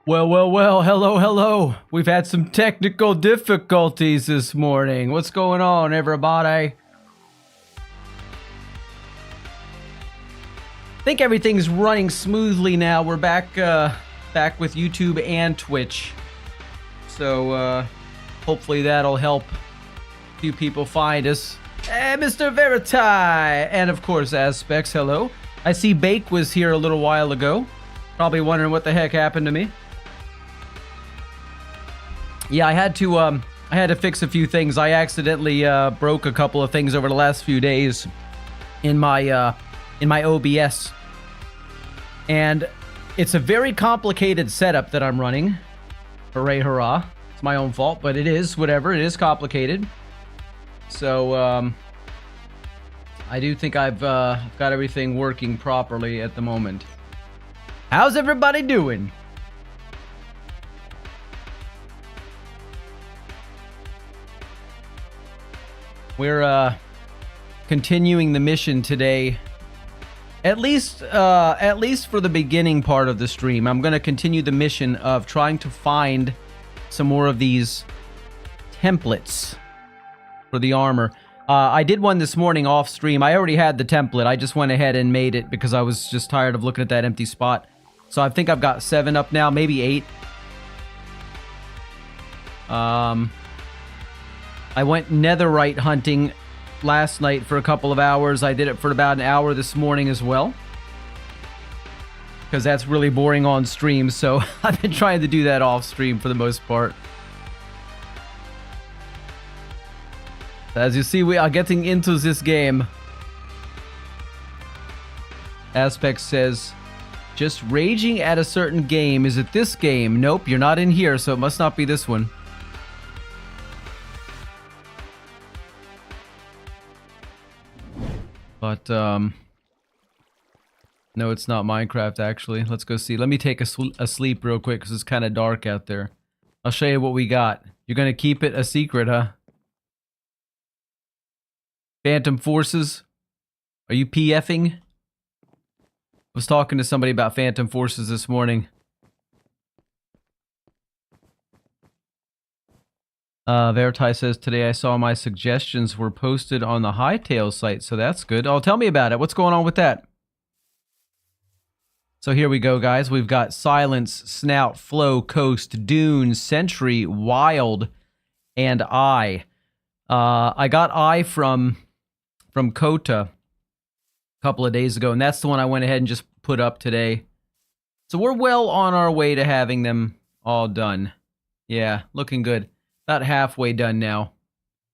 Well, hello, hello. We've had some technical difficulties this morning. What's going on, everybody? I think everything's running smoothly now. We're back with YouTube and Twitch. So, hopefully that'll help a few people find us. Hey, Mr. Veriti! And of course, Aspects, hello. I see Bake was here a little while ago. Probably wondering what the heck happened to me. Yeah, I had to fix a few things. I accidentally broke a couple of things over the last few days in my OBS, and it's a very complicated setup that I'm running. Hooray, hurrah! It's my own fault, but it is whatever. It is complicated. So I do think I've got everything working properly at the moment. How's everybody doing? We're continuing the mission today. At least for the beginning part of the stream, I'm going to continue the mission of trying to find some more of these templates for the armor. I did one this morning off stream. I already had the template. I just went ahead and made it because I was just tired of looking at that empty spot. So I think I've got 7 up now, maybe 8. I went netherite hunting last night for a couple of hours. I did it for about an hour this morning as well, because that's really boring on stream, so I've been trying to do that off stream for the most part. As you see, we are getting into this game. Aspect says, just raging at a certain game. Is it this game? Nope, you're not in here, so it must not be this one. But, no, it's not Minecraft, actually. Let's go see. Let me take a sleep real quick, because it's kind of dark out there. I'll show you what we got. You're going to keep it a secret, huh? Phantom Forces? Are you PFing? I was talking to somebody about Phantom Forces this morning. Veriti says, today I saw my suggestions were posted on the Hytale site, so that's good. Oh, tell me about it. What's going on with that? So here we go, guys. We've got Silence, Snout, Flow, Coast, Dune, Sentry, Wild, and I. I got I from Kota a couple of days ago, and that's the one I went ahead and just put up today. So we're well on our way to having them all done. Yeah, looking good. About halfway done now.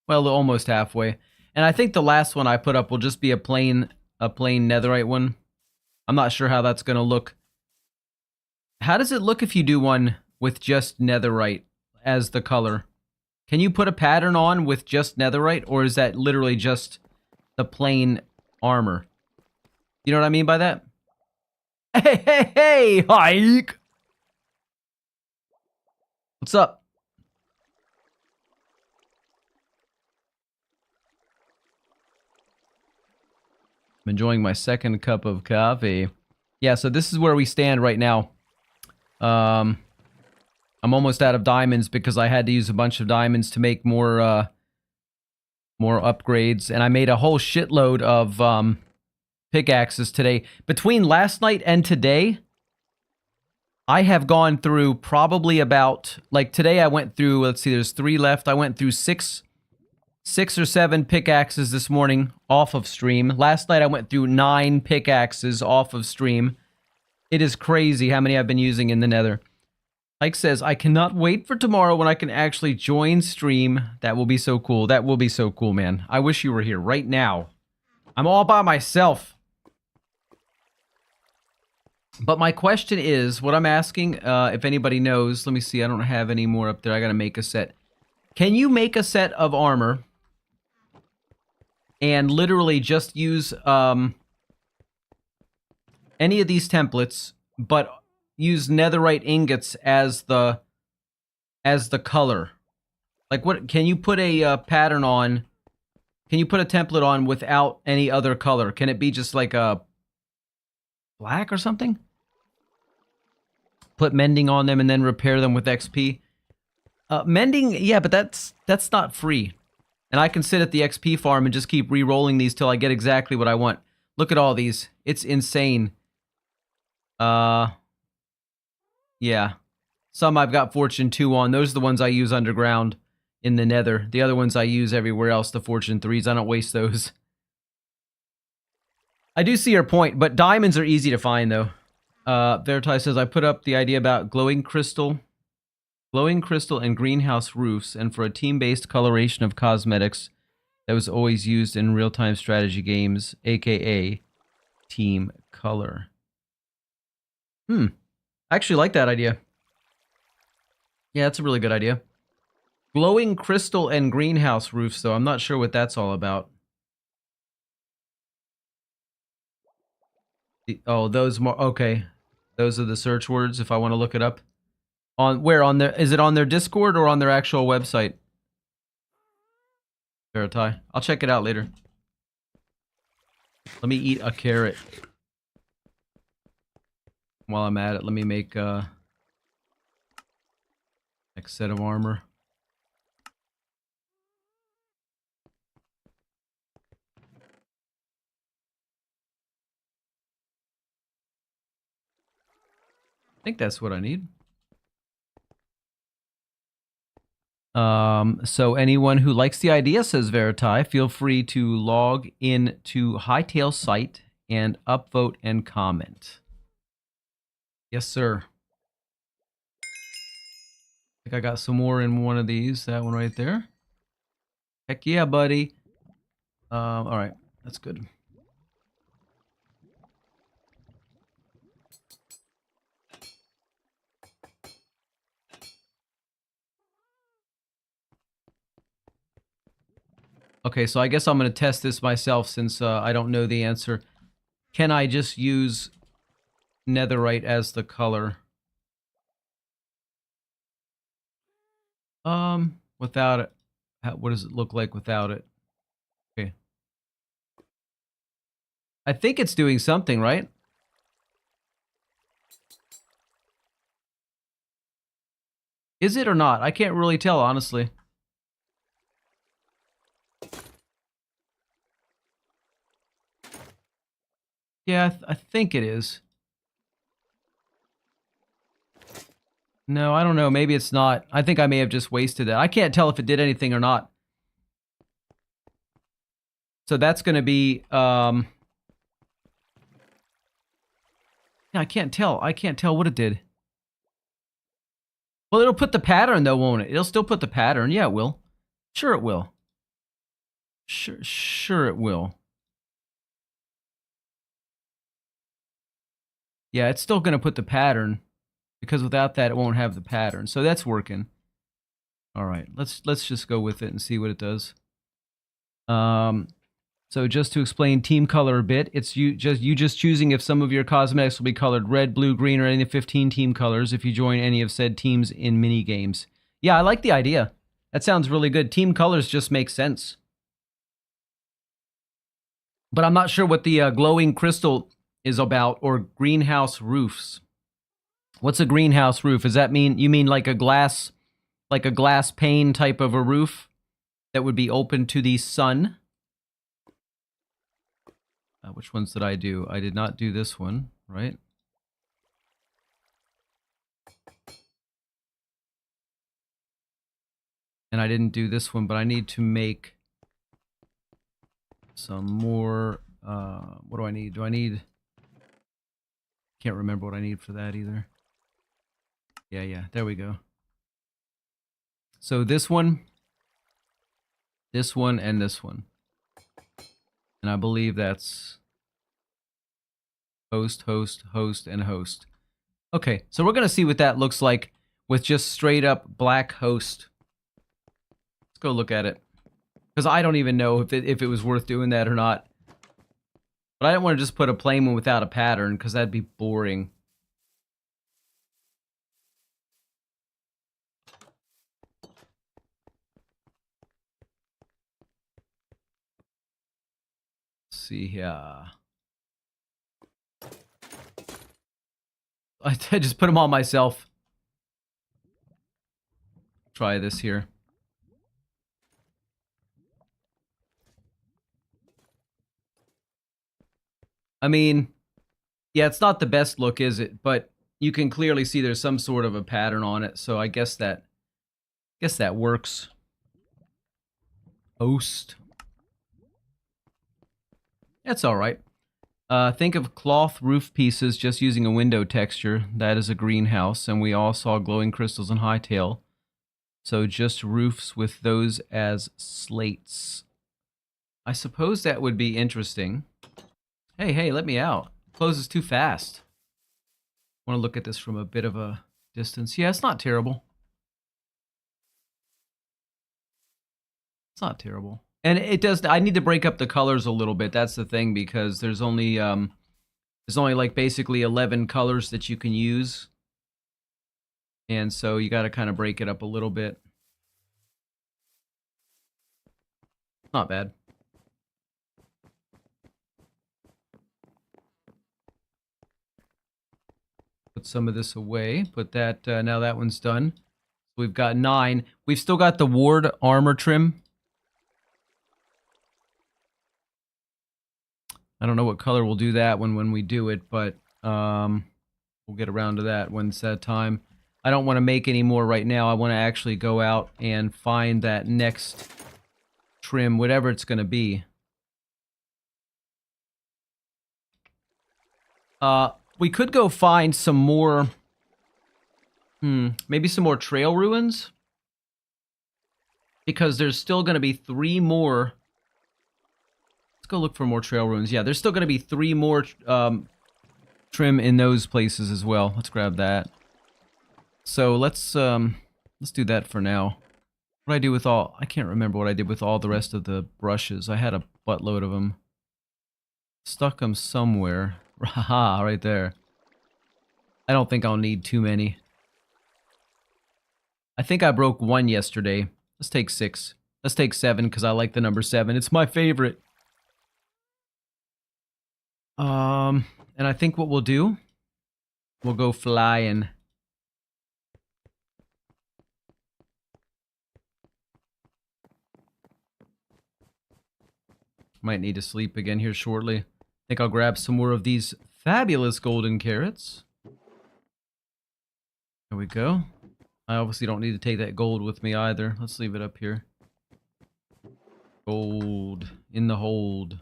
Well, almost halfway. And I think the last one I put up will just be a plain netherite one. I'm not sure how that's going to look. How does it look if you do one with just netherite as the color? Can you put a pattern on with just netherite, or is that literally just the plain armor? You know what I mean by that? Hey, hike! What's up? I'm enjoying my second cup of coffee. Yeah, so this is where we stand right now. I'm almost out of diamonds because I had to use a bunch of diamonds to make more upgrades, and I made a whole shitload of pickaxes today. Between last night and today, I have gone through probably about, like today I went through, let's see, there's 3 left. I went through 6 or 7 pickaxes this morning off of stream. Last night I went through 9 pickaxes off of stream. It is crazy how many I've been using in the nether. Ike says, I cannot wait for tomorrow when I can actually join stream. That will be so cool. That will be so cool, man. I wish you were here right now. I'm all by myself. But my question is, what I'm asking, if anybody knows, let me see, I don't have any more up there. I gotta make a set. Can you make a set of armor and literally just use any of these templates, but use netherite ingots as the color? Like, what can you put a pattern on? Can you put a template on without any other color? Can it be just like a black or something? put mending on them and then repair them with XP. Mending, yeah, but that's not free. And I can sit at the XP farm and just keep re-rolling these till I get exactly what I want. Look at all these. It's insane. Yeah. Some I've got Fortune 2 on. Those are the ones I use underground in the Nether. The other ones I use everywhere else, the Fortune 3s. I don't waste those. I do see your point, but diamonds are easy to find, though. Veritai says, I put up the idea about glowing crystal and greenhouse roofs, and for a team-based coloration of cosmetics that was always used in real-time strategy games, aka team color. I actually like that idea. Yeah, that's a really good idea. Glowing crystal and greenhouse roofs, though. I'm not sure what that's all about. Oh, those more... Okay. Those are the search words if I want to look it up. On where? On their... Is it on their Discord or on their actual website? Veritai. I'll check it out later. Let me eat a carrot. While I'm at it, let me make next set of armor. I think that's what I need. So anyone who likes the idea, says Veritai, feel free to log in to Hytale's site and upvote and comment. Yes, sir. I think I got some more in one of these. That one right there. Heck yeah, buddy. All right. That's good. Okay, so I guess I'm going to test this myself since I don't know the answer. Can I just use netherite as the color? Without it. What does it look like without it? Okay. I think it's doing something, right? Is it or not? I can't really tell, honestly. Yeah, I think it is. No, I don't know. Maybe it's not. I think I may have just wasted that. I can't tell if it did anything or not. So that's going to be... Yeah, I can't tell. I can't tell what it did. Well, it'll put the pattern, though, won't it? It'll still put the pattern. Yeah, it will. Sure it will. Sure it will. Yeah, it's still going to put the pattern. Because without that, it won't have the pattern. So that's working. All right, let's just go with it and see what it does. So just to explain team color a bit, it's you just choosing if some of your cosmetics will be colored red, blue, green, or any of the 15 team colors if you join any of said teams in mini games. Yeah, I like the idea. That sounds really good. Team colors just make sense. But I'm not sure what the glowing crystal is about, or greenhouse roofs. What's a greenhouse roof? Does that mean, you mean like a glass pane type of a roof that would be open to the sun? Which ones did I do? I did not do this one, right? And I didn't do this one, but I need to make some more. What do I need? Can't remember what I need for that either. Yeah, there we go. So this one, and this one. And I believe that's host, and host. Okay, so we're going to see what that looks like with just straight up black host. Let's go look at it. Because I don't even know if it was worth doing that or not. But I don't want to just put a plain one without a pattern, because that'd be boring. Let's see here. I just put them on myself. Try this here. I mean, yeah, it's not the best look, is it? But you can clearly see there's some sort of a pattern on it, so I guess that works. Host. That's all right. Think of cloth roof pieces just using a window texture. That is a greenhouse, and we all saw glowing crystals in Hightail. So just roofs with those as slates. I suppose that would be interesting. Hey, let me out. Closes too fast. I want to look at this from a bit of a distance. Yeah, it's not terrible. It's not terrible. And it does, I need to break up the colors a little bit. That's the thing, because there's only like basically 11 colors that you can use. And so you got to kind of break it up a little bit. Not bad. Put some of this away. Put that, now that one's done. We've got 9. We've still got the Ward armor trim. I don't know what color we'll do that when we do it, but we'll get around to that when it's that time. I don't want to make any more right now. I want to actually go out and find that next trim, whatever it's going to be. We could go find some more, maybe some more trail ruins. Because there's still going to be 3 more. Let's go look for more trail ruins. Yeah, there's still going to be 3 more trim in those places as well. Let's grab that. So let's do that for now. What did I do with all... I can't remember what I did with all the rest of the brushes. I had a buttload of them. Stuck them somewhere. Haha, right there. I don't think I'll need too many. I think I broke 1 yesterday. Let's take 6. Let's take 7 because I like the number 7. It's my favorite. And I think what we'll do, we'll go flying. Might need to sleep again here shortly. I think I'll grab some more of these fabulous golden carrots. There we go. I obviously don't need to take that gold with me either. Let's leave it up here. Gold in the hold.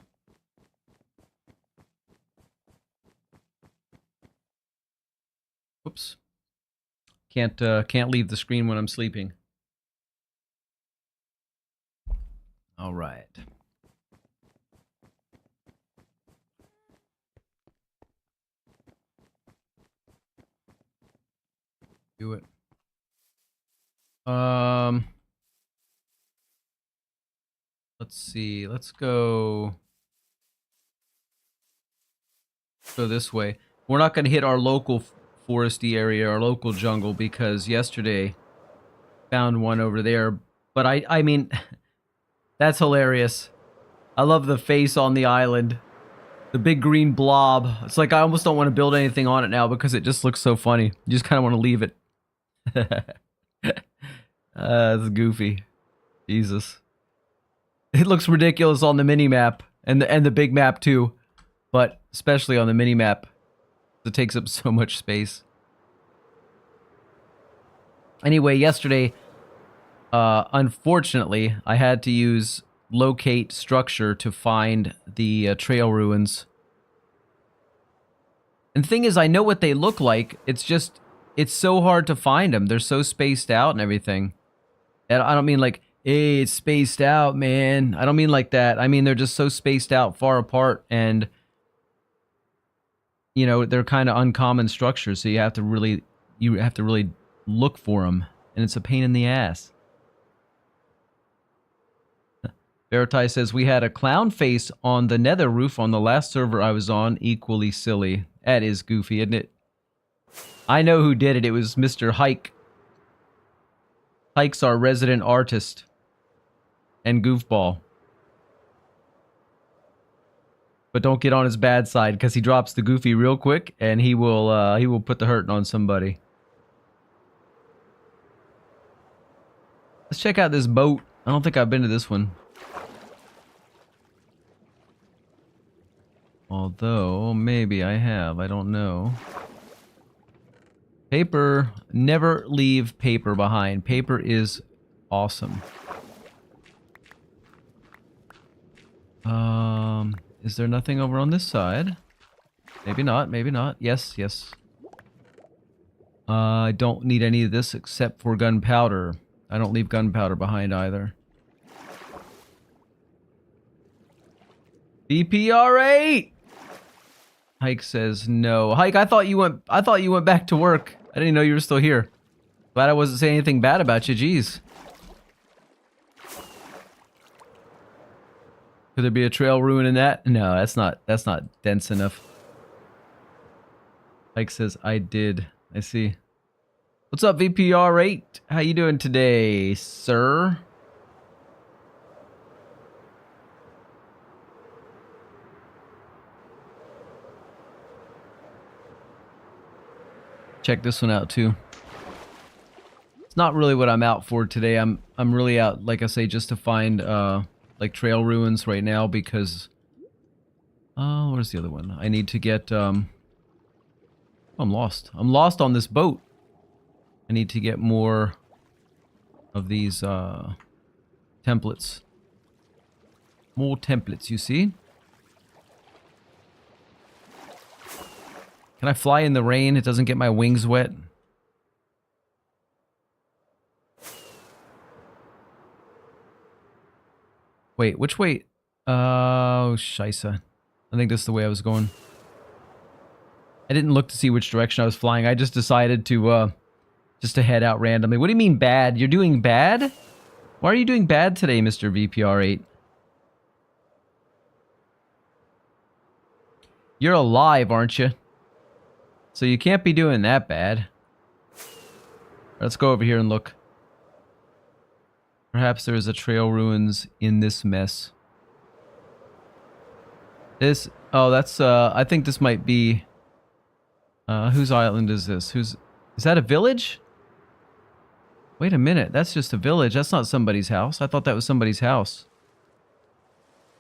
Whoops. Can't leave the screen when I'm sleeping. All right. Do it. Let's see. Let's go this way. We're not going to hit our local foresty area, our local jungle, because yesterday found one over there. But I mean, that's hilarious. I love the face on the island. The big green blob. It's like I almost don't want to build anything on it now because it just looks so funny. You just kind of want to leave it. It's goofy. Jesus. It looks ridiculous on the mini-map. And the big map too. But especially on the mini-map. It takes up so much space. Anyway, yesterday, unfortunately, I had to use locate structure to find the trail ruins. And the thing is, I know what they look like. It's just, it's so hard to find them. They're so spaced out and everything. And I don't mean like, hey, it's spaced out, man. I don't mean like that. I mean, they're just so spaced out, far apart, and you know, they're kind of uncommon structures, so you have to really look for them, and it's a pain in the ass. Veritai says, we had a clown face on the nether roof on the last server I was on. Equally silly. That is goofy, isn't it? I know who did it. It was Mr. Hike. Hike's our resident artist. And goofball. but don't get on his bad side because he drops the goofy real quick, and he will put the hurting on somebody. Let's check out this boat. I don't think I've been to this one. Although, maybe I have. I don't know. Paper. Never leave paper behind. Paper is awesome. Is there nothing over on this side? Maybe not, maybe not. Yes, yes. I don't need any of this except for gunpowder. I don't leave gunpowder behind either. VPR8! Hike says no. Hike, I thought you went back to work. I didn't know you were still here. Glad I wasn't saying anything bad about you, jeez. Could there be a trail ruin in that? No, that's not dense enough. Hike says I did. I see. What's up, VPR8? How you doing today, sir? Check this one out too. It's not really what I'm out for today. I'm really out, like I say, just to find like trail ruins right now because where's the other one? I need to get I'm lost. I'm lost on this boat. I need to get more of these templates. More templates, you see? Can I fly in the rain? It doesn't get my wings wet. Wait, which way? Oh, scheisse. I think this is the way I was going. I didn't look to see which direction I was flying. I just decided to head out randomly. What do you mean bad? You're doing bad? Why are you doing bad today, Mr. VPR8? You're alive, aren't you? So you can't be doing that bad. Let's go over here and look. Perhaps there is a trail ruins in this mess. This, oh, that's, I think this might be, whose island is this? Is that a village? Wait a minute, that's just a village. That's not somebody's house. I thought that was somebody's house.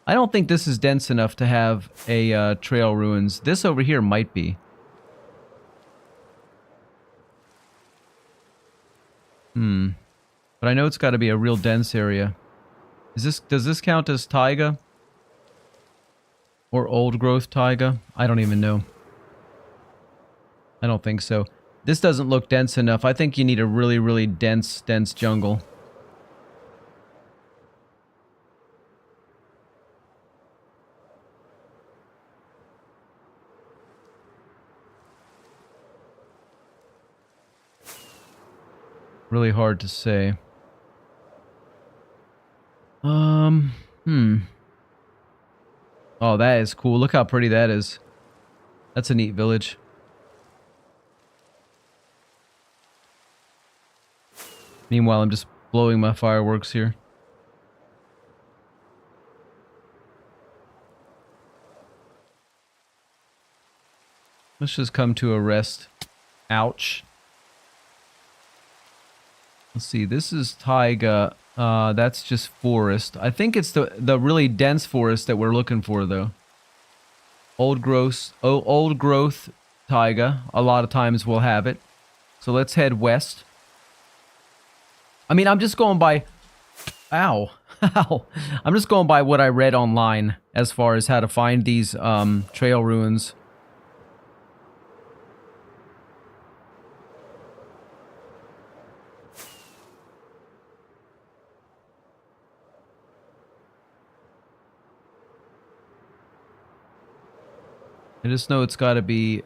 I don't think this is dense enough to have a, trail ruins. This over here might be. But I know it's got to be a real dense area. Does this count as taiga? Or old growth taiga? I don't even know. I don't think so. This doesn't look dense enough. I think you need a really, really dense jungle. Really hard to say. Oh, that is cool. Look how pretty that is. That's a neat village. Meanwhile, I'm just blowing my fireworks here. Let's just come to a rest. Ouch. Let's see, this is taiga. That's just forest. I think it's the really dense forest that we're looking for, though. Old growth taiga. A lot of times we'll have it. So let's head west. I mean, I'm just going by... Ow. Ow. I'm just going by what I read online as far as how to find these trail ruins. I just know it's got to be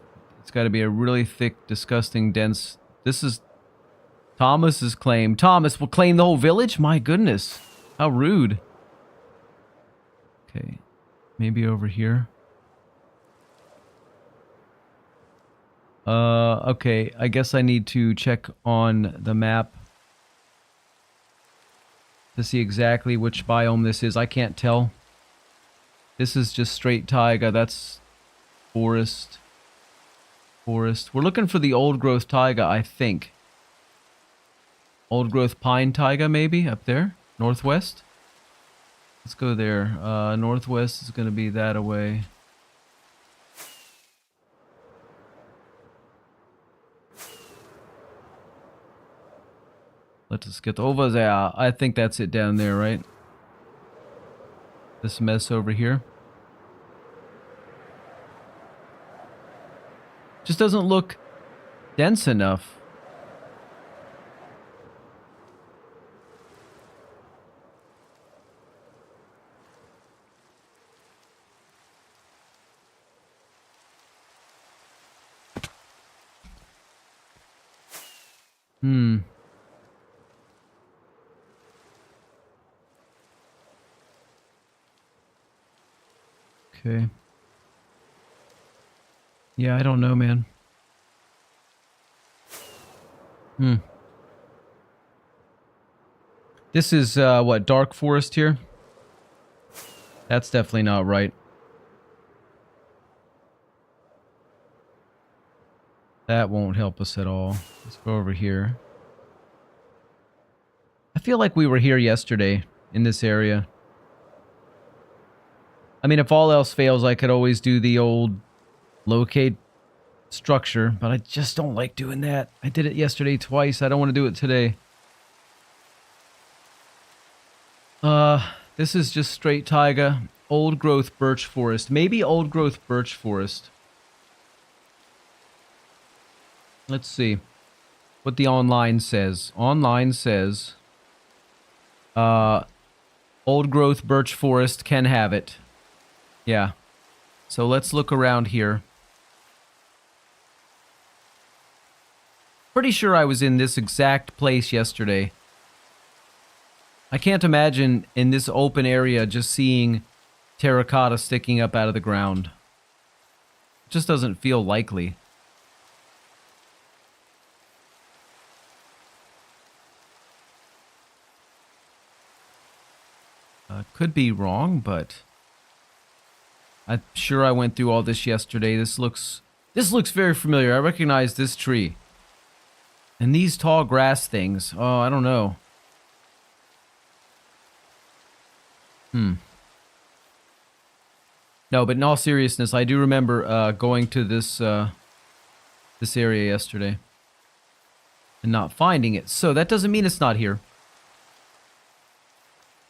a really thick, disgusting, dense. This is Thomas's claim. Thomas will claim the whole village? My goodness. How rude. Okay. Maybe over here. Okay. I guess I need to check on the map to see exactly which biome this is. I can't tell. This is just straight taiga. That's forest. Forest. We're looking for the old growth taiga, I think. Old growth pine taiga, maybe, up there? Northwest? Let's go there. Northwest is going to be that away. Let us get over there. I think that's it down there, right? This mess over here. Just doesn't look dense enough. Okay. Yeah, I don't know, man. This is, what, dark forest here? That's definitely not right. That won't help us at all. Let's go over here. I feel like we were here yesterday in this area. I mean, if all else fails, I could always do the old locate structure, but I just don't like doing that. I did it yesterday twice. I don't want to do it today. This is just straight taiga. Old growth birch forest. Maybe old growth birch forest. Let's see what the online says. Online says, old growth birch forest can have it. Yeah. So let's look around here. Pretty sure I was in this exact place yesterday. I can't imagine in this open area just seeing terracotta sticking up out of the ground. It just doesn't feel likely. Could be wrong, but I'm sure I went through all this yesterday. This looks very familiar. I recognize this tree. And these tall grass things. Oh, I don't know. No, but in all seriousness, I do remember going to this this area yesterday and not finding it. So that doesn't mean it's not here.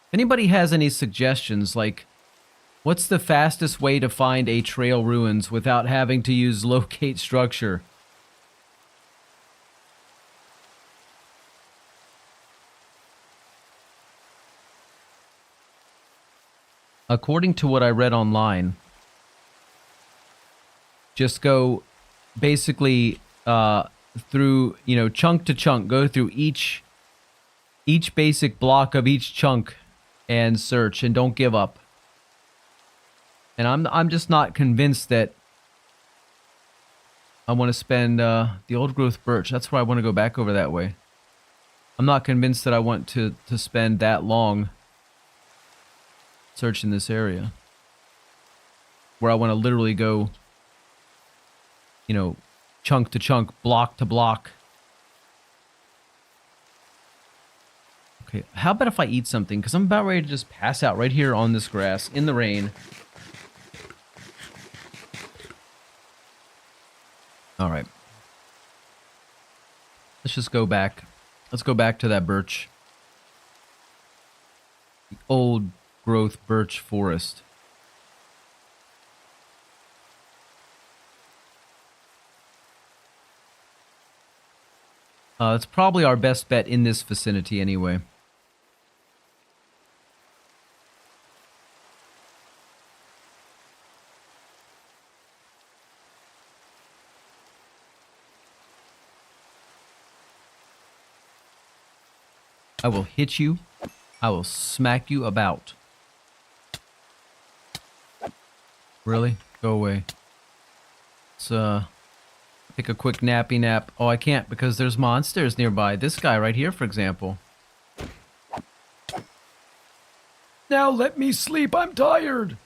If anybody has any suggestions, like what's the fastest way to find a trail ruins without having to use locate structure? According to what I read online, just go basically through, chunk to chunk, go through each basic block of each chunk and search, and don't give up. And I'm just not convinced that I want to spend the old growth birch. That's where I want to go back over that way. I'm not convinced that I want to spend that long searching this area, where I want to literally go, chunk to chunk, block to block. Okay, how about if I eat something? Because I'm about ready to just pass out right here on this grass in the rain. All right. Let's just go back. Let's go back to that birch. The old growth birch forest. It's probably our best bet in this vicinity anyway. I will hit you. I will smack you about. Really? Go away. Let's take a quick nappy nap. Oh, I can't because there's monsters nearby. This guy right here, for example. Now let me sleep. I'm tired.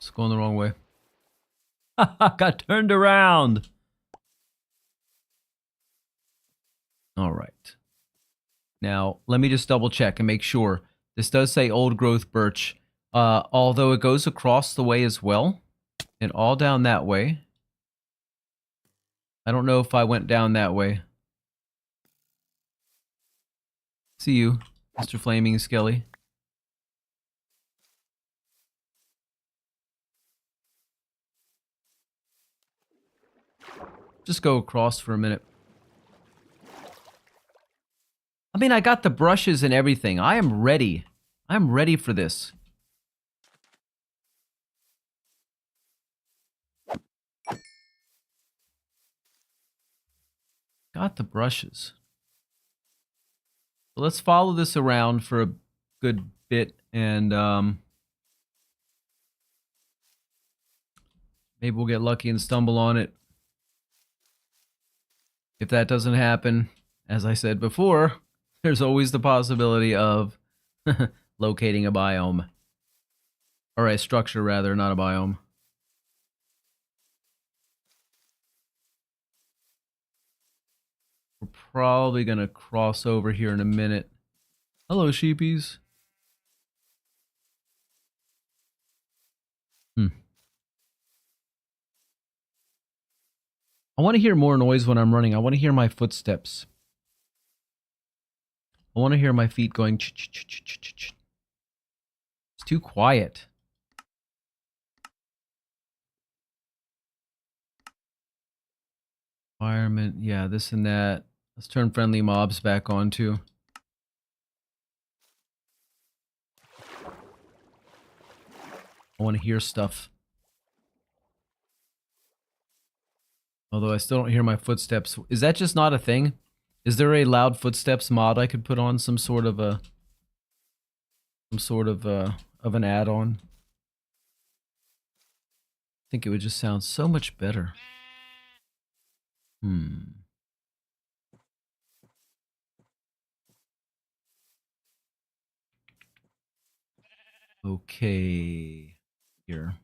It's going the wrong way. Got turned around. All right. Now, let me just double check and make sure. This does say old growth birch, although it goes across the way as well, and all down that way. I don't know if I went down that way. See you, Mr. Flaming Skelly. Just go across for a minute. I mean, I got the brushes and everything. I am ready. I'm ready for this. Got the brushes. So let's follow this around for a good bit and maybe we'll get lucky and stumble on it. If that doesn't happen, as I said before, there's always the possibility of locating a biome. Or a structure, rather, not a biome. We're probably going to cross over here in a minute. Hello, sheepies. I want to hear more noise when I'm running. I want to hear my footsteps. I want to hear my feet going ch-ch-ch-ch-ch-ch. It's too quiet. Environment, yeah, this and that. Let's turn friendly mobs back on too. I want to hear stuff. Although I still don't hear my footsteps. Is that just not a thing? Is there a loud footsteps mod I could put on some sort of an add-on? I think it would just sound so much better. Okay. Here.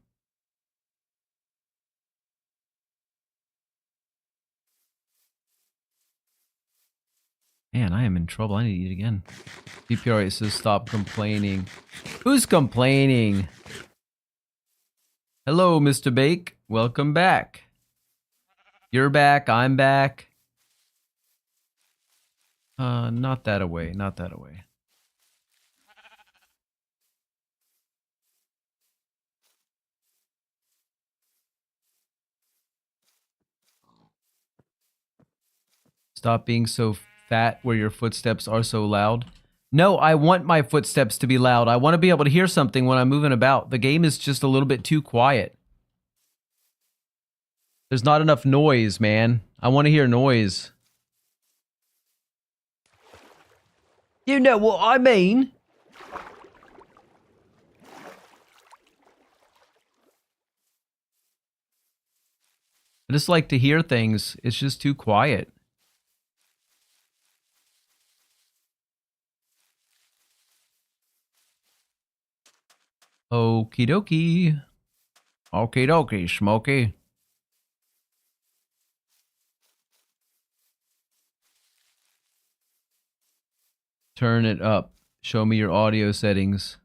Man, I am in trouble. I need to eat again. DPR says stop complaining. Who's complaining? Hello, Mr. Bake. Welcome back. You're back. I'm back. Not that away. Not that away. Stop being so fat where your footsteps are so loud. No, I want my footsteps to be loud. I want to be able to hear something when I'm moving about. The game is just a little bit too quiet. There's not enough noise, man. I want to hear noise. You know what I mean? I just like to hear things. It's just too quiet. Okie dokie. Okie dokie, Smokey. Turn it up. Show me your audio settings.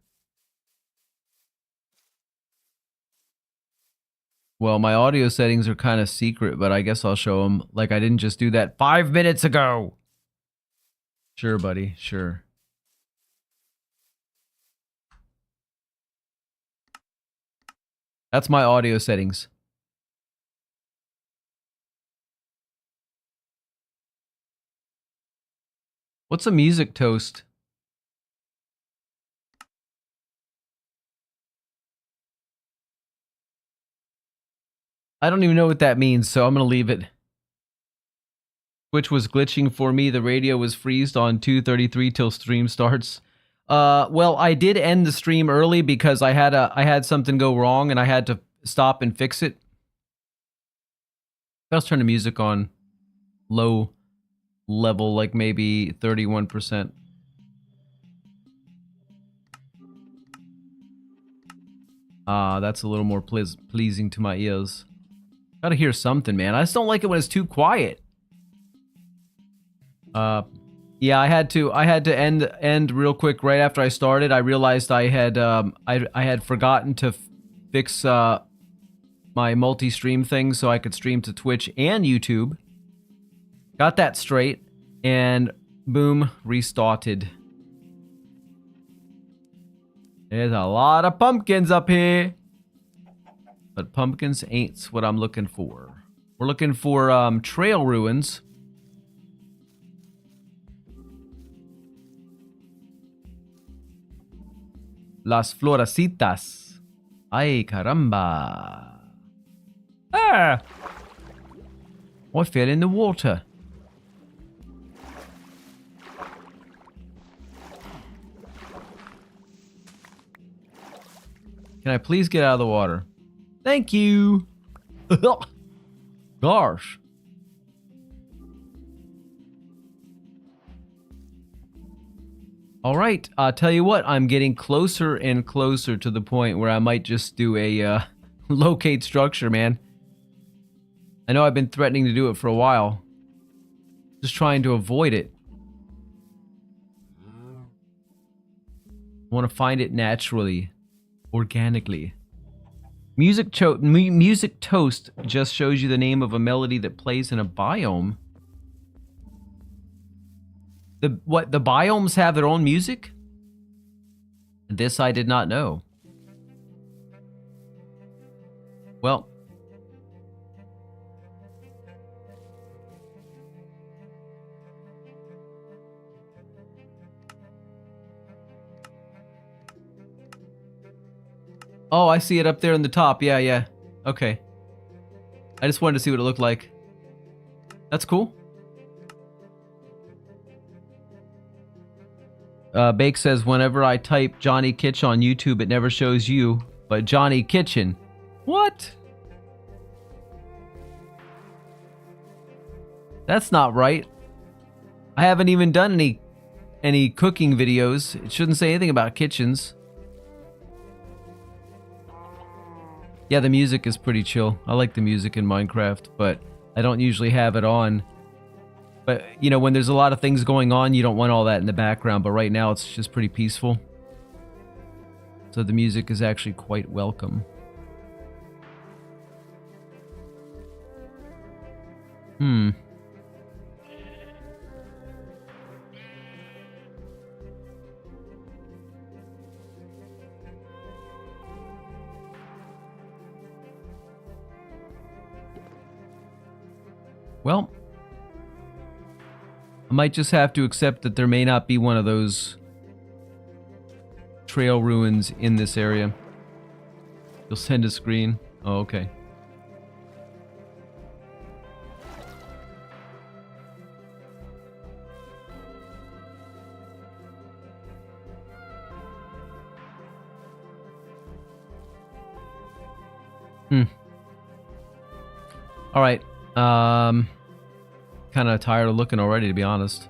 Well, my audio settings are kind of secret, but I guess I'll show them. Like, I didn't just do that 5 minutes ago. Sure, buddy. Sure. That's my audio settings. What's a music toast? I don't even know what that means, so I'm going to leave it. Twitch was glitching for me. The radio was freezed on 2:33 till stream starts. Well, I did end the stream early because I had something go wrong and I had to stop and fix it. Let's turn the music on low level, like maybe 31%. That's a little more pleasing to my ears. Gotta hear something, man. I just don't like it when it's too quiet. Yeah, I had to end real quick right after I started. I realized I had forgotten to fix my multi-stream thing so I could stream to Twitch and YouTube. Got that straight, and boom, restarted. There's a lot of pumpkins up here. But pumpkins ain't what I'm looking for. We're looking for trail ruins. Las Florecitas. Ay, caramba. Ah! I fell in the water. Can I please get out of the water? Thank you. Gosh. All right, I'll tell you what, I'm getting closer and closer to the point where I might just do a locate structure, man. I know I've been threatening to do it for a while. Just trying to avoid it. I want to find it naturally, organically. Music Toast just shows you the name of a melody that plays in a biome. The biomes have their own music? This I did not know. Well. Oh, I see it up there in the top. Yeah, yeah. Okay. I just wanted to see what it looked like. That's cool. Bake says, whenever I type Johnny Kitchen on YouTube, it never shows you, but Johnny Kitchen. What? That's not right. I haven't even done any cooking videos. It shouldn't say anything about kitchens. Yeah, the music is pretty chill. I like the music in Minecraft, but I don't usually have it on. But, you know, when there's a lot of things going on, you don't want all that in the background. But right now, it's just pretty peaceful. So the music is actually quite welcome. Well, I might just have to accept that there may not be one of those trail ruins in this area. You'll send a screen. Oh, okay. All right. Kind of tired of looking already, to be honest.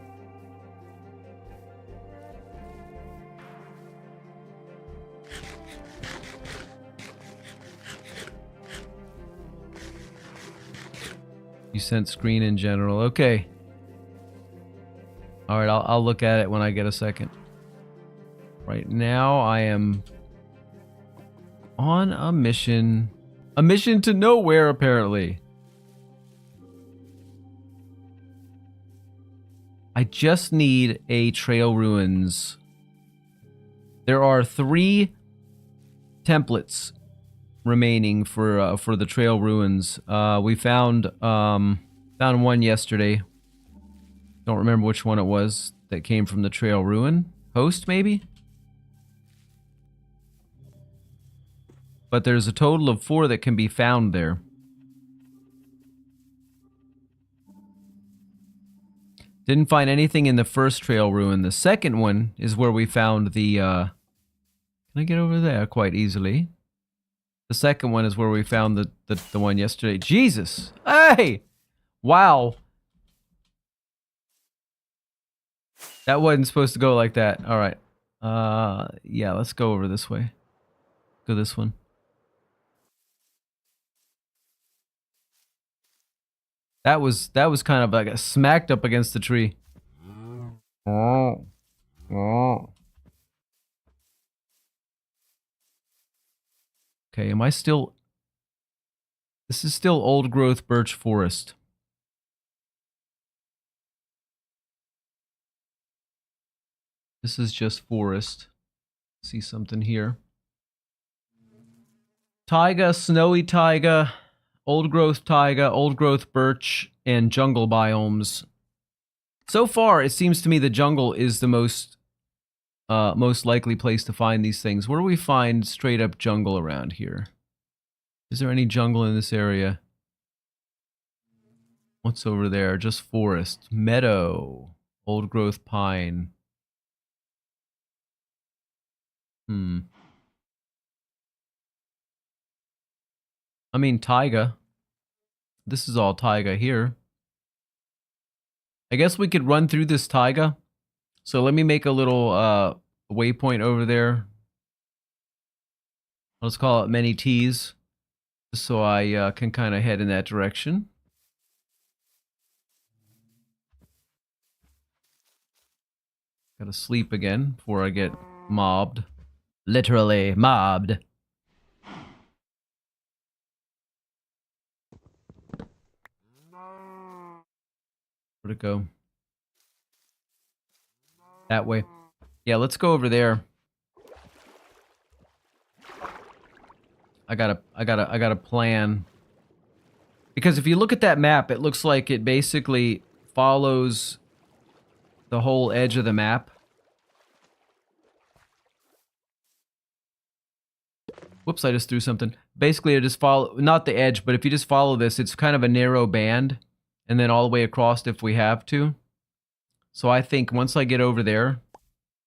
You sent screen in general. Okay. All right, I'll look at it when I get a second. Right now, I am on a mission. A mission to nowhere, apparently. I just need a trail ruins. There are 3 templates remaining for the trail ruins. We found one yesterday. Don't remember which one it was that came from the trail ruin host, maybe. But there's a total of 4 that can be found there. Didn't find anything in the first trail ruin. The second one is where we found the, can I get over there quite easily? The second one is where we found the one yesterday. Jesus! Hey! Wow. That wasn't supposed to go like that. Alright. Yeah, let's go over this way. Go this one. That was kind of like a smacked up against the tree. Oh. Oh. Okay, am I still... This is still old growth birch forest. This is just forest. See something here. Taiga, snowy taiga, old growth taiga, old growth birch, and jungle biomes. So far, it seems to me the jungle is the most likely place to find these things. Where do we find straight up jungle around here? Is there any jungle in this area? What's over there? Just forest. Meadow. Old growth pine. I mean, taiga. This is all taiga here. I guess we could run through this taiga. So let me make a little waypoint over there. Let's call it many T's. So I can kind of head in that direction. Gotta sleep again before I get mobbed. Literally mobbed. Where'd it go? That way. Yeah, let's go over there. I got a plan. Because if you look at that map, it looks like it basically follows the whole edge of the map. Whoops, I just threw something. Basically, it just follow, not the edge, but if you just follow this, it's kind of a narrow band, and then all the way across if we have to. So I think once I get over there,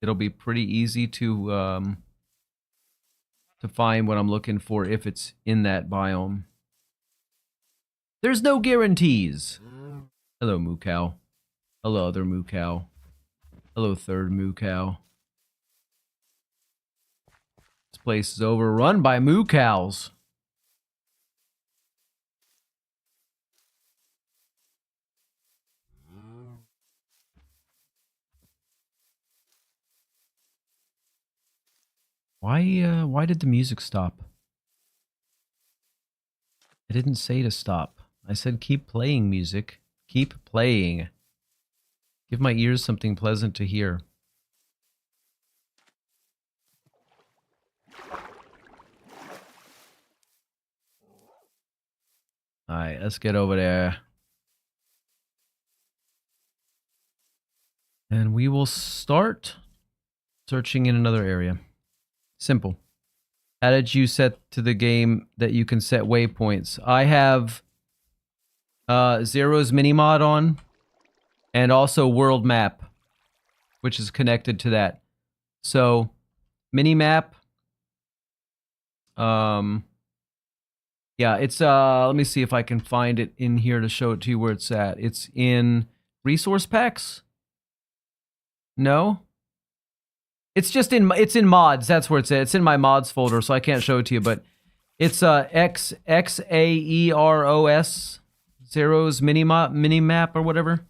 it'll be pretty easy to find what I'm looking for if it's in that biome. There's no guarantees. Hello, moo cow. Hello, other moo cow. Hello, third moo cow. This place is overrun by moo cows. Why did the music stop? I didn't say to stop. I said keep playing music. Keep playing. Give my ears something pleasant to hear. Alright, let's get over there. And we will start searching in another area. Simple. How did you set to the game that you can set waypoints? I have Zero's Minimod on, and also World Map, which is connected to that. So, Minimap. Yeah, it's let me see if I can find it in here to show it to you where it's at. It's in resource packs? No? It's just in mods. That's where it's at. It's in my mods folder, so I can't show it to you. But it's XAEROS Zero's minimap or whatever.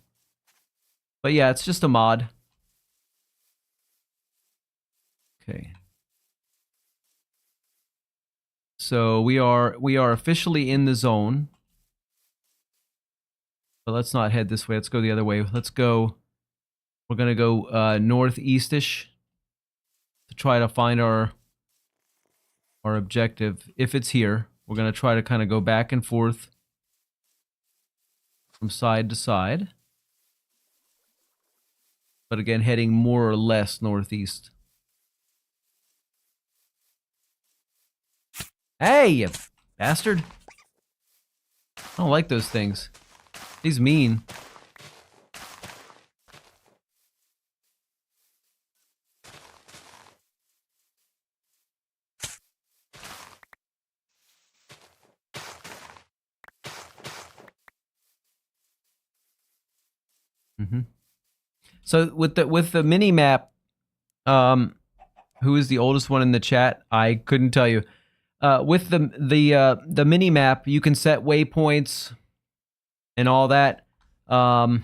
But yeah, it's just a mod. Okay. So we are officially in the zone. But let's not head this way. Let's go the other way. Let's go. We're gonna go northeastish to try to find our objective. If it's here, we're gonna try to kind of go back and forth from side to side. But again, heading more or less northeast. Hey, you bastard! I don't like those things. He's mean. So with the mini map, who is the oldest one in the chat? I couldn't tell you. With the mini map, you can set waypoints and all that. And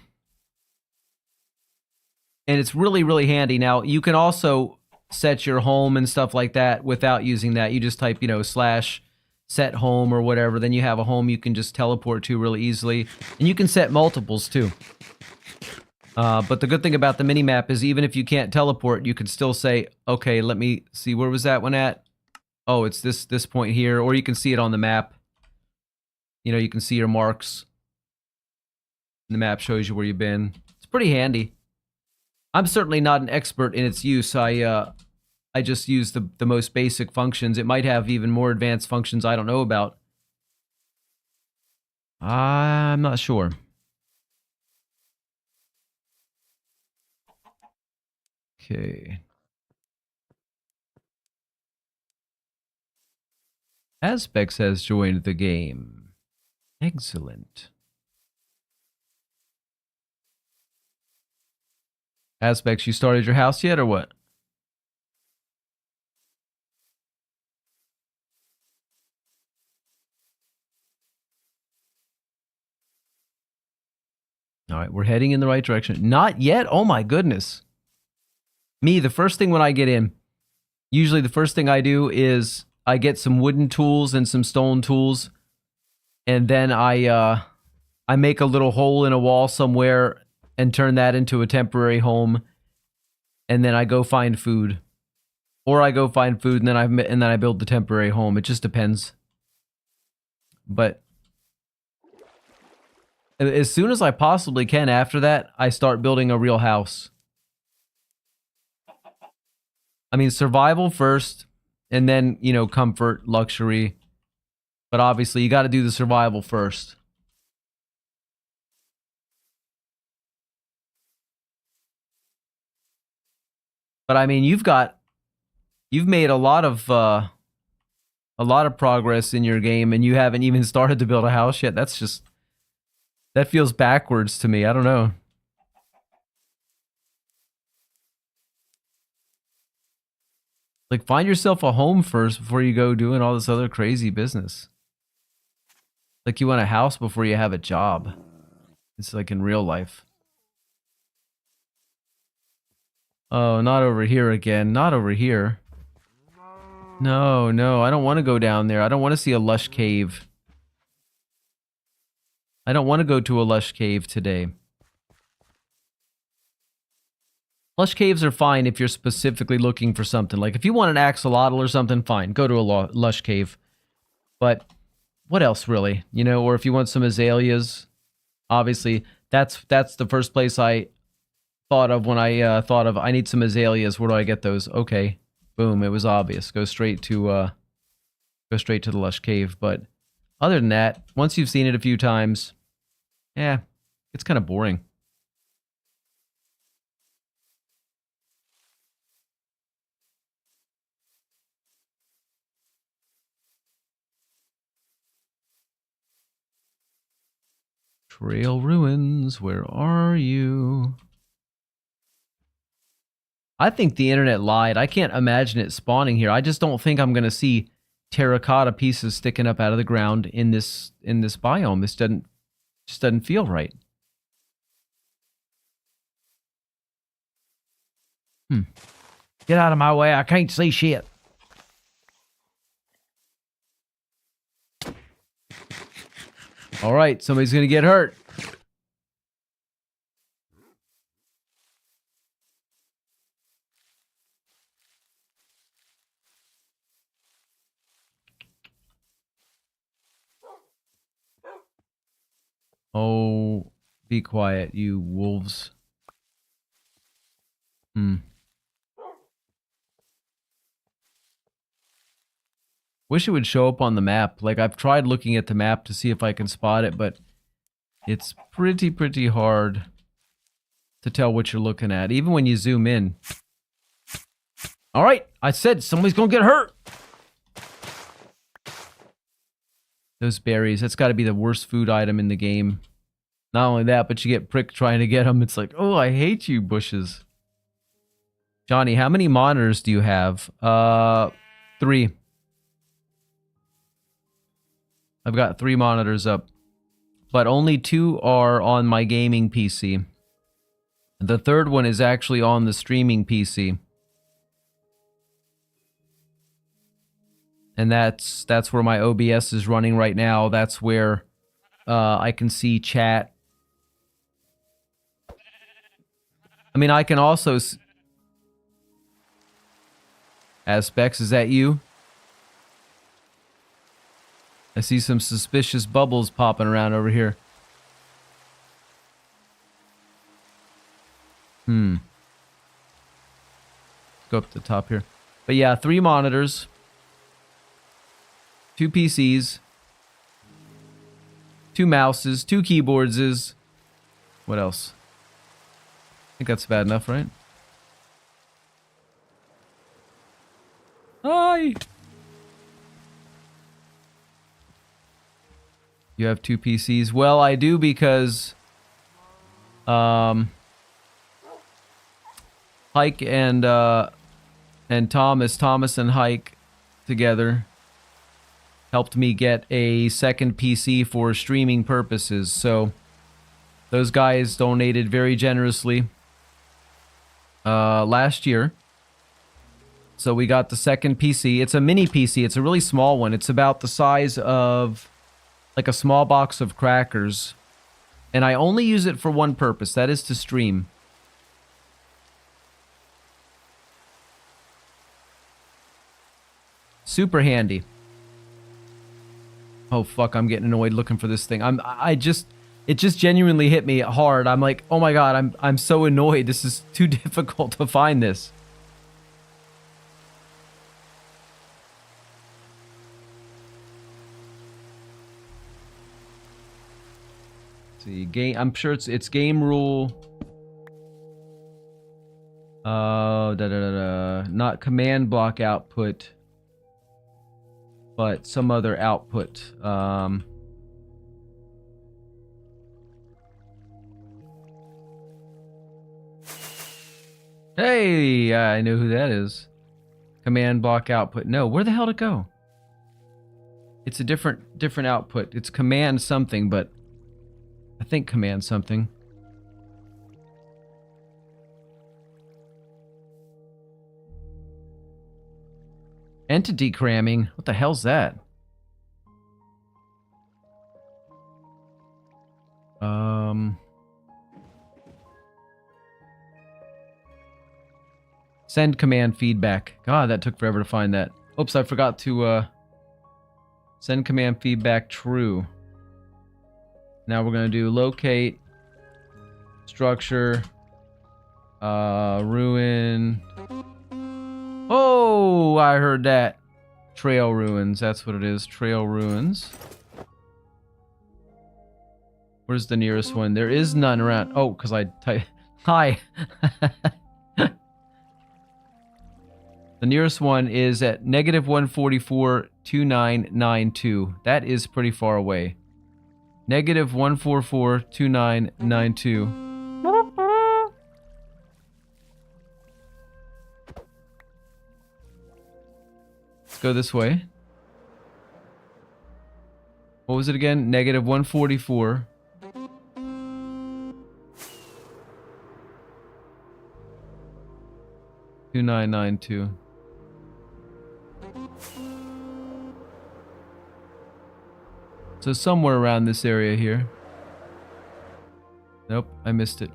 it's really, really handy. Now, you can also set your home and stuff like that without using that. You just type, slash set home or whatever. Then you have a home you can just teleport to really easily. And you can set multiples too. But the good thing about the mini-map is even if you can't teleport, you can still say, okay, let me see, where was that one at? Oh, it's this point here. Or you can see it on the map. You can see your marks. The map shows you where you've been. It's pretty handy. I'm certainly not an expert in its use. I just use the most basic functions. It might have even more advanced functions I don't know about. I'm not sure. Okay. Aspects has joined the game. Excellent. Aspects, you started your house yet or what? All right, we're heading in the right direction. Not yet? Oh my goodness. Me, the first thing when I get in, usually the first thing I do is I get some wooden tools and some stone tools, and then I make a little hole in a wall somewhere and turn that into a temporary home, and then I go find food, or I go find food and then I build the temporary home. It just depends. But as soon as I possibly can after that, I start building a real house. I mean, survival first, and then, comfort, luxury. But obviously, you got to do the survival first. But I mean, you've made a lot of progress in your game, and you haven't even started to build a house yet. That feels backwards to me. I don't know. Like, find yourself a home first before you go doing all this other crazy business. Like, you want a house before you have a job. It's like in real life. Oh, not over here again. Not over here. No, I don't want to go down there. I don't want to see a lush cave. I don't want to go to a lush cave today. Lush caves are fine if you're specifically looking for something. Like, if you want an axolotl or something, fine. Go to a lush cave. But what else, really? Or if you want some azaleas, obviously, that's the first place I thought of when I thought of, I need some azaleas. Where do I get those? Okay. Boom. It was obvious. Go straight to the lush cave. But other than that, once you've seen it a few times, it's kind of boring. Trail ruins, where are you? I think the internet lied. I can't imagine it spawning here. I just don't think I'm going to see terracotta pieces sticking up out of the ground in this biome. This just doesn't feel right. Get out of my way. I can't see shit. All right, somebody's going to get hurt. Oh, be quiet, you wolves. Wish it would show up on the map. Like, I've tried looking at the map to see if I can spot it, but it's pretty hard to tell what you're looking at, even when you zoom in. All right, I said somebody's gonna get hurt. Those berries, that's got to be the worst food item in the game. Not only that, but you get pricked trying to get them. It's like, oh, I hate you, bushes. Johnny, how many monitors do you have? 3. I've got 3 monitors up. but only 2 are on my gaming PC. The third one is actually on the streaming PC. And that's where my OBS is running right now. That's where I can see chat. I mean, I can also... Aspex, is that you? I see some suspicious bubbles popping around over here. Go up to the top here. But yeah, 3 monitors. 2 PCs. 2 mouses. 2 keyboards is... What else? I think that's bad enough, right? Hi! You have 2 PCs? Well, I do because... Hike and Thomas and Hike together helped me get a second PC for streaming purposes. So those guys donated very generously last year. So we got the second PC. It's a mini PC. It's a really small one. It's about the size of like a small box of crackers. And I only use it for one purpose. That is to stream. Super handy. Oh fuck, I'm getting annoyed looking for this thing. It just genuinely hit me hard. I'm like, "Oh my god, I'm so annoyed. This is too difficult to find this." Let's see, game, I'm sure it's game rule. Not command block output, but some other output. Hey, I know who that is. Command block output. No, where the hell did it go? It's a different output. It's command something, but I think command something. Entity cramming? What the hell's that? Send command feedback. God, that took forever to find that. Oops, I forgot to send command feedback true. Now we're gonna do locate structure ruin. Oh, I heard that. Trail ruins. That's what it is. Trail ruins. Where's the nearest one? There is none around. Oh, because I type. Hi. The nearest one is at negative 144.2992. That is pretty far away. Negative 144.2992. Let's go this way. What was it again? Negative 144. $2992. So somewhere around this area here. Nope, I missed it.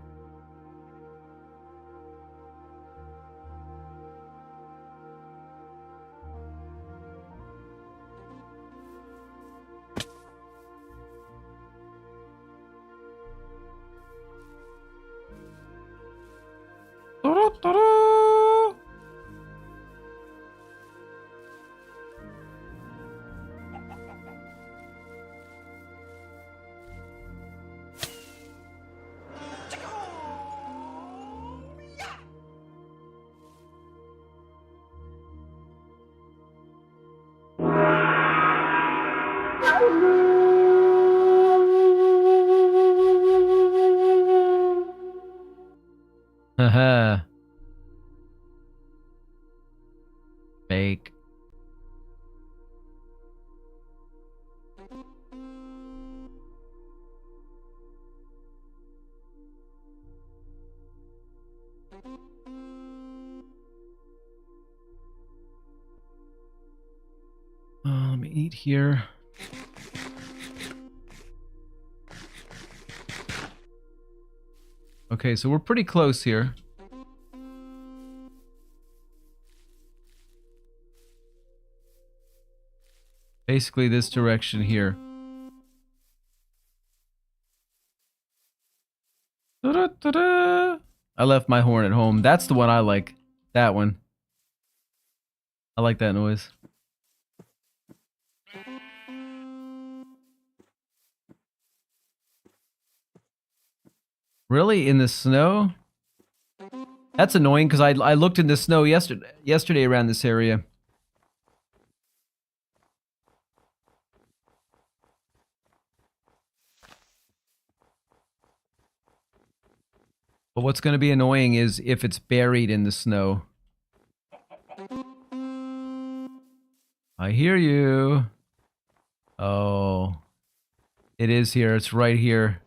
Haha. Fake. me eat here. Okay, so we're pretty close here. Basically this direction here. Da-da-da-da. I left my horn at home. That's the one I like. That one. I like that noise. Really? In the snow? That's annoying because I looked in the snow yesterday around this area. But what's going to be annoying is if it's buried in the snow. I hear you. Oh. It is here. It's right here.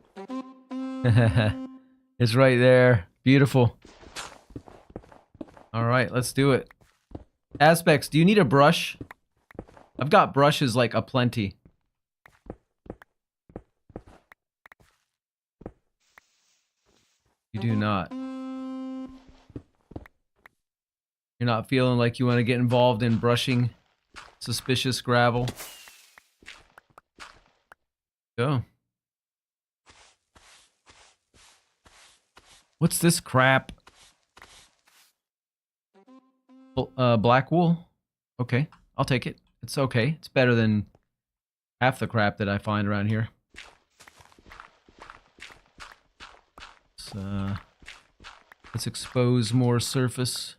It's right there. Beautiful. Alright, let's do it. Aspects, do you need a brush? I've got brushes like aplenty. You do not. You're not feeling like you want to get involved in brushing suspicious gravel? Go. What's this crap? Black wool? Okay, I'll take it. It's okay. It's better than half the crap that I find around here. Let's expose more surface.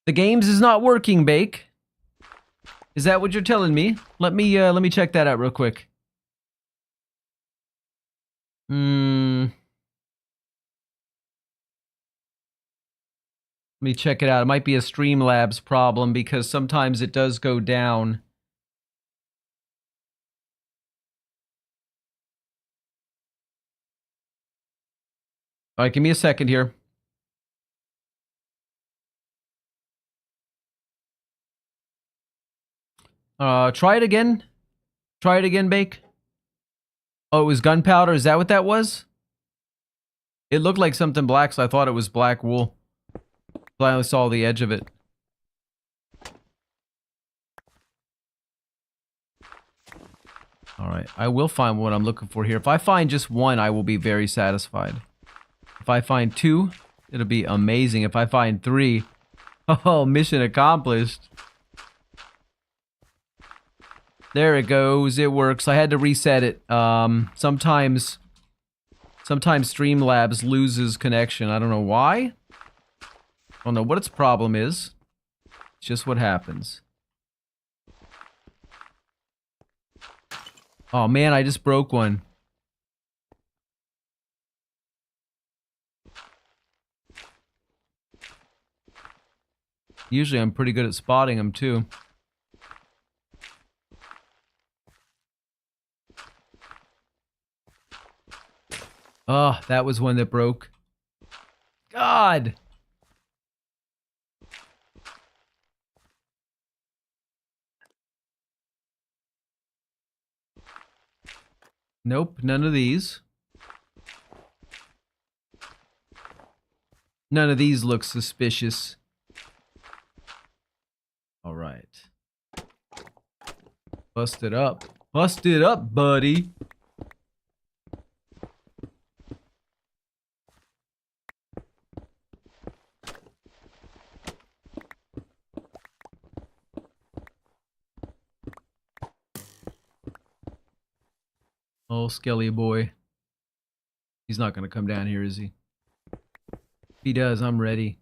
The games is not working, Bake. Is that what you're telling me? Let me check that out real quick. Let me check it out. It might be a Streamlabs problem because sometimes it does go down. All right, give me a second here. Try it again. Try it again, Bake. Oh, it was gunpowder. Is that what that was? It looked like something black, so I thought it was black wool. So I only saw the edge of it. Alright, I will find what I'm looking for here. If I find just one, I will be very satisfied. If I find two, it'll be amazing. If I find three, oh, mission accomplished. There it goes. It works. I had to reset it. Sometimes Streamlabs loses connection. I don't know why. I don't know what its problem is. It's just what happens. Oh man, I just broke one. Usually I'm pretty good at spotting them too. Oh, that was one that broke. God! Nope, none of these. None of these look suspicious. Alright. Bust it up. Bust it up, buddy! Oh, Skelly boy. He's not gonna come down here, is he? If he does, I'm ready.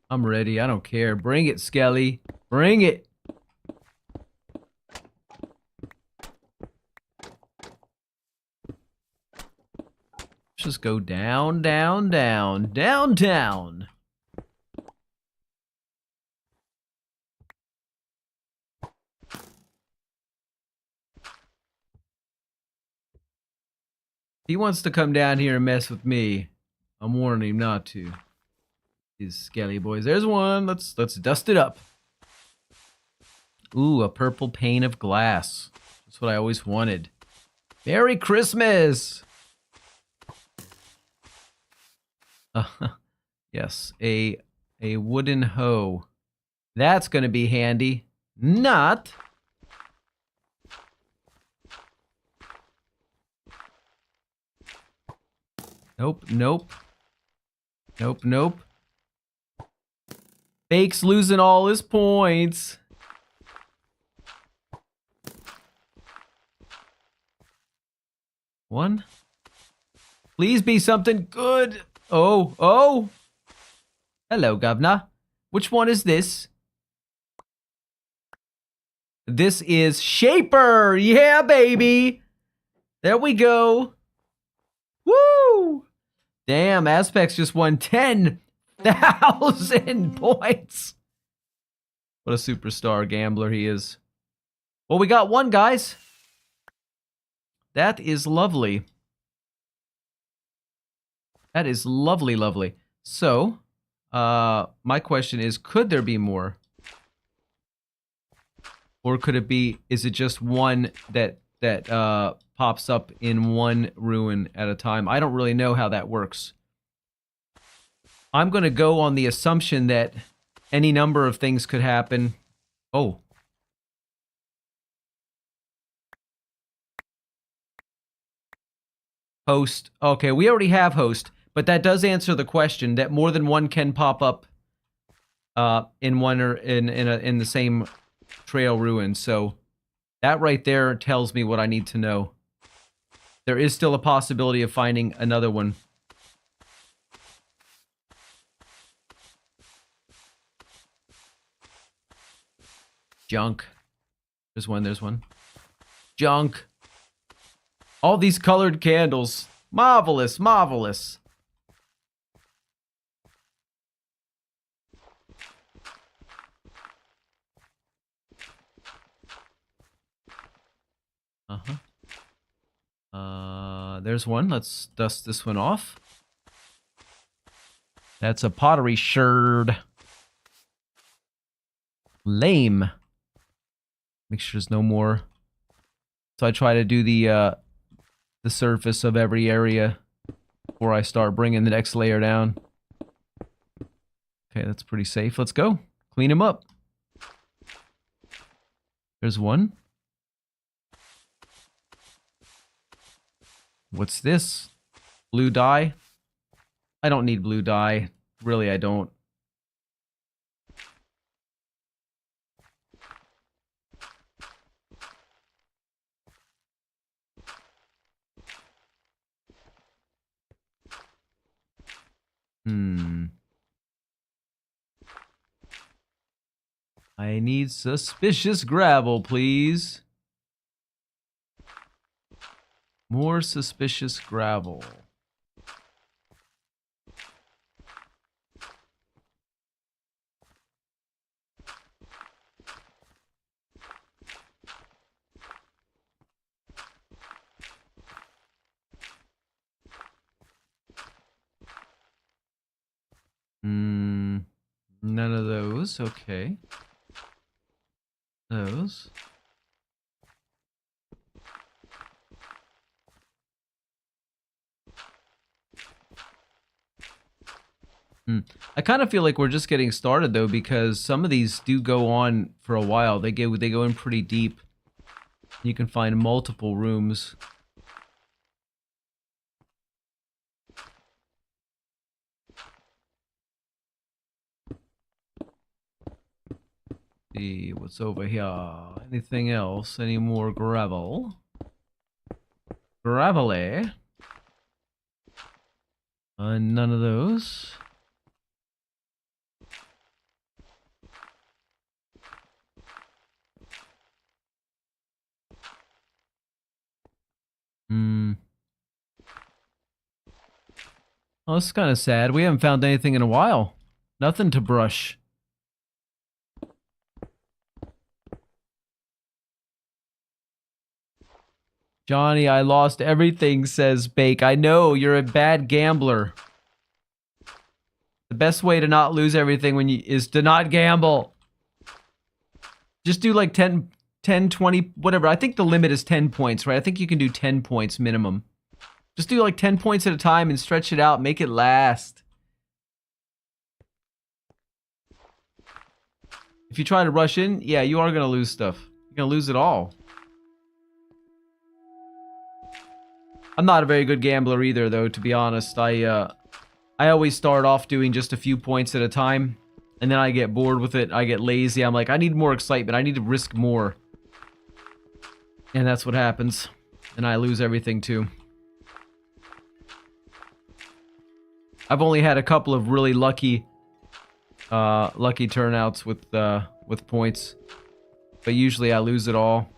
I'm ready. I don't care. Bring it, Skelly. Bring it! Just go down, down, down, downtown. He wants to come down here and mess with me. I'm warning him not to. These skelly boys. There's one. Let's dust it up. Ooh, a purple pane of glass. That's what I always wanted. Merry Christmas! Yes, a wooden hoe. That's gonna be handy. Not. Nope, nope. Nope, nope. Fake's losing all his points. One. Please be something good. Oh, oh. Hello, governor. Which one is this? This is Shaper. Yeah, baby. There we go. Woo. Damn, Aspects just won 10,000 points. What a superstar gambler he is. Well, we got one, guys. That is lovely. That is lovely, lovely. So, my question is, could there be more? Or could it be, is it just one that pops up in one ruin at a time? I don't really know how that works. I'm going to go on the assumption that any number of things could happen. Oh. Host. Okay, we already have host, but that does answer the question that more than one can pop up in one or in the same trail ruin. So that right there tells me what I need to know. There is still a possibility of finding another one. Junk. There's one, there's one. Junk. All these colored candles. Marvelous, marvelous. There's one. Let's dust this one off. That's a pottery sherd. Lame. Make sure there's no more. So I try to do the surface of every area before I start bringing the next layer down. Okay, that's pretty safe. Let's go. Clean him up. There's one. What's this? Blue dye? I don't need blue dye. Really, I don't. I need suspicious gravel, please. More suspicious gravel. None of those. Okay. Those. I kind of feel like we're just getting started though, because some of these do go on for a while. They go in pretty deep. You can find multiple rooms. See what's over here. Anything else? Any more gravel? Gravelly. None of those. Oh, this is kind of sad. We haven't found anything in a while. Nothing to brush. Johnny, I lost everything, says Bake. I know, you're a bad gambler. The best way to not lose everything is to not gamble. Just do like 10, 20, whatever. I think the limit is 10 points, right? I think you can do 10 points minimum. Just do like 10 points at a time and stretch it out. Make it last. If you try to rush in, yeah, you are going to lose stuff. You're going to lose it all. I'm not a very good gambler either, though, to be honest. I always start off doing just a few points at a time, and then I get bored with it. I get lazy. I'm like, I need more excitement. I need to risk more. And that's what happens. And I lose everything, too. I've only had a couple of really lucky turnouts with points, but usually I lose it all.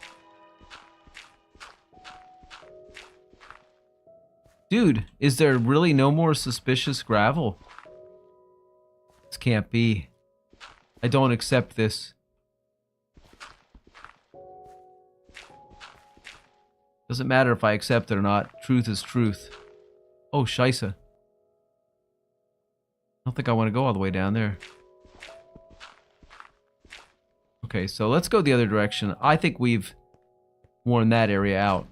Dude, is there really no more suspicious gravel? This can't be. I don't accept this. Doesn't matter if I accept it or not. Truth is truth. Oh, scheisse. I don't think I want to go all the way down there. Okay, so let's go the other direction. I think we've worn that area out.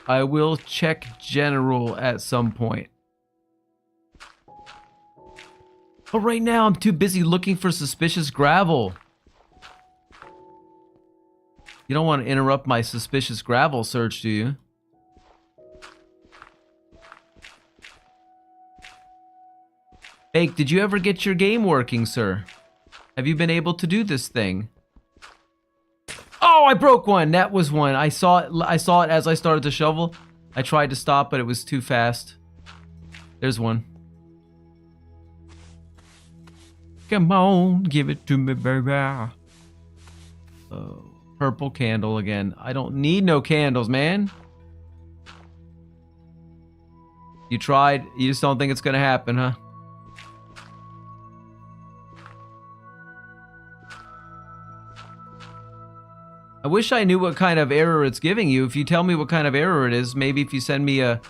I will check general at some point. But right now I'm too busy looking for suspicious gravel. You don't want to interrupt my suspicious gravel search, do you? Bake, did you ever get your game working, sir? Have you been able to do this thing? Oh, I broke one. That was one. I saw it as I started to shovel. I tried to stop, but it was too fast. There's one. Come on, give it to me, baby. Oh, purple candle again. I don't need no candles, man. You tried. You just don't think it's gonna happen, huh? I wish I knew what kind of error it's giving you. If you tell me what kind of error it is, maybe if you send me a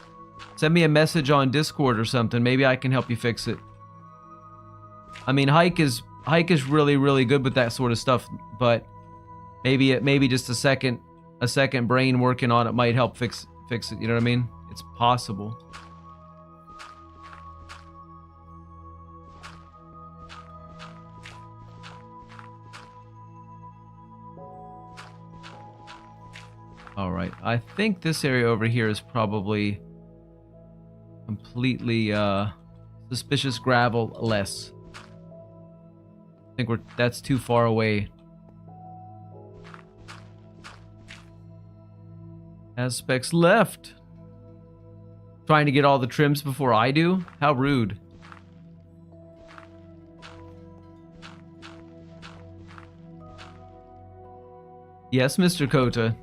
message on Discord or something, maybe I can help you fix it. I mean, Hike is really, really good with that sort of stuff, but maybe just a second brain working on it might help fix it. You know what I mean? It's possible. All right, I think this area over here is probably completely suspicious gravel less. I think that's too far away. Aspects left. Trying to get all the trims before I do? How rude. Yes, Mr. Kota.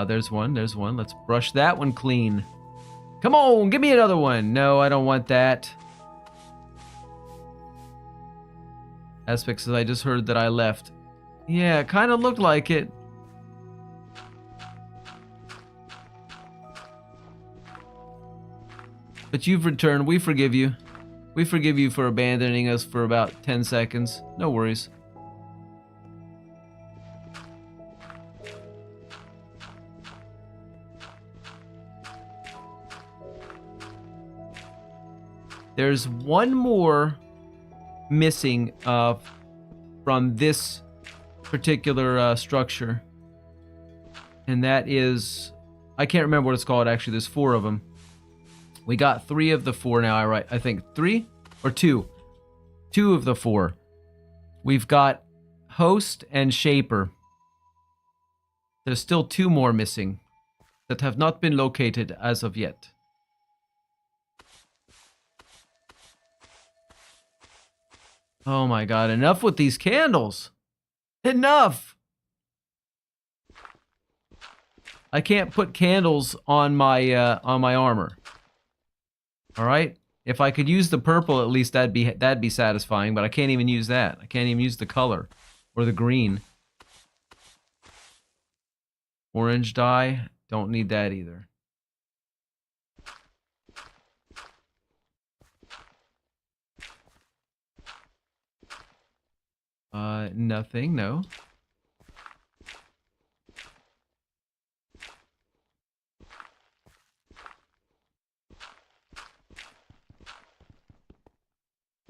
There's one. Let's brush that one clean. Come on, give me another one. No, I don't want that. Aspect says I just heard that I left. Yeah, it kind of looked like it. But you've returned. We forgive you. We forgive you for abandoning us for about 10 seconds. No worries. There's one more missing from this particular structure. And that is... I can't remember what it's called, actually. There's 4 of them. We got 3 of the 4 now, I think 3 or 2. 2 of the 4. We've got Host and Shaper. There's still 2 more missing that have not been located as of yet. Oh my god, enough with these candles. Enough. I can't put candles on my armor. All right? If I could use the purple, at least that'd be satisfying, but I can't even use that. I can't even use the color or the green. Orange dye, don't need that either. Nothing, no.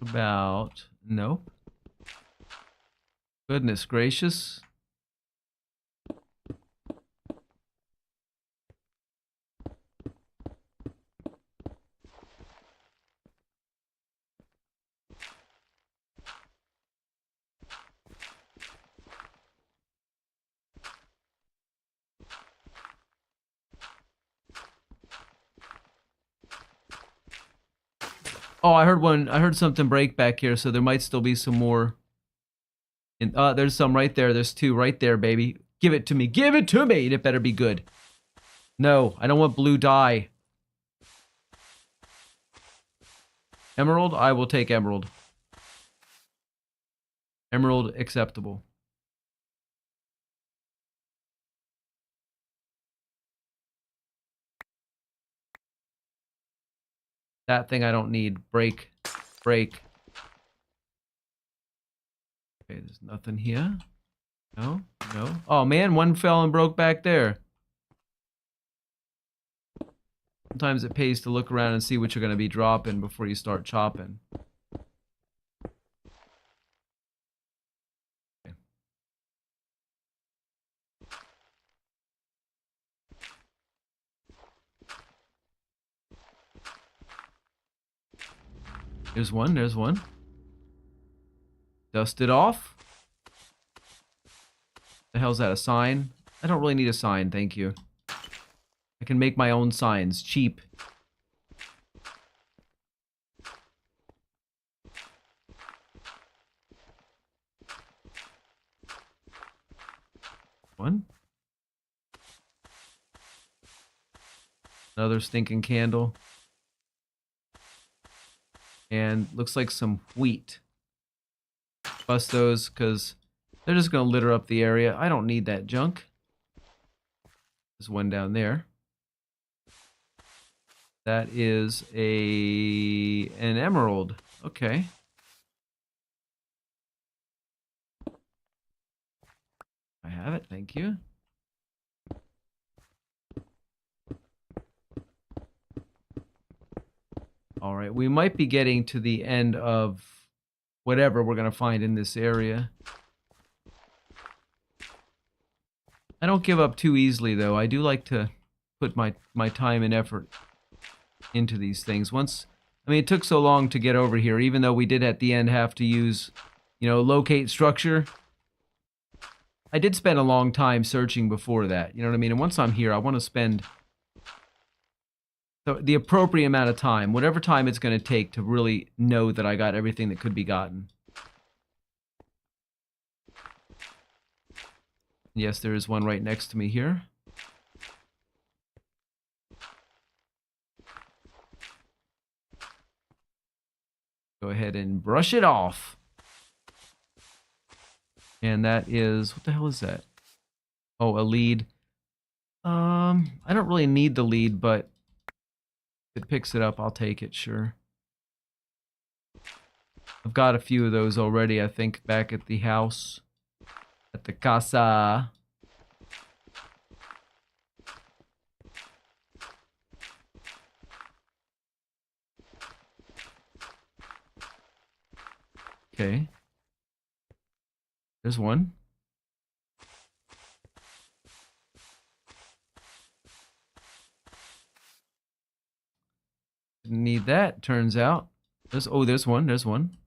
About, nope. Goodness gracious. Oh, I heard something break back here, so there might still be some more. There's some right there. There's two right there, baby. Give it to me. Give it to me. It better be good. No, I don't want blue dye. Emerald? I will take emerald. Emerald acceptable. That thing I don't need. Break. Break. Okay, there's nothing here. No, no. Oh man, one fell and broke back there. Sometimes it pays to look around and see what you're going to be dropping before you start chopping. Okay. There's one, there's one. Dust it off. The hell's that, a sign? I don't really need a sign, thank you. I can make my own signs, cheap. One. Another stinking candle. And looks like some wheat. Bust those, because they're just going to litter up the area. I don't need that junk. There's one down there. That is an emerald. Okay. I have it, thank you. All right, we might be getting to the end of whatever we're going to find in this area. I don't give up too easily, though. I do like to put my time and effort into these things. I mean, it took so long to get over here, even though we did at the end have to use, locate structure. I did spend a long time searching before that, you know what I mean? And once I'm here, I want to spend the appropriate amount of time, whatever time it's going to take to really know that I got everything that could be gotten. Yes, there is one right next to me here. Go ahead and brush it off. And that is, what the hell is that? Oh, a lead. I don't really need the lead, but if it picks it up, I'll take it, sure. I've got a few of those already, I think, back at the house. At the casa. Okay. There's one. Didn't need that, turns out. There's one, there's one.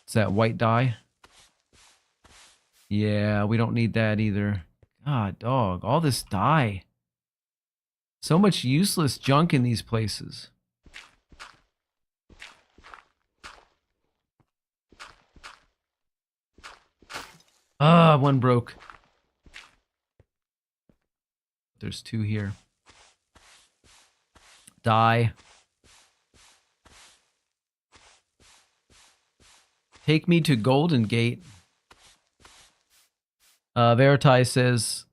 Is that white dye? Yeah, we don't need that either. God, dog, all this dye. So much useless junk in these places. Ah, one broke. There's two here. Die. Take me to Golden Gate. Veritai says,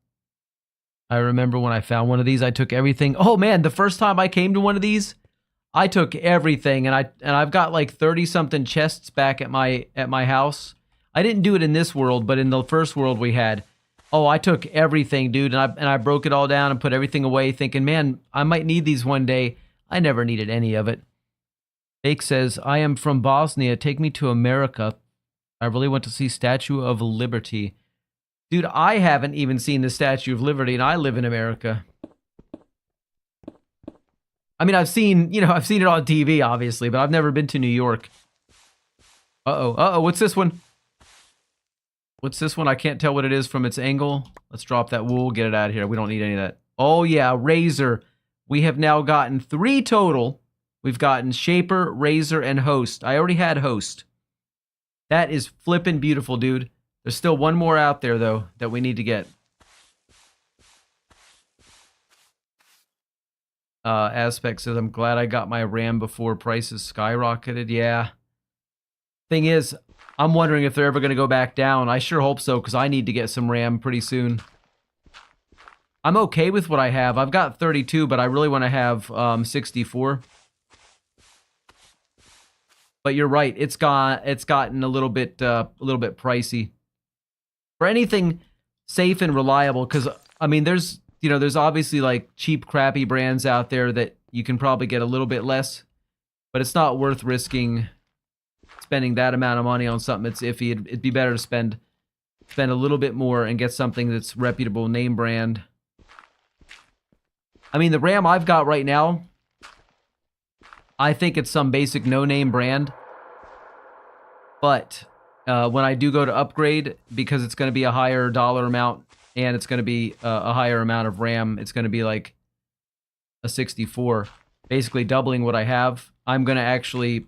I remember when I found one of these, I took everything. Oh man, the first time I came to one of these, I took everything, and I've got like 30 something chests back at my house. I didn't do it in this world, but in the first world we had. Oh, I took everything, dude, and I broke it all down and put everything away, thinking, man, I might need these one day. I never needed any of it. Bake says, I am from Bosnia. Take me to America. I really want to see Statue of Liberty. Dude, I haven't even seen the Statue of Liberty, and I live in America. I mean, I've seen it on TV, obviously, but I've never been to New York. Uh-oh, what's this one? What's this one? I can't tell what it is from its angle. Let's drop that wool, get it out of here. We don't need any of that. Oh, yeah, Razor. We have now gotten 3 total. We've gotten Shaper, Razor, and Host. I already had Host. That is flippin' beautiful, dude. There's still one more out there, though, that we need to get. Aspect says, I'm glad I got my RAM before prices skyrocketed. Yeah. Thing is, I'm wondering if they're ever going to go back down. I sure hope so, because I need to get some RAM pretty soon. I'm okay with what I have. I've got 32, but I really want to have 64. But you're right. It's gotten a little bit pricey. For anything safe and reliable, because I mean, there's obviously like cheap, crappy brands out there that you can probably get a little bit less, but it's not worth risking spending that amount of money on something that's iffy. It'd be better to spend a little bit more and get something that's reputable, name brand. I mean, the RAM I've got right now, I think it's some basic no-name brand. But when I do go to upgrade, because it's going to be a higher dollar amount and it's going to be a higher amount of RAM, it's going to be like a 64, basically doubling what I have. I'm going to actually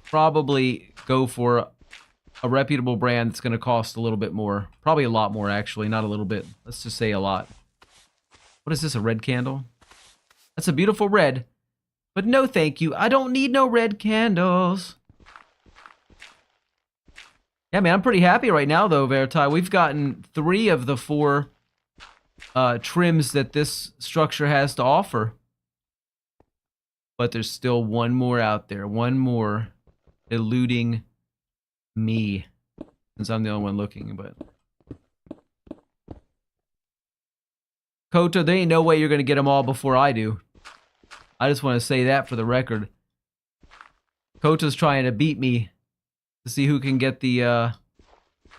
probably go for a reputable brand that's going to cost a little bit more. Probably a lot more, actually, not a little bit. Let's just say a lot. What is this, a red candle? That's a beautiful red. But no thank you. I don't need no red candles. Yeah, man, I'm pretty happy right now, though, Veritai. We've gotten 3 of the 4 trims that this structure has to offer. But there's still one more out there. One more eluding me. Since I'm the only one looking, but... Kota, there ain't no way you're going to get them all before I do. I just want to say that for the record. Kota's trying to beat me to see who can get the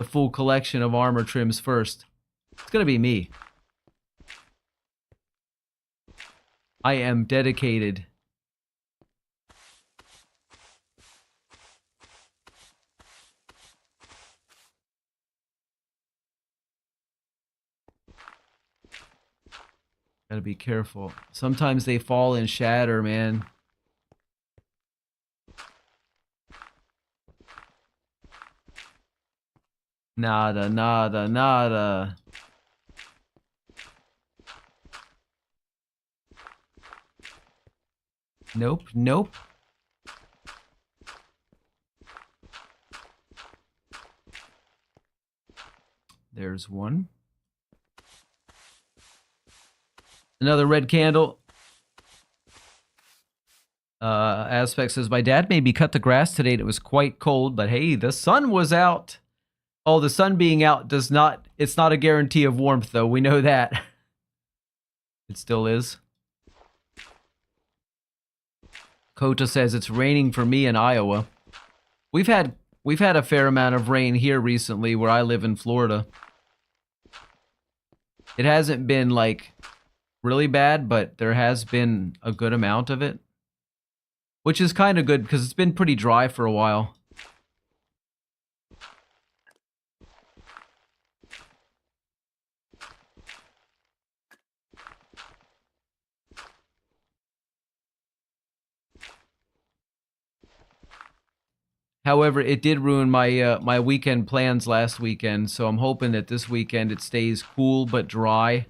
full collection of armor trims first. It's going to be me. I am dedicated. Gotta be careful. Sometimes they fall and shatter, man. Nada, nada, nada. Nope, nope. There's one. Another red candle. Aspect says, my dad made me cut the grass today and it was quite cold, but hey, the sun was out. Oh, the sun being out does not, it's not a guarantee of warmth though. We know that. It still is. Kota says it's raining for me in Iowa. We've had a fair amount of rain here recently where I live in Florida. It hasn't been like really bad, but there has been a good amount of it. Which is kind of good because it's been pretty dry for a while. However, it did ruin my my weekend plans last weekend, so I'm hoping that this weekend it stays cool but dry.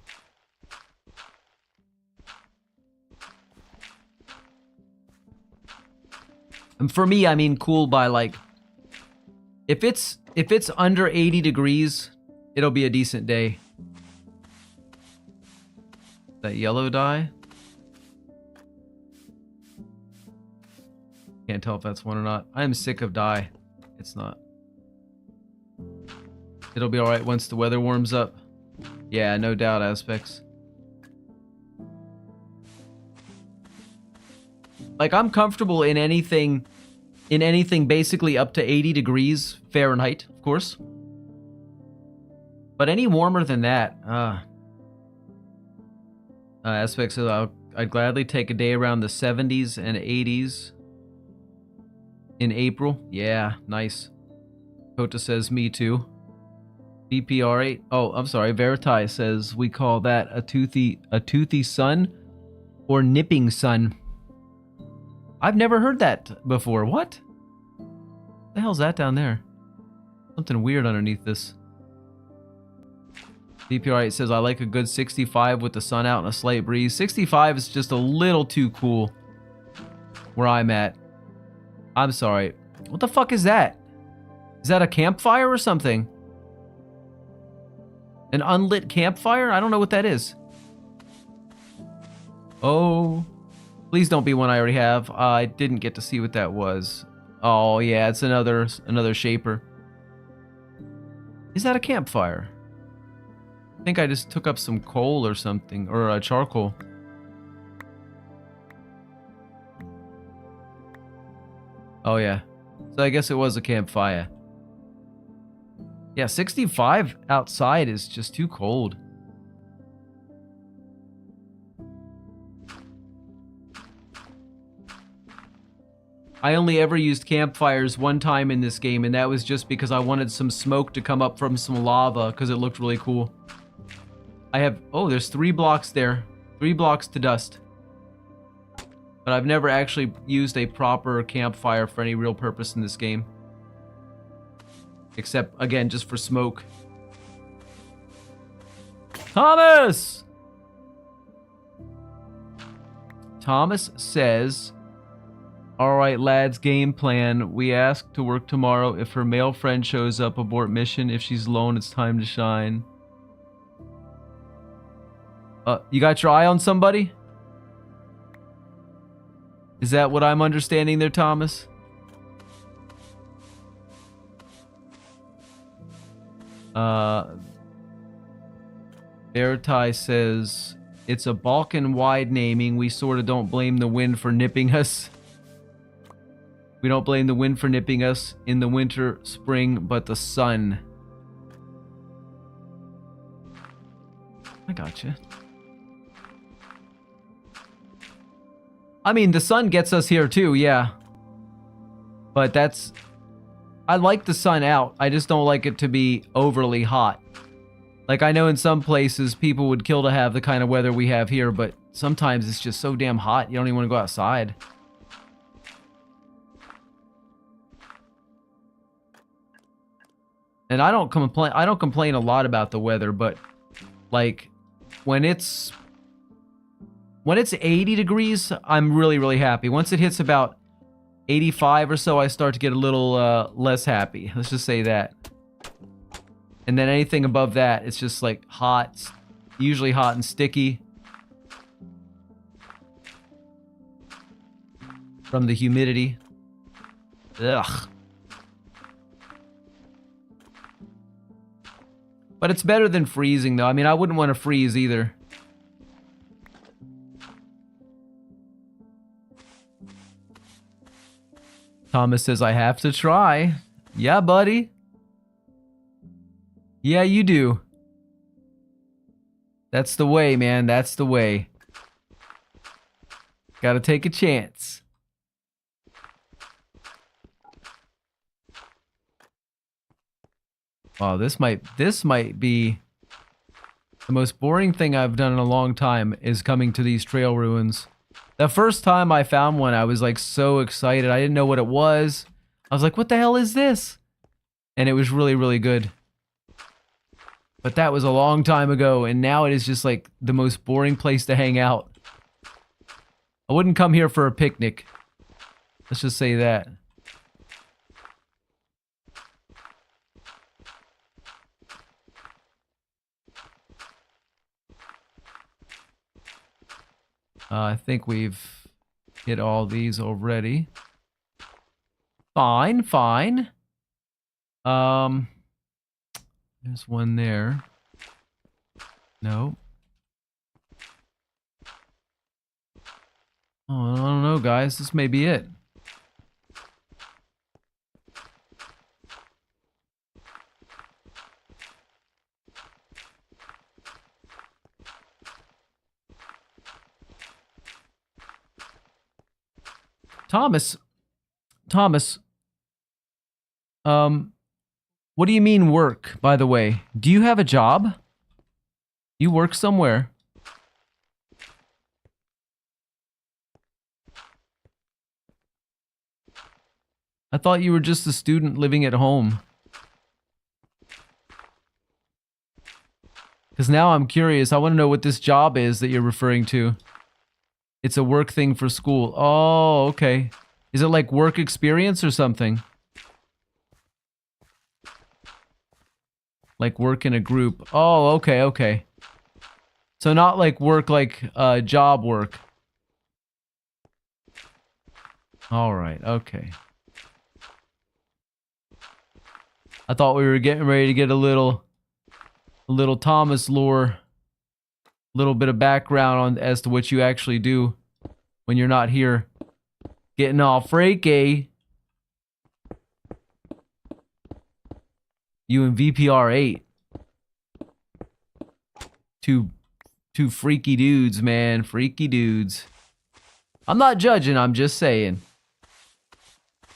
And for me, I mean cool by like if it's under 80 degrees, it'll be a decent day. That yellow dye? Can't tell if that's one or not. I am sick of dye. It's not. It'll be alright once the weather warms up. Yeah, no doubt, Aspects. Like, I'm comfortable in anything basically up to 80 degrees Fahrenheit, of course. But any warmer than that, Aspects says I'd gladly take a day around the 70s and 80s. In April? Yeah, nice. Kota says, me too. BPR8. Oh, I'm sorry. Veritai says we call that a toothy sun or nipping sun. I've never heard that before. What? The hell's that down there? Something weird underneath this. BPR8 says I like a good 65 with the sun out and a slight breeze. 65 is just a little too cool where I'm at. I'm sorry. What the fuck is that? Is that a campfire or something? An unlit campfire? I don't know what that is. Oh. Please don't be one I already have. I didn't get to see what that was. Oh, yeah, it's another shaper. Is that a campfire? I think I just took up some coal or something. Or charcoal. Oh, yeah. So I guess it was a campfire. Yeah, 65 outside is just too cold. I only ever used campfires one time in this game, and that was just because I wanted some smoke to come up from some lava, because it looked really cool. I have... Oh, there's 3 blocks there. 3 blocks to dust. But I've never actually used a proper campfire for any real purpose in this game. Except, again, just for smoke. Thomas! Thomas says, alright lads, game plan. We ask to work tomorrow. If her male friend shows up, abort mission. If she's alone, it's time to shine. You got your eye on somebody? Is that what I'm understanding there, Thomas? Veritai says, it's a Balkan-wide naming. We sort of don't blame the wind for nipping us. We don't blame the wind for nipping us in the winter, spring, but the sun. I gotcha. I mean, the sun gets us here too, yeah. But that's... I like the sun out. I just don't like it to be overly hot. Like, I know in some places people would kill to have the kind of weather we have here, but sometimes it's just so damn hot, you don't even want to go outside. And I don't complain a lot about the weather, but like when it's 80 degrees, I'm really, really happy. Once it hits about 85 or so, I start to get a little less happy. Let's just say that. And then anything above that, it's just like hot, usually hot and sticky. From the humidity. Ugh. But it's better than freezing, though. I mean, I wouldn't want to freeze either. Thomas says, I have to try. Yeah, buddy. Yeah, you do. That's the way, man. That's the way. Gotta take a chance. Wow, this might be the most boring thing I've done in a long time is coming to these trail ruins. The first time I found one, I was like so excited. I didn't know what it was. I was like, what the hell is this? And it was really, really good. But that was a long time ago, and now it is just like the most boring place to hang out. I wouldn't come here for a picnic. Let's just say that. I think we've hit all these already. Fine, fine. There's one there. No. Oh, I don't know, guys. This may be it. Thomas. Thomas. What do you mean work, by the way? Do you have a job? You work somewhere? I thought you were just a student living at home. Because now I'm curious. I want to know what this job is that you're referring to. It's a work thing for school. Oh, okay. Is it like work experience or something? Like work in a group. Oh, okay, okay. So not like work like job work. Alright, okay. I thought we were getting ready to get a little Thomas lore. A little bit of background on as to what you actually do when you're not here. Getting all freaky. You and VPR 8. Two freaky dudes, man. Freaky dudes. I'm not judging, I'm just saying.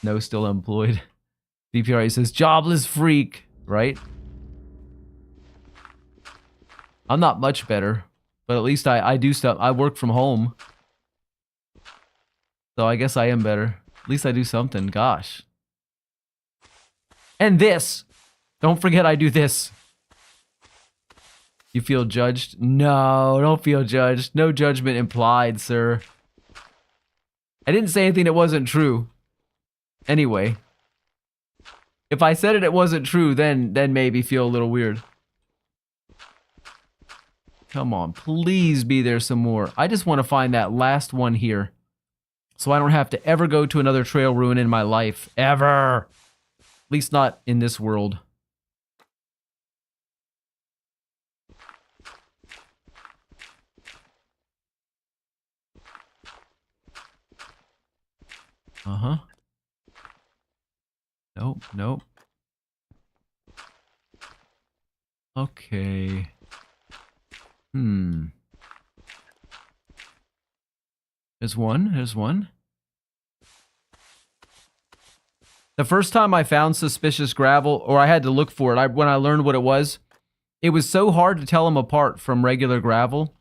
No, still employed. VPR 8 says, jobless freak, right? I'm not much better, but at least I do stuff. I work from home. So I guess I am better. At least I do something, gosh. And this. Don't forget I do this. You feel judged? No, don't feel judged. No judgment implied, sir. I didn't say anything that wasn't true. Anyway. If I said it wasn't true, then maybe feel a little weird. Come on, please be there some more. I just want to find that last one here. So I don't have to ever go to another trail ruin in my life. Ever. At least not in this world. Uh-huh. Nope, nope. Okay. There's one, there's one. The first time I found suspicious gravel, or I had to look for it, when I learned what it was so hard to tell them apart from regular gravel.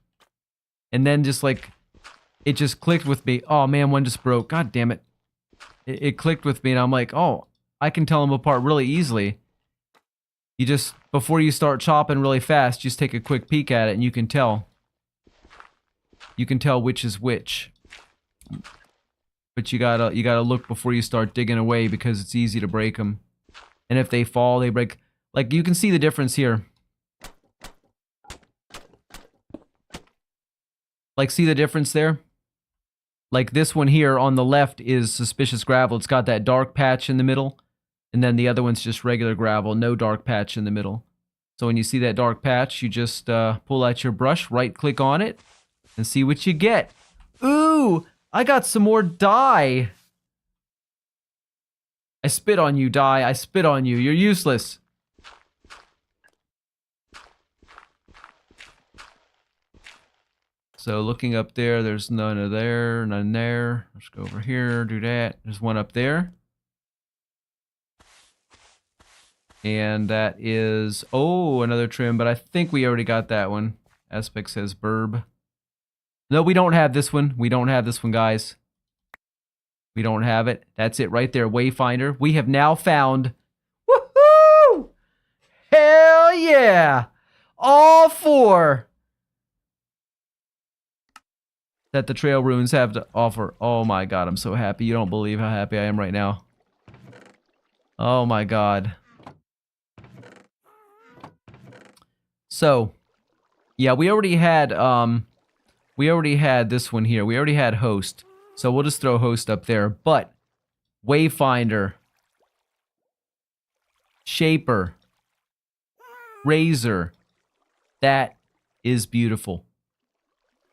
And then just like, it just clicked with me. Oh man, one just broke. God damn it. It clicked with me and I'm like, oh, I can tell them apart really easily. You just, before you start chopping really fast, just take a quick peek at it and you can tell. You can tell which is which. But you gotta look before you start digging away because it's easy to break them. And if they fall, they break. Like, you can see the difference here. Like, see the difference there? Like, this one here on the left is suspicious gravel. It's got that dark patch in the middle. And then the other one's just regular gravel, no dark patch in the middle. So when you see that dark patch, you just pull out your brush, right-click on it, and see what you get. Ooh! I got some more dye! I spit on you, dye. I spit on you. You're useless. So looking up there, there's none of there, none there. Let's go over here, do that. There's one up there. And that is, oh, another trim, but I think we already got that one. Aspect says burb. No, we don't have this one. We don't have this one, guys. We don't have it. That's it right there, Wayfinder. We have now found... Woohoo! Hell yeah! All 4 that the trail runes have to offer. Oh my god, I'm so happy. You don't believe how happy I am right now. Oh my god. So, yeah, we already had this one here. We already had host. So we'll just throw host up there. But Wayfinder, Shaper, Razor, that is beautiful.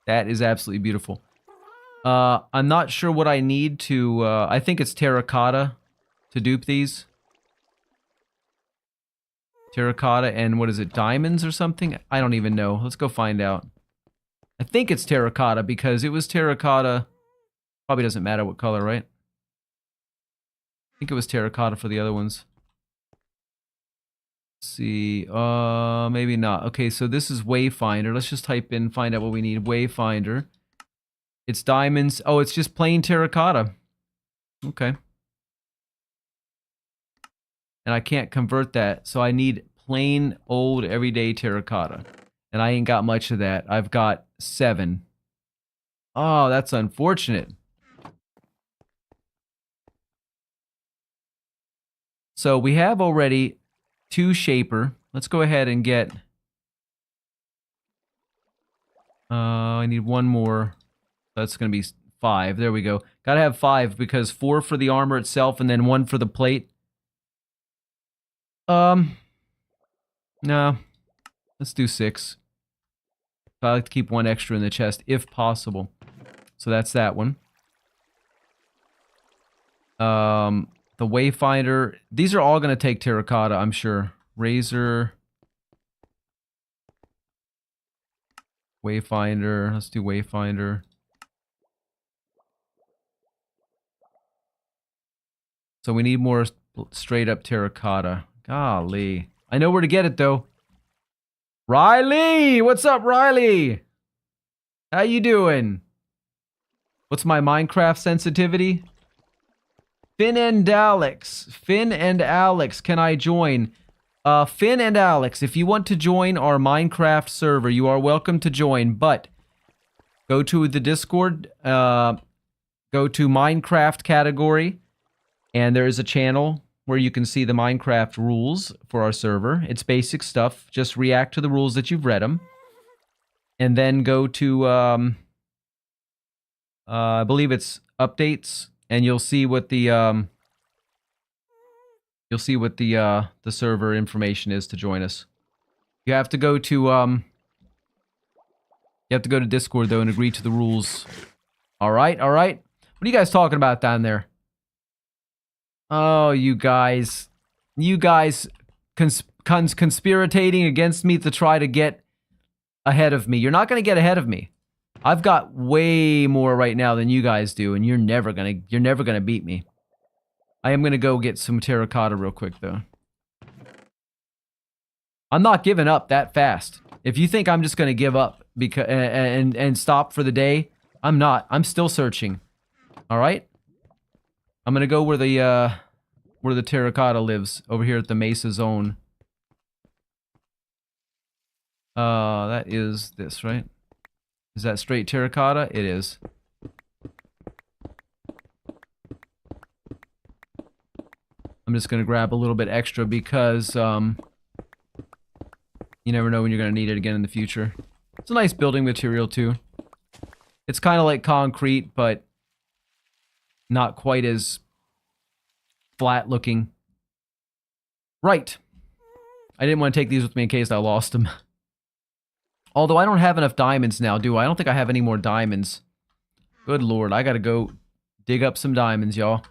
That is absolutely beautiful. I'm not sure what I need to, I think it's terracotta to dupe these. Terracotta and what is it, diamonds or something? I don't even know. Let's go find out. I think it's terracotta because it was terracotta. Probably doesn't matter what color, right? I think it was terracotta for the other ones. Let's see, maybe not. Okay, so this is Wayfinder. Let's just type in, find out what we need. Wayfinder. It's diamonds. Oh, it's just plain terracotta. Okay. And I can't convert that, so I need plain old everyday terracotta. And I ain't got much of that. I've got 7. Oh, that's unfortunate. So we have already 2 Shaper. Let's go ahead and get... I need 1 more. That's going to be 5. There we go. Gotta have 5 because 4 for the armor itself and then 1 for the plate. No. Let's do 6. I like to keep 1 extra in the chest if possible. So that's that one. The Wayfinder. These are all going to take terracotta, I'm sure. Razor. Wayfinder. Let's do Wayfinder. So we need more straight up terracotta. Golly. I know where to get it though. Riley! What's up, Riley? How you doing? What's my Minecraft sensitivity? Finn and Alex. Finn and Alex, can I join? Finn and Alex, if you want to join our Minecraft server, you are welcome to join, but go to the Discord, go to Minecraft category, and there is a channel where you can see the Minecraft rules for our server. It's basic stuff. Just react to the rules that you've read them. And then go to, I believe it's updates, and you'll see what the, the server information is to join us. You have to go to, Discord, though, and agree to the rules. Alright, alright. What are you guys talking about down there? Oh, you guys conspirating against me to try to get ahead of me. You're not going to get ahead of me. I've got way more right now than you guys do, and you're never going to beat me. I am going to go get some terracotta real quick, though. I'm not giving up that fast. If you think I'm just going to give up because and stop for the day, I'm not. I'm still searching. All right? I'm gonna go where the terracotta lives, over here at the Mesa Zone. That is this, right? Is that straight terracotta? It is. I'm just gonna grab a little bit extra because, you never know when you're gonna need it again in the future. It's a nice building material, too. It's kind of like concrete, but not quite as flat looking. Right. I didn't want to take these with me in case I lost them. Although I don't have enough diamonds now, do I? I don't think I have any more diamonds. Good lord, I gotta go dig up some diamonds, y'all.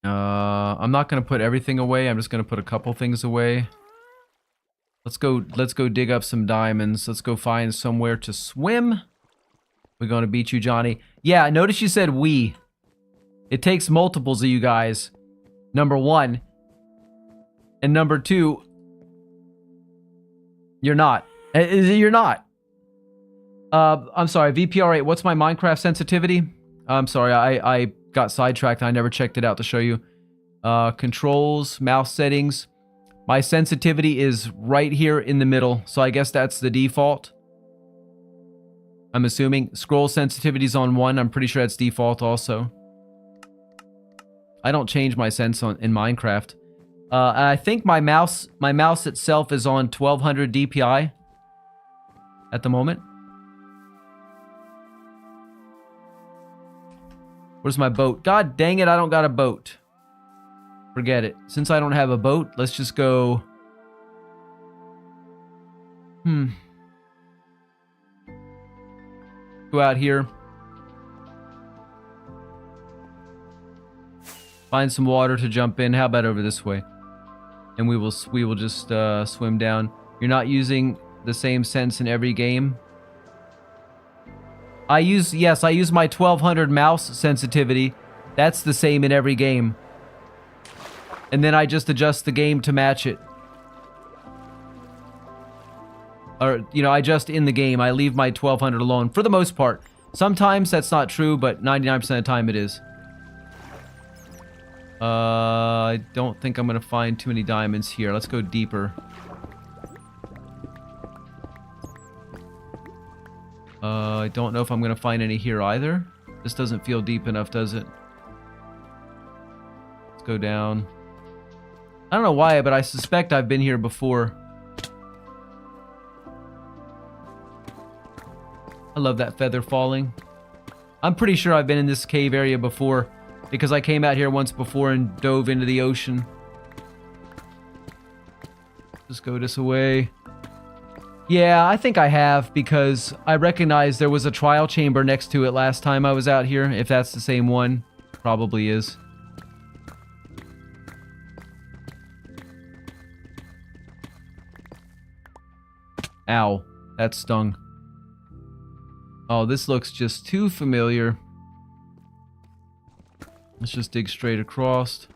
I'm not gonna put everything away. I'm just gonna put a couple things away. Let's go dig up some diamonds. Let's go find somewhere to swim. We're gonna beat you, Johnny. Yeah, notice you said we. It takes multiples of you guys. Number 1. And number 2, you're not. You're not. I'm sorry, VPR8, what's my Minecraft sensitivity? I'm sorry, I got sidetracked. I never checked it out to show you. Controls, mouse settings. My sensitivity is right here in the middle, so I guess that's the default. I'm assuming. Scroll sensitivity's on 1. I'm pretty sure that's default also. I don't change my sense in Minecraft. I think my mouse itself is on 1200 DPI at the moment. Where's my boat? God dang it, I don't got a boat. Forget it. Since I don't have a boat, let's just go... Go out here. Find some water to jump in. How about over this way? And we will just swim down. You're not using the same sense in every game. I use my 1200 mouse sensitivity. That's the same in every game. And then I just adjust the game to match it. Or, you know, I adjust in the game. I leave my 1200 alone for the most part. Sometimes that's not true, but 99% of the time it is. I don't think I'm going to find too many diamonds here. Let's go deeper. I don't know if I'm going to find any here either. This doesn't feel deep enough, does it? Let's go down. I don't know why, but I suspect I've been here before. I love that feather falling. I'm pretty sure I've been in this cave area before because I came out here once before and dove into the ocean. Just go this way. Yeah, I think I have because I recognize there was a trial chamber next to it last time I was out here. If that's the same one, probably is. Ow, that stung. Oh, this looks just too familiar. Let's just dig straight across.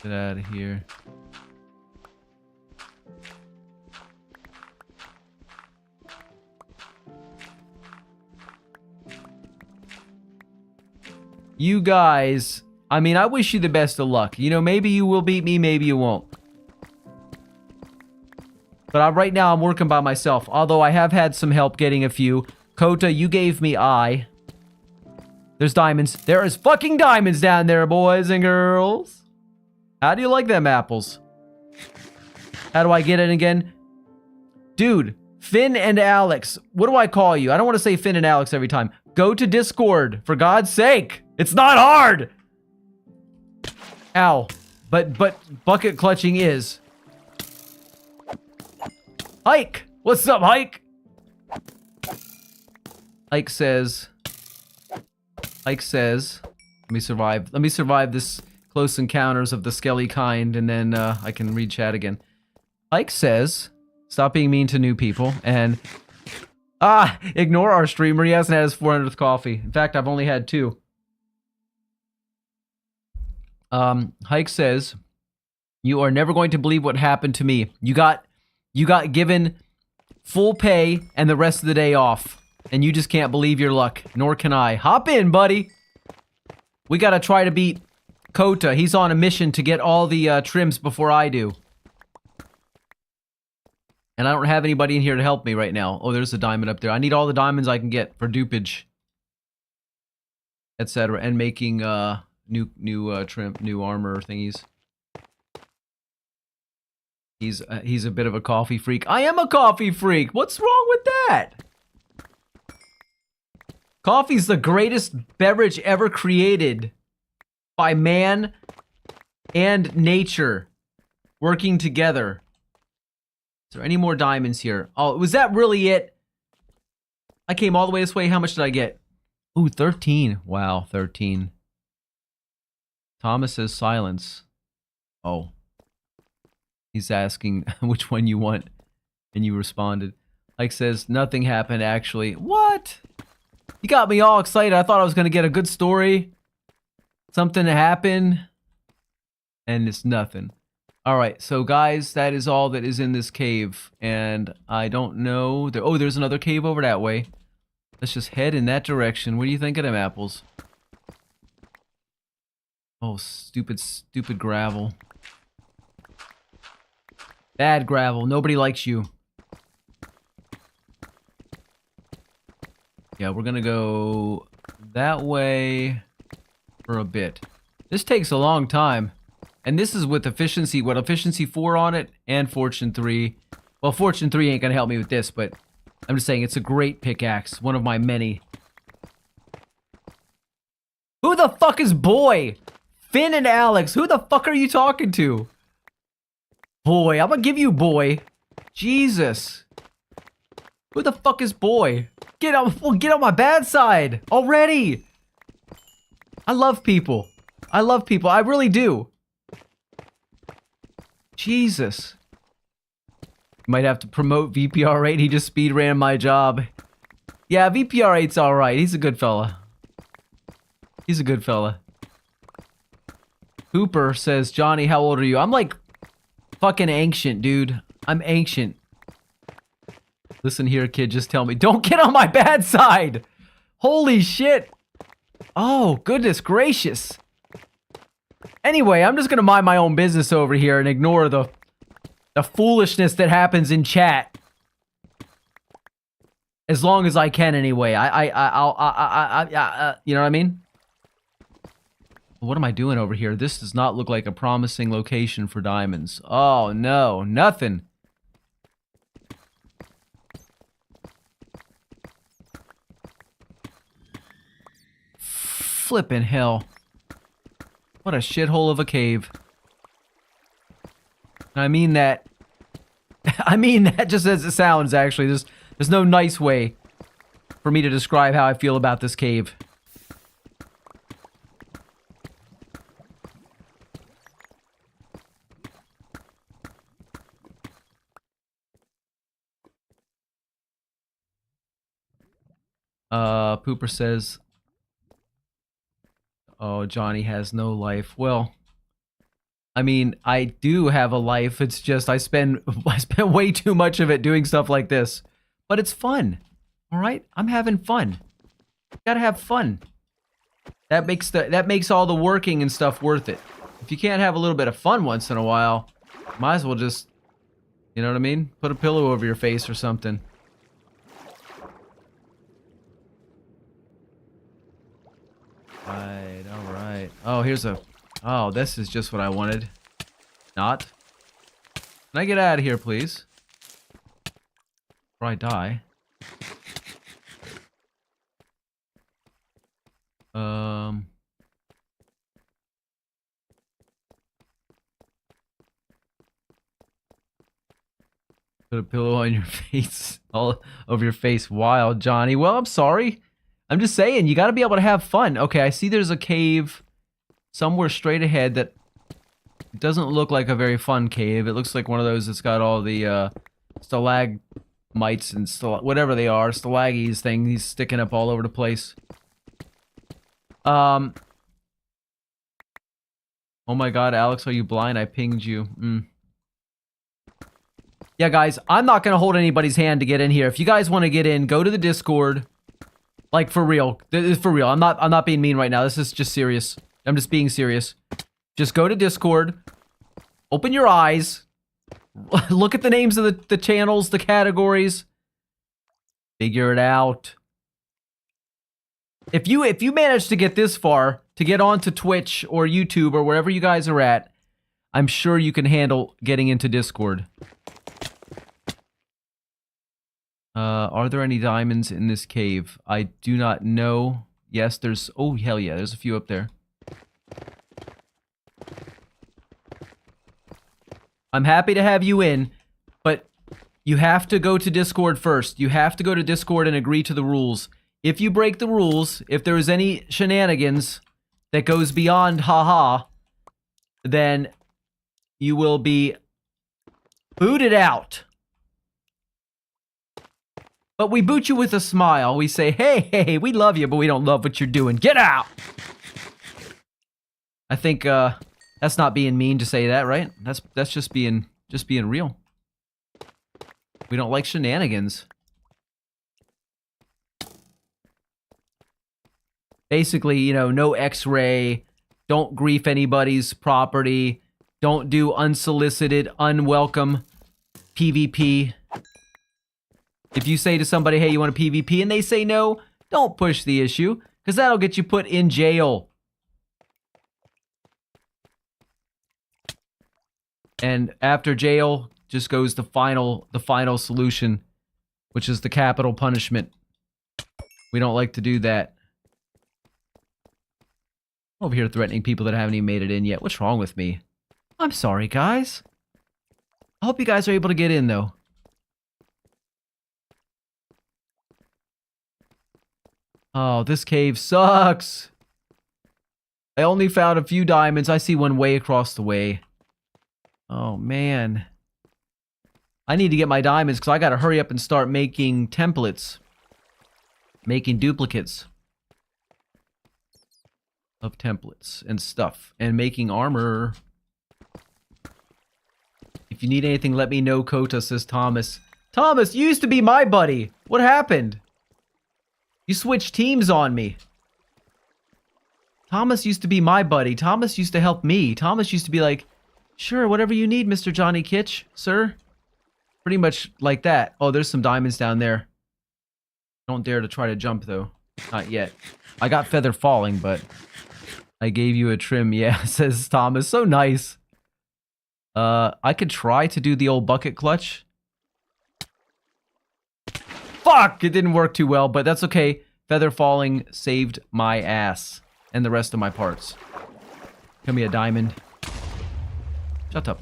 Get out of here. You guys, I mean, I wish you the best of luck. You know, maybe you will beat me, maybe you won't. But right now I'm working by myself, although I have had some help getting a few. Kota, you gave me eye. There's diamonds. There is fucking diamonds down there, boys and girls. How do you like them apples? How do I get it again? Dude, Finn and Alex. What do I call you? I don't want to say Finn and Alex every time. Go to Discord, for God's sake. It's not hard. Ow. But bucket clutching is. Hike! What's up, Hike? Hike says, let me survive this close encounters of the skelly kind, and then I can read chat again. Hike says, stop being mean to new people, and ignore our streamer. He hasn't had his 400th coffee. In fact, I've only had 2. Hike says, you are never going to believe what happened to me. You got given full pay and the rest of the day off. And you just can't believe your luck. Nor can I. Hop in, buddy. We gotta try to beat Kota. He's on a mission to get all the trims before I do. And I don't have anybody in here to help me right now. Oh, there's a diamond up there. I need all the diamonds I can get for dupage. Etc. And making new trim, new armor thingies. He's a bit of a coffee freak. I am a coffee freak. What's wrong with that? Coffee's the greatest beverage ever created by man and nature working together. Is there any more diamonds here? Oh, was that really it? I came all the way this way. How much did I get? Ooh, 13. Wow, 13. Thomas says silence. Oh. He's asking which one you want, and you responded. Like says, nothing happened actually. What? You got me all excited. I thought I was going to get a good story. Something to happen. and it's nothing. All right, so guys, that is all that is in this cave, and I don't know. Oh, there's another cave over that way. Let's just head in that direction. What do you think of them apples? Oh, stupid, stupid gravel. Bad gravel. Nobody likes you. Yeah, we're gonna go that way for a bit. This takes a long time. And this is with efficiency, what, efficiency 4 on it and fortune 3. Well, fortune 3 ain't gonna help me with this, but I'm just saying it's a great pickaxe. One of my many. Who the fuck is Boy? Finn and Alex, who the fuck are you talking to? Boy, I'm gonna give you Boy. Jesus. Who the fuck is Boy? Get on my bad side already. I love people. I love people. I really do. Jesus. Might have to promote VPR8. He just speed ran my job. Yeah, VPR8's alright. He's a good fella. He's a good fella. Hooper says, Johnny, how old are you? I'm like fucking ancient, dude. I'm ancient. Listen here, kid, just tell me. Don't get on my bad side! Holy shit! Oh, goodness gracious. Anyway, I'm just gonna mind my own business over here and ignore the foolishness that happens in chat. As long as I can, anyway. You know what I mean? What am I doing over here? This does not look like a promising location for diamonds. Oh, no. Nothing. Flippin' hell. What a shithole of a cave. I mean that... I mean that just as it sounds, actually. There's no nice way for me to describe how I feel about this cave. Pooper says... Oh, Johnny has no life. Well, I mean, I do have a life. It's just I spend way too much of it doing stuff like this. But it's fun. All right? I'm having fun. Gotta have fun. That makes all the working and stuff worth it. If you can't have a little bit of fun once in a while, might as well just, you know what I mean? Put a pillow over your face or something. Alright. Oh, here's a... Oh, this is just what I wanted. Not. Can I get out of here, please? Before I die. Put a pillow on your face. All over your face. Wild, Johnny. Well, I'm sorry. I'm just saying, you gotta be able to have fun. Okay, I see there's a cave somewhere straight ahead that doesn't look like a very fun cave. It looks like one of those that's got all the stalagmites and whatever they are, stalaggies things sticking up all over the place. Oh my god, Alex, are you blind? I pinged you. Yeah, guys, I'm not gonna hold anybody's hand to get in here. If you guys want to get in, go to the Discord. Like, for real. For real. I'm not being mean right now. This is just serious. I'm just being serious. Just go to Discord. Open your eyes. Look at the names of the channels, the categories. Figure it out. If you manage to get this far, to get onto Twitch or YouTube or wherever you guys are at, I'm sure you can handle getting into Discord. Are there any diamonds in this cave? I do not know. Yes, there's... Oh, hell yeah, there's a few up there. I'm happy to have you in, but you have to go to Discord first. You have to go to Discord and agree to the rules. If you break the rules, if there is any shenanigans that goes beyond haha, then you will be booted out. But we boot you with a smile. We say, hey, we love you, but we don't love what you're doing. Get out! I think That's not being mean to say that, right? That's just being real. We don't like shenanigans. Basically, you know, no X-ray, don't grief anybody's property, don't do unsolicited, unwelcome PvP. If you say to somebody, hey, you want a PvP, and they say no, don't push the issue, because that'll get you put in jail. And after jail just goes the final solution, which is the capital punishment. We don't like to do that. I'm over here threatening people that haven't even made it in yet. What's wrong with me? I'm sorry, guys. I hope you guys are able to get in, though. Oh, this cave sucks. I only found a few diamonds. I see one way across the way. Oh, man. I need to get my diamonds because I got to hurry up and start making templates. Making duplicates of templates and stuff. And making armor. If you need anything, let me know, Kota, says Thomas. Thomas, you used to be my buddy. What happened? You switched teams on me. Thomas used to be my buddy. Thomas used to help me. Thomas used to be like, sure, whatever you need, Mr. Johnny Kitch, sir. Pretty much like that. Oh, there's some diamonds down there. Don't dare to try to jump, though. Not yet. I got feather falling, but I gave you a trim. Yeah, says Thomas. So nice. I could try to do the old bucket clutch. Fuck! It didn't work too well, but that's okay. Feather falling saved my ass. And the rest of my parts. Give me a diamond. Shut up.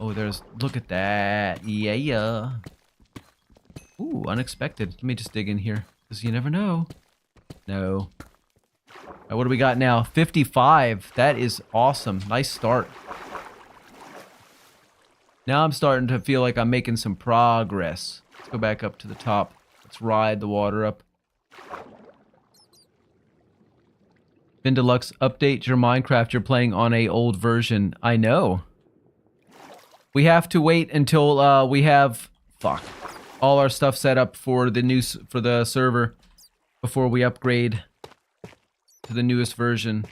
Oh, there's... Look at that. Yeah. Ooh, unexpected. Let me just dig in here. Because you never know. No. Alright, what do we got now? 55. That is awesome. Nice start. Now I'm starting to feel like I'm making some progress. Let's go back up to the top. Let's ride the water up. Fin Deluxe, update your Minecraft. You're playing on a old version. I know. We have to wait until we have all our stuff set up for the server before we upgrade to the newest version.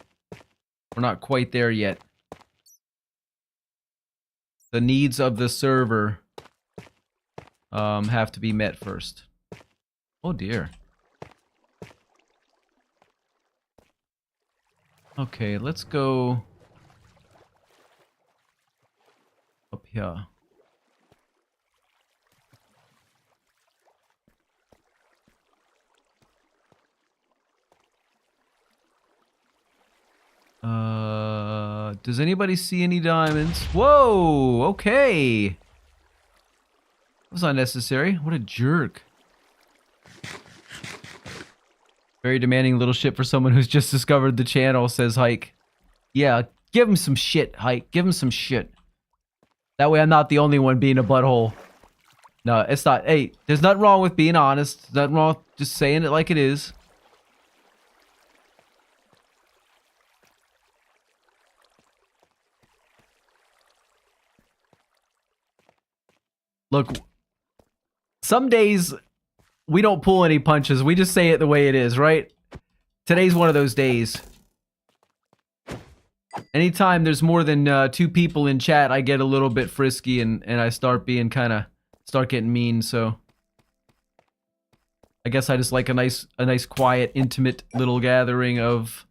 We're not quite there yet. The needs of the server have to be met first. Oh dear. Okay, let's go up here. Does anybody see any diamonds? Whoa, okay. That was unnecessary. What a jerk. Very demanding little shit for someone who's just discovered the channel, says Hike. Yeah, give him some shit, Hike. Give him some shit. That way I'm not the only one being a butthole. No, it's not. Hey, there's nothing wrong with being honest. There's nothing wrong with just saying it like it is. Look, some days we don't pull any punches. We just say it the way it is, right? Today's one of those days. Anytime there's more than 2 people in chat, I get a little bit frisky and I start being start getting mean, so I guess I just like a nice quiet, intimate little gathering of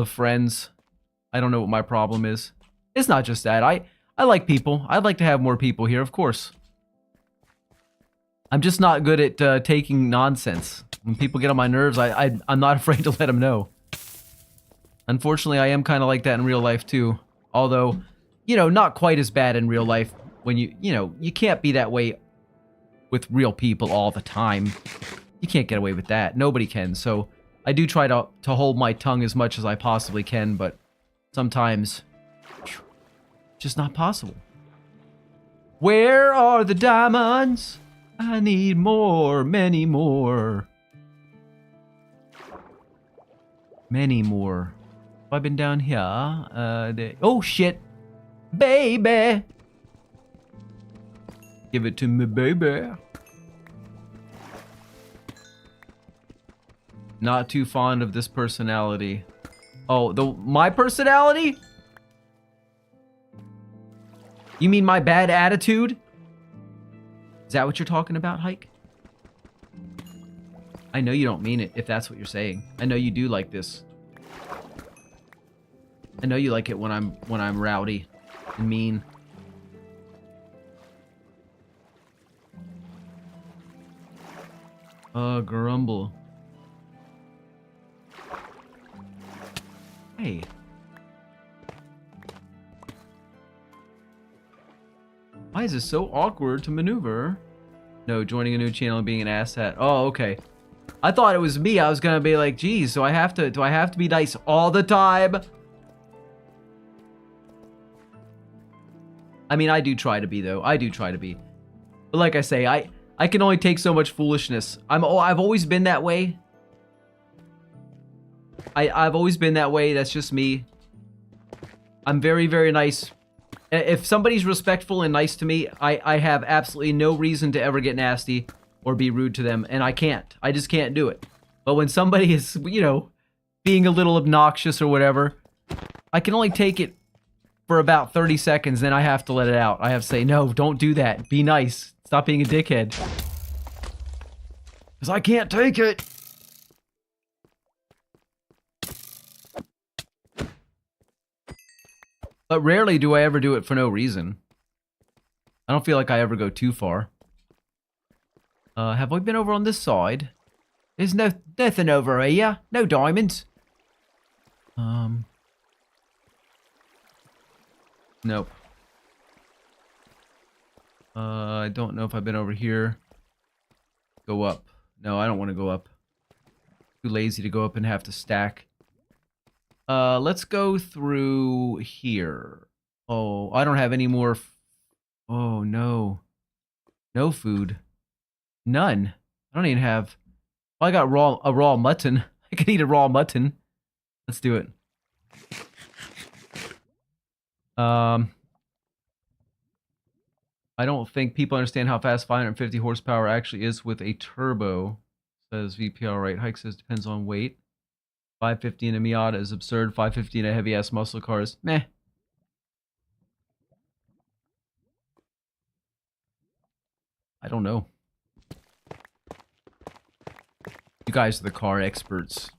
friends. I don't know what my problem is. It's not just that. I like people. I'd like to have more people here, of course. I'm just not good at taking nonsense. When people get on my nerves, I'm not afraid to let them know. Unfortunately, I am kind of like that in real life too. Although, you know, not quite as bad in real life. When you can't be that way with real people all the time. You can't get away with that. Nobody can. So I do try to hold my tongue as much as I possibly can, but sometimes it's just not possible. Where are the diamonds? I need more, many more. Many more. I've been down here. Oh shit, baby. Give it to me, baby. Not too fond of this personality. Oh, my personality? You mean my bad attitude? Is that what you're talking about, Hike? I know you don't mean it, if that's what you're saying. I know you do like this. I know you like it when I'm rowdy and mean. Grumble. Hey. Why is this so awkward to maneuver? No, joining a new channel and being an asshat. Oh, okay. I thought it was me. I was gonna be like, geez, do I have to be nice all the time? I mean, I do try to be, though. I do try to be. But like I say, I can only take so much foolishness. I've always been that way. I've always been that way. That's just me. I'm very, very nice. If somebody's respectful and nice to me, I have absolutely no reason to ever get nasty or be rude to them, and I can't. I just can't do it. But when somebody is, you know, being a little obnoxious or whatever, I can only take it for about 30 seconds, then I have to let it out. I have to say, no, don't do that. Be nice. Stop being a dickhead. Because I can't take it. But rarely do I ever do it for no reason. I don't feel like I ever go too far. Have we been over on this side? There's nothing over here. No diamonds. Nope. I don't know if I've been over here. Go up. No, I don't want to go up. Too lazy to go up and have to stack. Let's go through here. Oh, I don't have any more. Oh, no. No food. None. I don't even have. Well, I got a raw mutton. I could eat a raw mutton. Let's do it. I don't think people understand how fast 550 horsepower actually is with a turbo, says VPR right. Hike says depends on weight. 550 in a Miata is absurd. 550 in a heavy-ass muscle car is meh. I don't know. You guys are the car experts.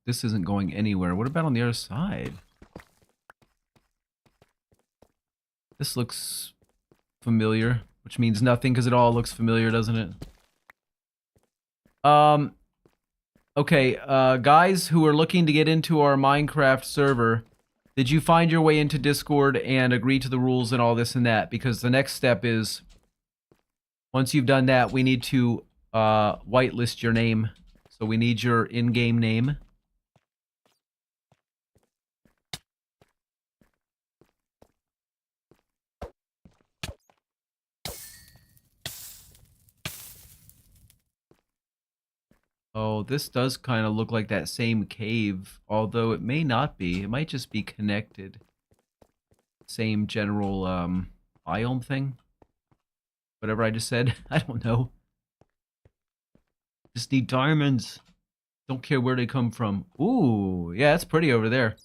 This isn't going anywhere. What about on the other side? This looks familiar, which means nothing because it all looks familiar, doesn't it? Okay, guys who are looking to get into our Minecraft server, did you find your way into Discord and agree to the rules and all this and that? Because the next step is, once you've done that, we need to whitelist your name. So we need your in-game name. Oh, this does kind of look like that same cave, although it may not be. It might just be connected. Same general biome thing. Whatever I just said. I don't know. Just need diamonds. Don't care where they come from. Ooh, yeah, it's pretty over there.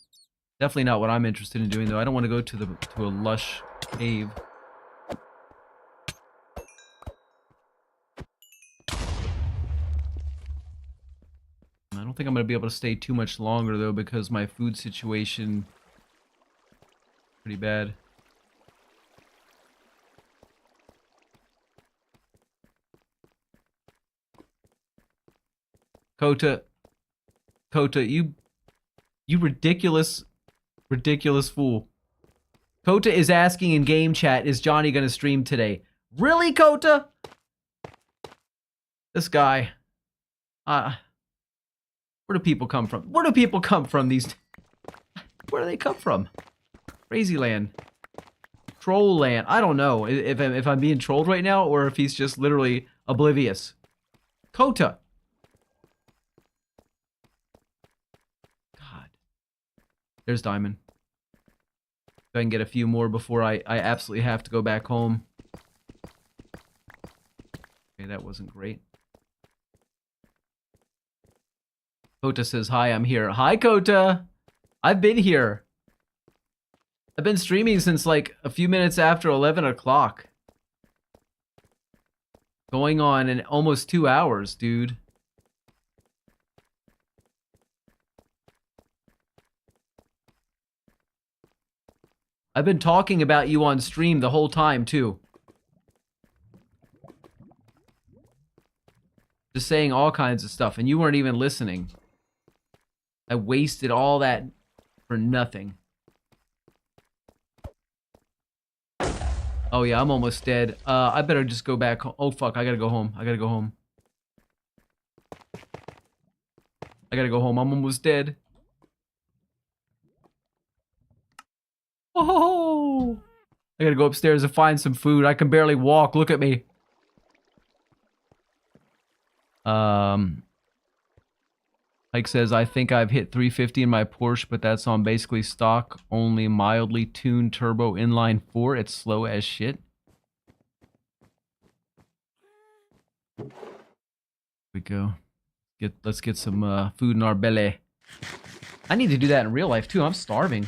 Definitely not what I'm interested in doing, though. I don't want to go to a lush cave. I don't think I'm going to be able to stay too much longer, though, because my food situation is pretty bad. Kota, you ridiculous fool. Kota is asking in game chat, is Johnny going to stream today? Really, Kota? This guy. Where do people come from? Where do people come from these? Where do they come from? Crazy land. Troll land. I don't know if I'm being trolled right now or if he's just literally oblivious. Kota. God. There's Diamond. If I can get a few more before I absolutely have to go back home. Okay, that wasn't great. Kota says, hi, I'm here. Hi, Kota. I've been here. I've been streaming since like a few minutes after 11 o'clock. Going on in almost 2 hours, dude. I've been talking about you on stream the whole time, too. Just saying all kinds of stuff, and you weren't even listening. I wasted all that for nothing. Oh yeah, I'm almost dead. I better just go back home. Oh fuck, I gotta go home. I gotta go home. I gotta go home. I'm almost dead. Oh! I gotta go upstairs and find some food. I can barely walk. Look at me. Mike says, I think I've hit 350 in my Porsche, but that's on basically stock, only mildly tuned turbo inline 4. It's slow as shit. Here we go. Let's get some food in our belly. I need to do that in real life too. I'm starving.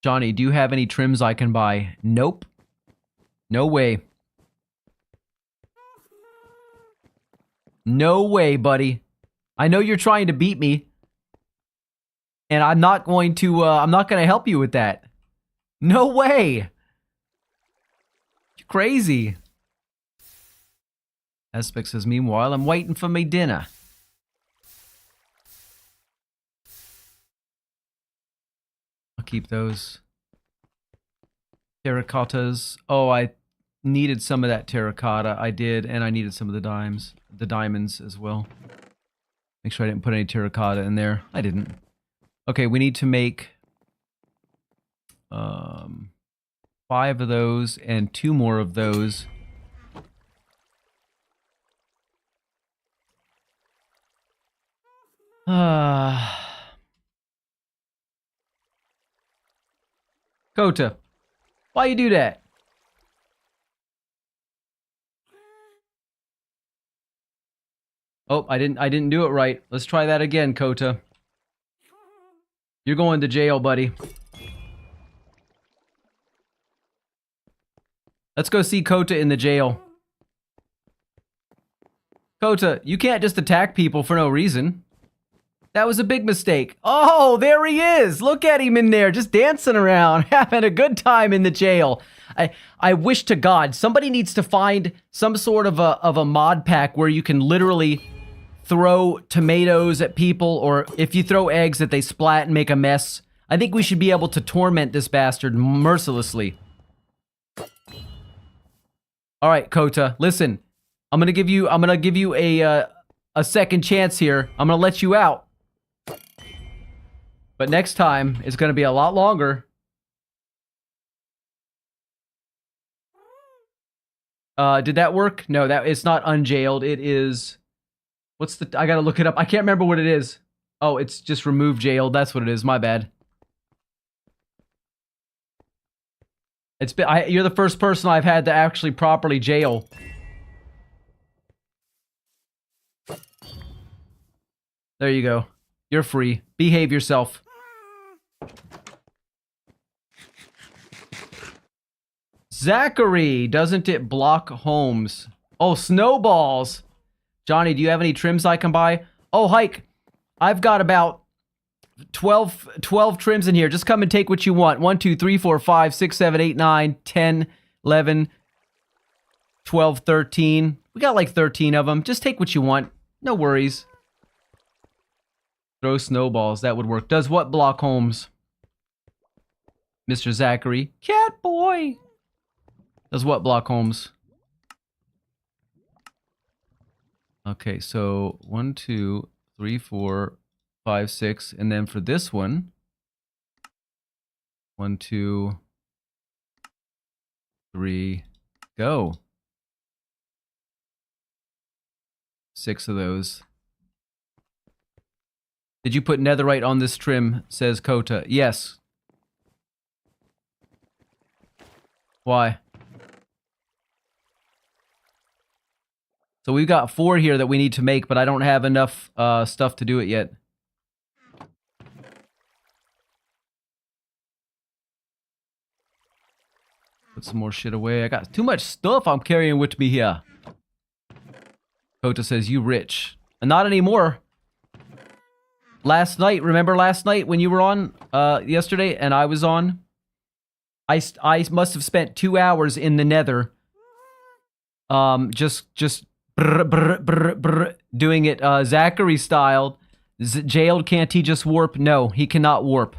Johnny, do you have any trims I can buy? Nope. No way. No way, buddy. I know you're trying to beat me. And I'm not going to help you with that. No way. You're crazy. Aspect says, meanwhile, I'm waiting for me dinner. I'll keep those. Terracottas. Oh, I needed some of that terracotta. I did, and I needed some of the diamonds as well. Make sure I didn't put any terracotta in there. I didn't. Okay, we need to make 5 of those and 2 more of those. Kota, why you do that? Oh, I didn't do it right. Let's try that again, Kota. You're going to jail, buddy. Let's go see Kota in the jail. Kota, you can't just attack people for no reason. That was a big mistake. Oh, there he is. Look at him in there, just dancing around, having a good time in the jail. I wish to God somebody needs to find some sort of a mod pack where you can literally throw tomatoes at people, or if you throw eggs that they splat and make a mess. I think we should be able to torment this bastard mercilessly. All right, Kota, listen. I'm gonna give you a second chance here. I'm gonna let you out. But next time, it's going to be a lot longer. Did that work? No, it's not unjailed. It is... What's the... I got to look it up. I can't remember what it is. Oh, it's just remove jailed. That's what it is. My bad. It's been... you're the first person I've had to actually properly jail. There you go. You're free. Behave yourself. Zachary, doesn't it block homes? Oh, snowballs. Johnny, do you have any trims I can buy? Oh, Hike, I've got about 12 trims in here. Just come and take what you want. 1, 2, 3, 4, 5, 6, 7, 8, 9, 10, 11, 12, 13. We got like 13 of them. Just take what you want. No worries. Throw snowballs. That would work. Does what block homes? Mr. Zachary. Cat boy. Does what block homes? Okay, so 1, 2, 3, 4, 5, 6. And then for this one, 1, 2, 3, go. 6 of those. Did you put netherite on this trim, says Kota. Yes. Why? So we've got 4 here that we need to make, but I don't have enough stuff to do it yet. Put some more shit away. I got too much stuff I'm carrying with me here. Kota says, you rich. And not anymore. Last night, remember last night when you were on yesterday and I was on? I must have spent 2 hours in the nether. Just brr, brr, brr, brr, doing it Zachary style. Jailed, can't he just warp? No, he cannot warp.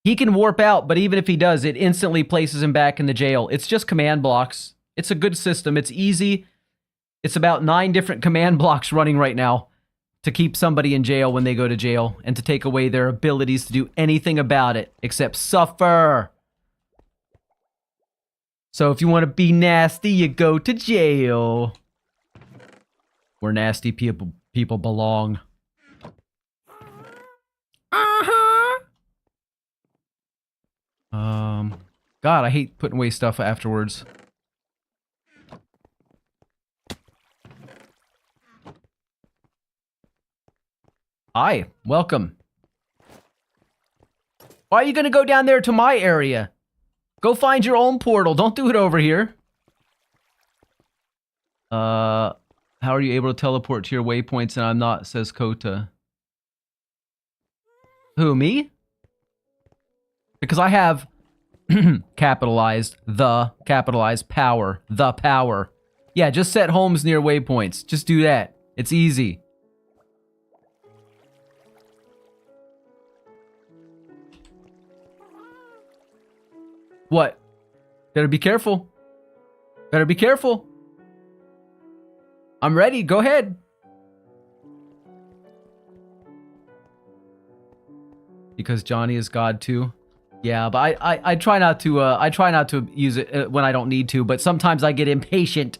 He can warp out, but even if he does, it instantly places him back in the jail. It's just command blocks. It's a good system. It's easy. It's about 9 different command blocks running right now to keep somebody in jail when they go to jail and to take away their abilities to do anything about it except suffer. So if you want to be nasty, you go to jail. Where nasty people belong. God, I hate putting away stuff afterwards. Hi, welcome. Why are you gonna go down there to my area? Go find your own portal. Don't do it over here. How are you able to teleport to your waypoints and I'm not, says Kota. Who, me? Because I have capitalized power. The power. Yeah, just set homes near waypoints. Just do that. It's easy. What? Better be careful. Better be careful. I'm ready. Go ahead. Because Johnny is God too. Yeah, but I try not to use it when I don't need to, but sometimes I get impatient.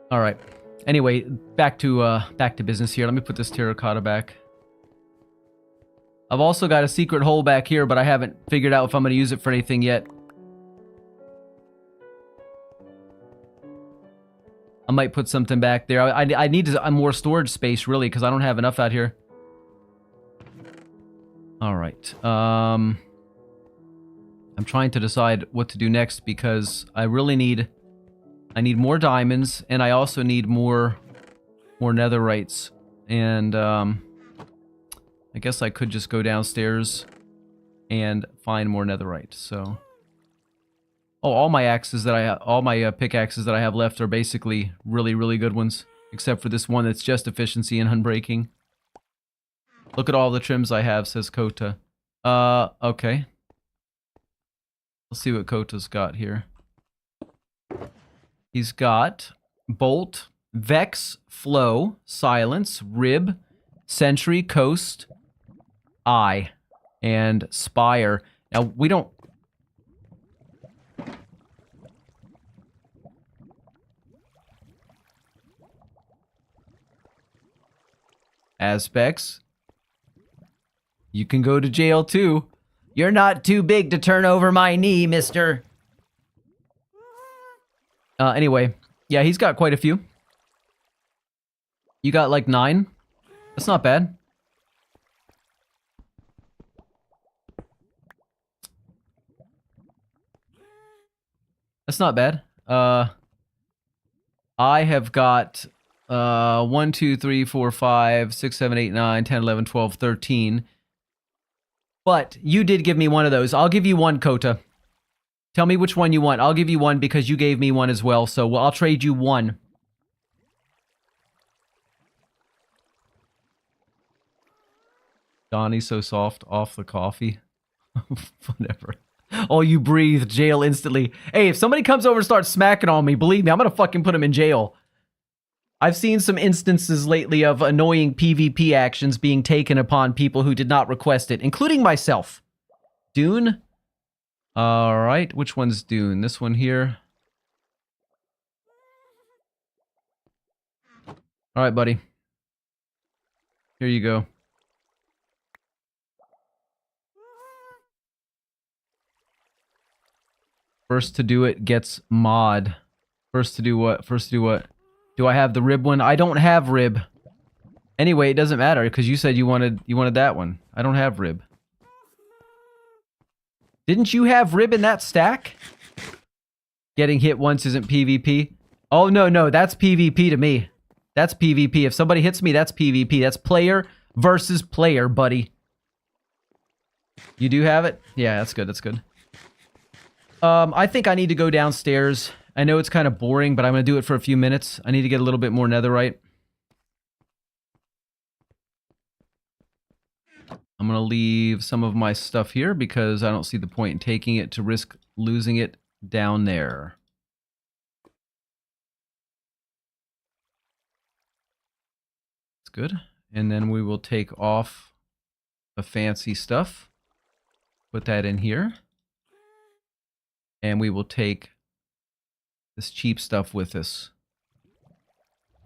All right. Anyway, back to business here. Let me put this terracotta back. I've also got a secret hole back here, but I haven't figured out if I'm going to use it for anything yet. I might put something back there. I need more storage space, really, because I don't have enough out here. All right. I'm trying to decide what to do next because I really need more diamonds, and I also need more netherites. And I guess I could just go downstairs and find more netherite. So, oh, all my pickaxes that I have left are basically really, really good ones, except for this one that's just efficiency and unbreaking. Look at all the trims I have, says Kota. Okay. Let's see what Kota's got here. He's got Bolt, Vex, Flow, Silence, Rib, Sentry, Coast, Eye, and Spire. Now, we don't... Aspects. You can go to jail too. You're not too big to turn over my knee, mister. Anyway. Yeah, he's got quite a few. You got like 9? That's not bad. That's not bad. I have got 1, 2, 3, 4, 5, 6, 7, 8, 9, 10, 11, 12, 13. But you did give me one of those. I'll give you one, Kota. Tell me which one you want. I'll give you one because you gave me one as well. So I'll trade you one. Donnie's so soft off the coffee. Whatever. Oh, you breathe. Jail instantly. Hey, if somebody comes over and starts smacking on me, believe me, I'm going to fucking put him in jail. I've seen some instances lately of annoying PvP actions being taken upon people who did not request it, including myself. Dune? Alright, which one's Dune? This one here. Alright, buddy. Here you go. First to do it gets mod. First to do what? First to do what? Do I have the rib one? I don't have rib. Anyway, it doesn't matter because you said you wanted that one. I don't have rib. Didn't you have rib in that stack? Getting hit once isn't PvP. Oh no, that's PvP to me. That's PvP. If somebody hits me, that's PvP. That's player versus player, buddy. You do have it? Yeah, that's good. That's good. I think I need to go downstairs. I know it's kind of boring, but I'm going to do it for a few minutes. I need to get a little bit more netherite. I'm going to leave some of my stuff here because I don't see the point in taking it to risk losing it down there. That's good. And then we will take off the fancy stuff. Put that in here. And we will take this cheap stuff with us.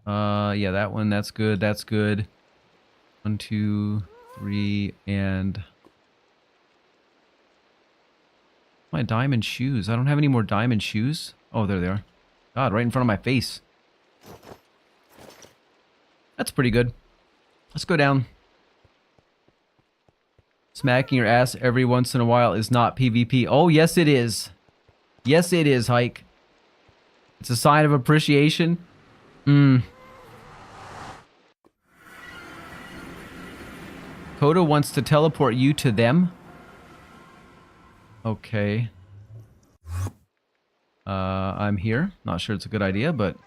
Yeah, that one, that's good, that's good. 1, 2, 3, and... my diamond shoes. I don't have any more diamond shoes. Oh, there they are. God, right in front of my face. That's pretty good. Let's go down. Smacking your ass every once in a while is not PvP. Oh, yes it is. Yes, it is, Hike. It's a sign of appreciation. Koda wants to teleport you to them. Okay. I'm here. Not sure it's a good idea, but...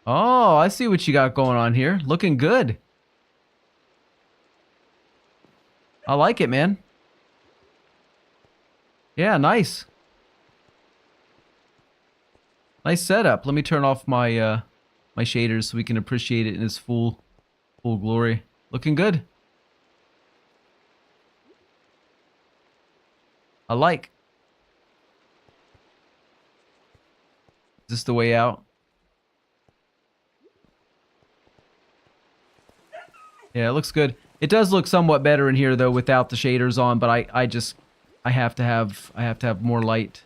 oh, I see what you got going on here. Looking good. I like it, man. Yeah, nice. Nice setup. Let me turn off my my shaders so we can appreciate it in its full glory. Looking good. I like. Is this the way out? Yeah, it looks good. It does look somewhat better in here though without the shaders on, but I have to have more light.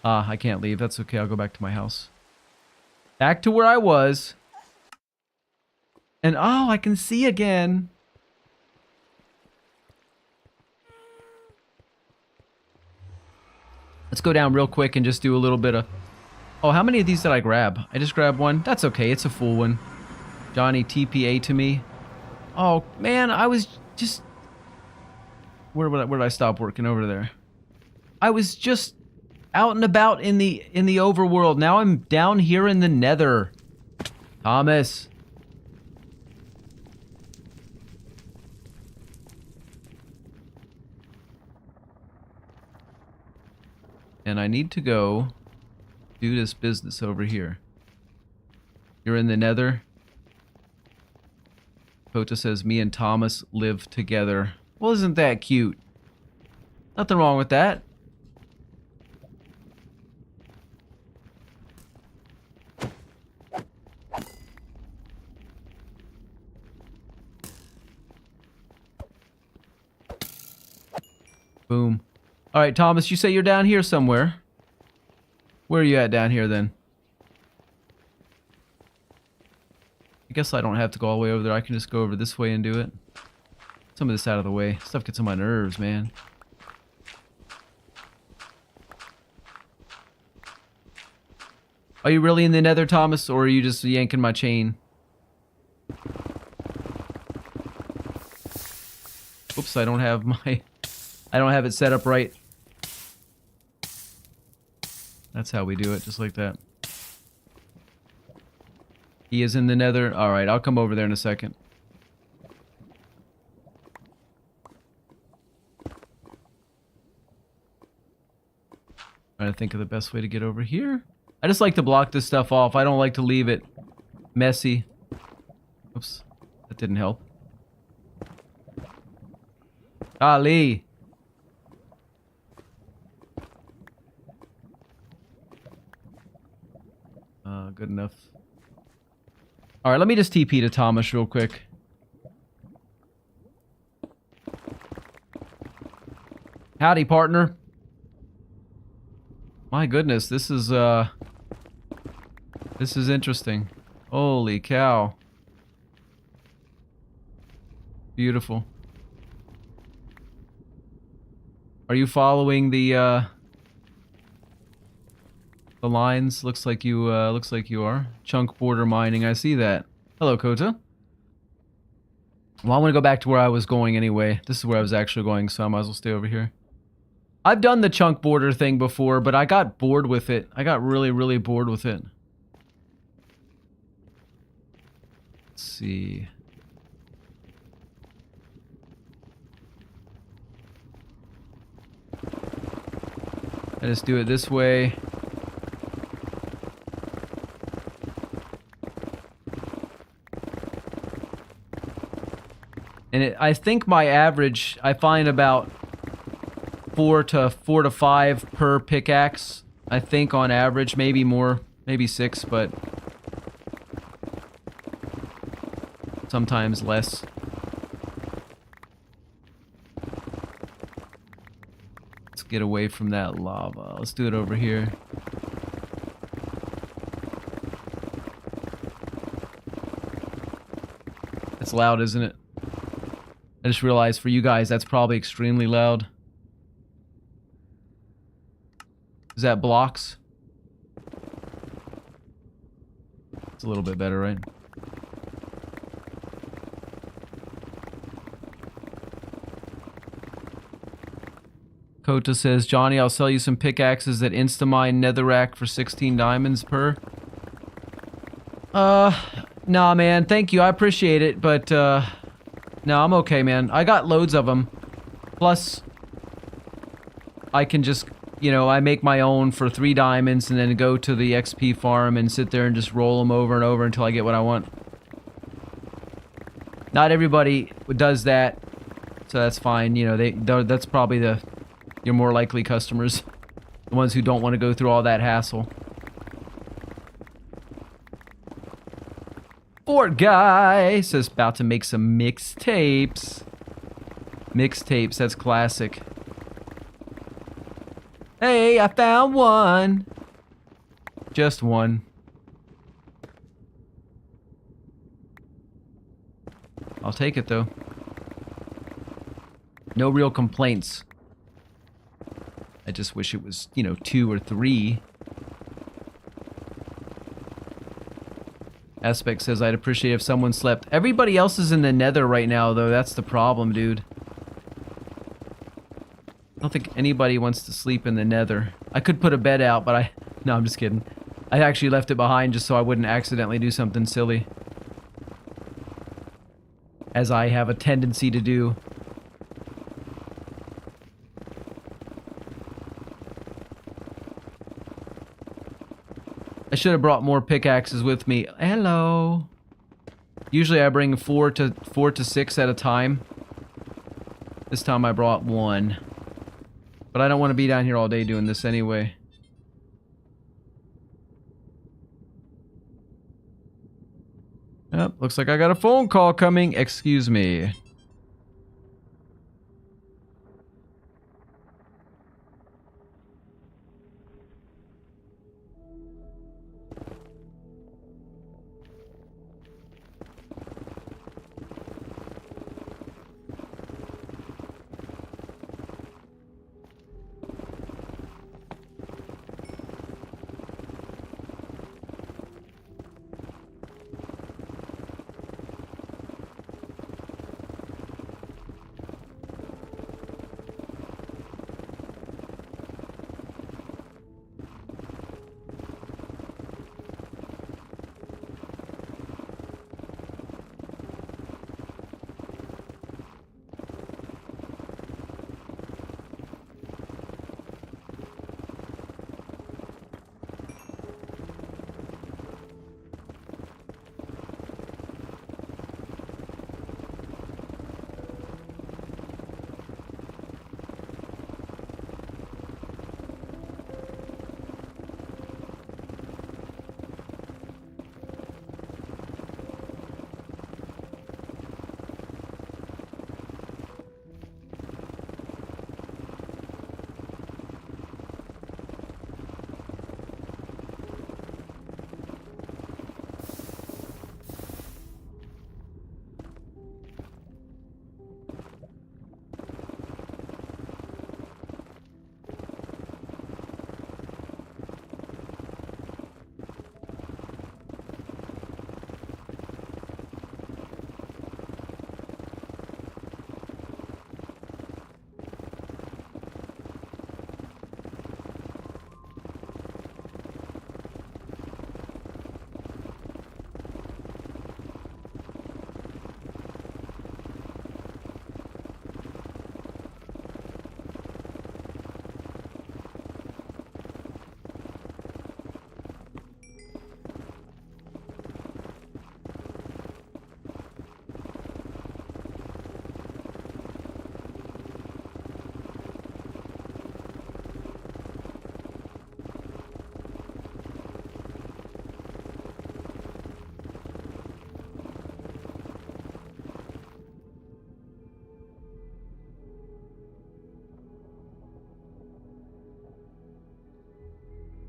I can't leave. That's okay. I'll go back to my house. Back to where I was. And oh, I can see again. Let's go down real quick and just do a little bit of... oh, how many of these did I grab? I just grabbed one. That's okay. It's a full one. Johnny TPA to me. Oh, man. I was just... where did I stop working? Over there. I was just out and about in the overworld. Now I'm down here in the nether. Thomas. And I need to go do this business over here. You're in the nether. Kota says, me and Thomas live together. Well, isn't that cute? Nothing wrong with that. Boom. All right, Thomas, you say you're down here somewhere. Where are you at down here then? I guess I don't have to go all the way over there. I can just go over this way and do it. Some of this out of the way. Stuff gets on my nerves, man. Are you really in the nether, Thomas, or are you just yanking my chain? Oops, I don't have my... I don't have it set up right. That's how we do it, just like that. He is in the nether. Alright, I'll come over there in a second. Trying to think of the best way to get over here. I just like to block this stuff off. I don't like to leave it messy. Oops. That didn't help. Ali. Good enough. Alright, let me just TP to Thomas real quick. Howdy, partner. My goodness, this is interesting. Holy cow. Beautiful. Are you following the lines? Looks like you are. Chunk border mining, I see that. Hello, Kota. Well, I want to go back to where I was going anyway. This is where I was actually going, so I might as well stay over here. I've done the chunk border thing before, but I got bored with it. I got really, really bored with it. Let's see. I just do it this way. And I think my average, I find about 4 to 5 per pickaxe. I think on average, maybe more, maybe 6, but sometimes less. Let's get away from that lava. Let's do it over here. It's loud, isn't it? I just realized for you guys, that's probably extremely loud. Is that blocks? It's a little bit better, right? Kota says, Johnny, I'll sell you some pickaxes that Instamine Netherrack for 16 diamonds per. Nah, man. Thank you. I appreciate it, but, no, I'm okay, man. I got loads of them. Plus, I can just, you know, I make my own for 3 diamonds and then go to the XP farm and sit there and just roll them over and over until I get what I want. Not everybody does that, so that's fine. You know, that's probably your more likely customers. The ones who don't want to go through all that hassle. Fort Guy says about to make some mixtapes. Mixtapes, that's classic. Hey, I found one. Just one. I'll take it though. No real complaints. I just wish it was, you know, 2 or 3. Aspect says, I'd appreciate if someone slept. Everybody else is in the nether right now, though. That's the problem, dude. I don't think anybody wants to sleep in the nether. I could put a bed out, but no, I'm just kidding. I actually left it behind just so I wouldn't accidentally do something silly. As I have a tendency to do. I should have brought more pickaxes with me. Hello. Usually I bring 4 to 6 at a time. This time I brought 1. But I don't want to be down here all day doing this anyway. Yep, looks like I got a phone call coming. Excuse me.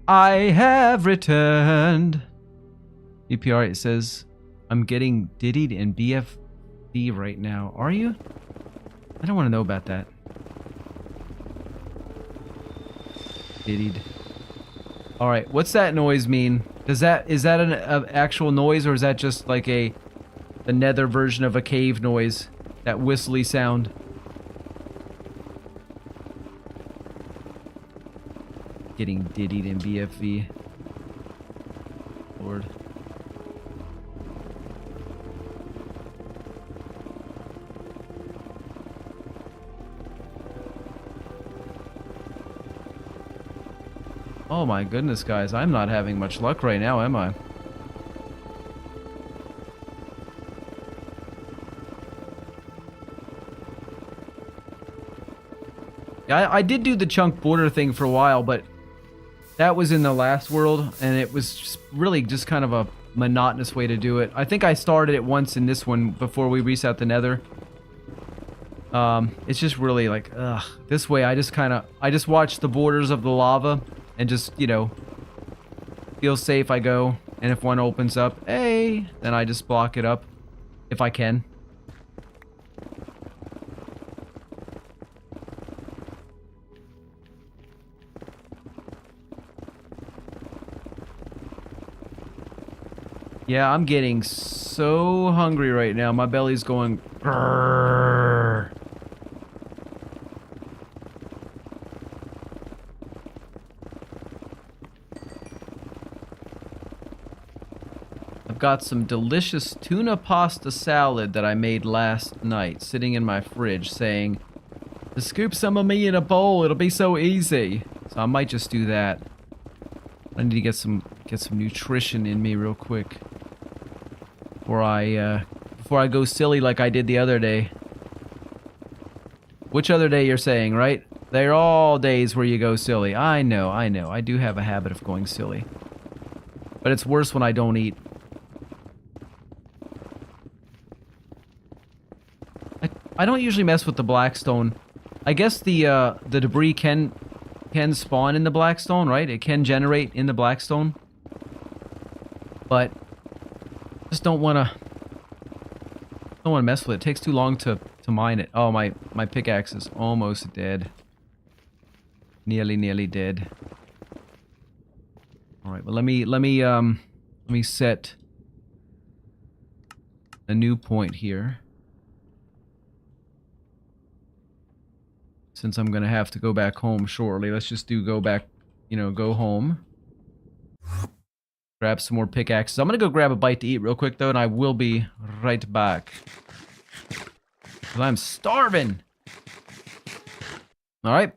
I have returned. EPR, it says, I'm getting diddied in BFD right now. Are you? I don't want to know about that. Diddied. Alright, what's that noise mean? Is that an actual noise, or is that just like the nether version of a cave noise? That whistly sound. Getting diddied in BFV. Lord. Oh my goodness, guys. I'm not having much luck right now, am I? Yeah, I did do the chunk border thing for a while, but that was in the last world, and it was just really just kind of a monotonous way to do it. I think I started it once in this one before we reset the nether. It's just really like, ugh. This way, I just watch the borders of the lava and just, you know, feel safe. I go, and if one opens up, hey, then I just block it up if I can. Yeah, I'm getting so hungry right now. My belly's going grrr. I've got some delicious tuna pasta salad that I made last night sitting in my fridge saying, to scoop some of me in a bowl, it'll be so easy. So I might just do that. I need to get some nutrition in me real quick before I go silly like I did the other day. Which other day you're saying, right? They're all days where you go silly. I know. I do have a habit of going silly. But it's worse when I don't eat. I don't usually mess with the blackstone. I guess the debris can spawn in the blackstone, right? It can generate in the blackstone. But just don't wanna mess with it. It takes too long to mine it. Oh, my pickaxe is almost dead. Nearly dead. All right, well let me set a new point here. Since I'm gonna have to go back home shortly, let's just go back, you know, go home. Grab some more pickaxes. I'm gonna go grab a bite to eat real quick though, and I will be right back. 'Cause I'm starving. All right.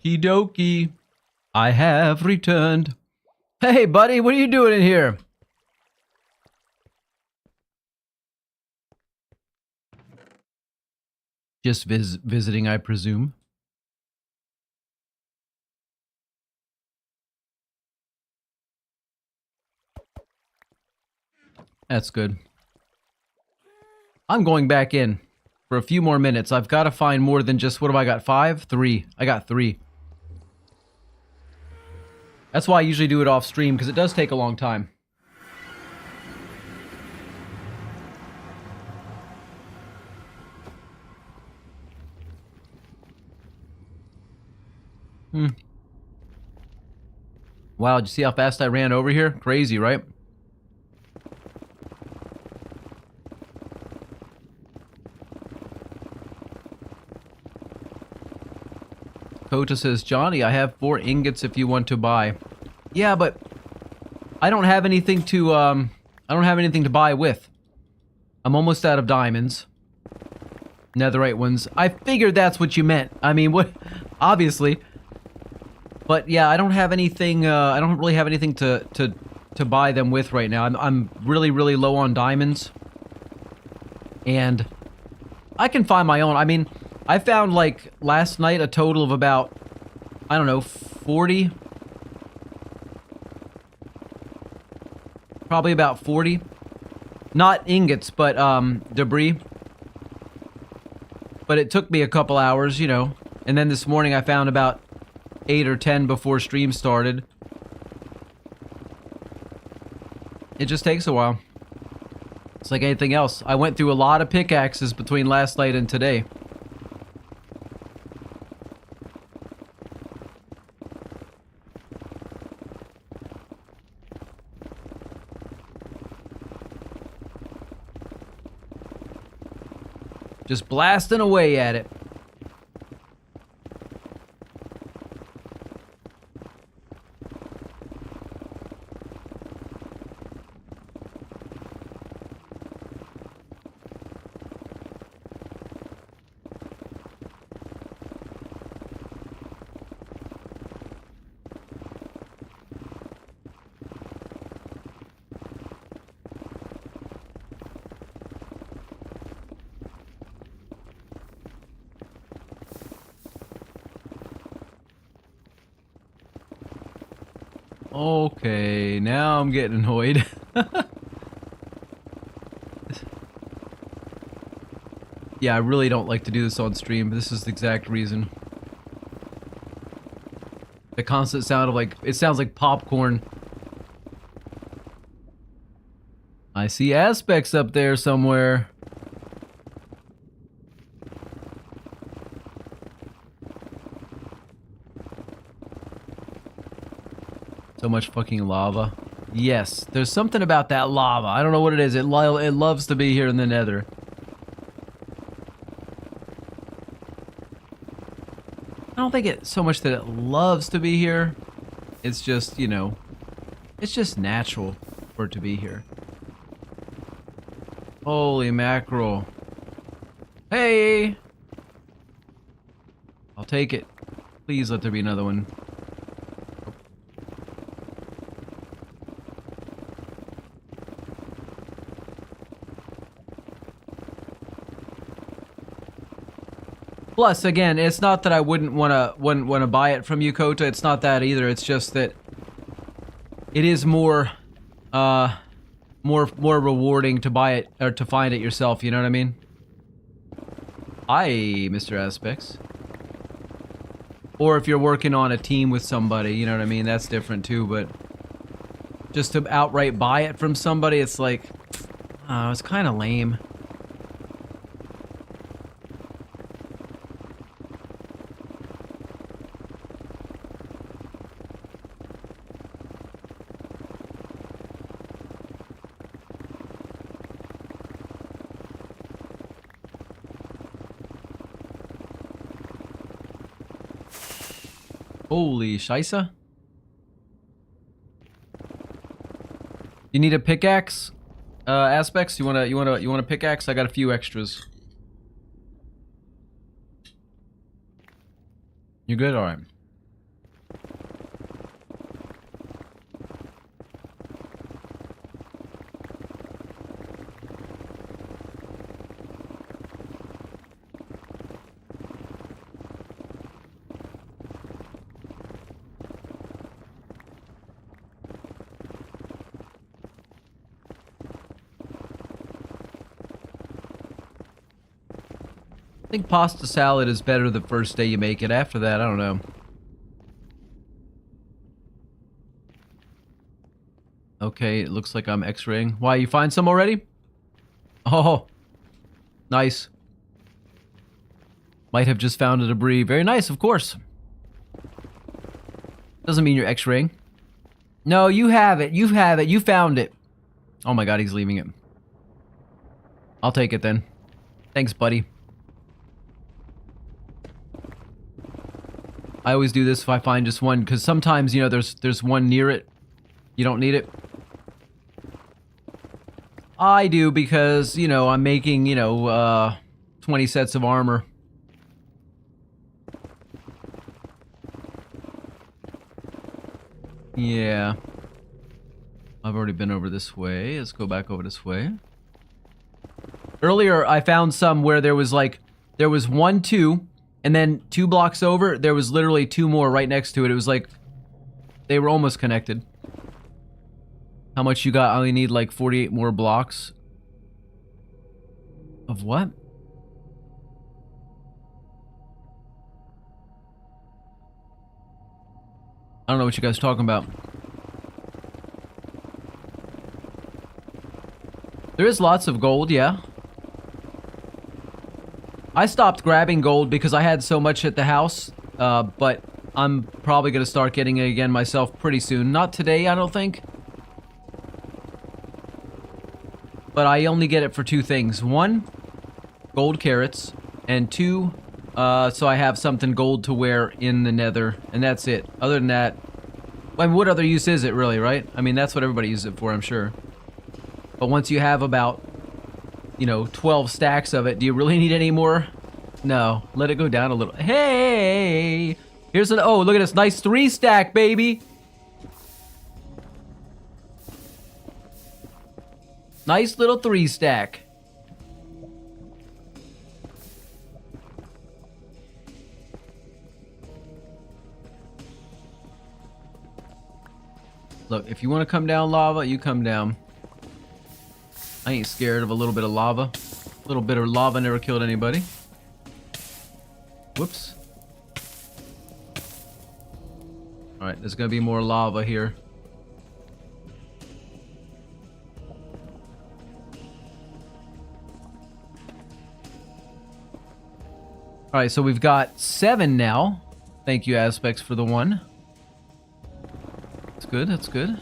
Okie dokie. I have returned. Hey, buddy, what are you doing in here? Just visiting, I presume. That's good. I'm going back in for a few more minutes. I've got to find more than just, what have I got, 5? 3. I got 3. That's why I usually do it off stream, because it does take a long time. Wow, did you see how fast I ran over here? Crazy, right? Kota says, Johnny, I have 4 ingots if you want to buy. Yeah, but I don't have anything to, buy with. I'm almost out of diamonds. Netherite ones. I figured that's what you meant. I mean, what? Obviously. But yeah, I don't have anything, I don't really have anything to buy them with right now. I'm really, really low on diamonds. And I can find my own. I mean, I found, like, last night a total of about, I don't know, 40? Probably about 40. Not ingots, but, debris. But it took me a couple hours, you know. And then this morning I found about 8 or 10 before stream started. It just takes a while. It's like anything else. I went through a lot of pickaxes between last night and today. Just blasting away at it. Okay, now I'm getting annoyed. Yeah, I really don't like to do this on stream, but this is the exact reason. The constant sound of, like, it sounds like popcorn. I see aspects up there somewhere. So much fucking lava. Yes, there's something about that lava. I don't know what it is. It loves to be here in the nether. I don't think it's so much that it loves to be here. It's just, you know, it's just natural for it to be here. Holy mackerel. Hey! I'll take it. Please let there be another one. Plus, again, it's not that I wouldn't wanna buy it from you, Kota. It's not that either. It's just that it is more rewarding to buy it or to find it yourself. You know what I mean? Hi, Mr. Aspects. Or if you're working on a team with somebody, you know what I mean? That's different too. But just to outright buy it from somebody, it's like, it's kind of lame. Holy shisa. You need a pickaxe? Aspects? You want a pickaxe? I got a few extras. You good? Alright. think pasta salad is better the first day you make it. After that, I don't know. Okay, it looks like I'm X-raying. Why, you find some already? Oh, nice. Might have just found a debris. Very nice, of course. Doesn't mean you're X-raying. No, you have it. You have it. You found it. Oh my god, he's leaving it. I'll take it then. Thanks, buddy. I always do this if I find just one, because sometimes, you know, there's one near it. You don't need it. I do because, you know, I'm making, you know, 20 sets of armor. Yeah. I've already been over this way. Let's go back over this way. Earlier, I found some where there was like, there was 1, 2, and then 2 blocks over, there was literally 2 more right next to it. It was like, they were almost connected. How much you got? I only need like 48 more blocks. Of what? I don't know what you guys are talking about. There is lots of gold, yeah. I stopped grabbing gold because I had so much at the house, but I'm probably going to start getting it again myself pretty soon. Not today, I don't think. But I only get it for 2 things. 1, gold carrots, and 2, so I have something gold to wear in the nether, and that's it. Other than that, I mean, what other use is it really, right? I mean, that's what everybody uses it for, I'm sure. But once you have about, you know, 12 stacks of it, do you really need any more? No, let it go down a little. Hey! Here's an, oh, look at this nice 3 stack, baby! Nice little 3 stack. Look, if you want to come down lava, you come down. I ain't scared of a little bit of lava. A little bit of lava never killed anybody. Whoops. Alright, there's gonna be more lava here. Alright, so we've got 7 now. Thank you, Aspects, for the 1. That's good, that's good.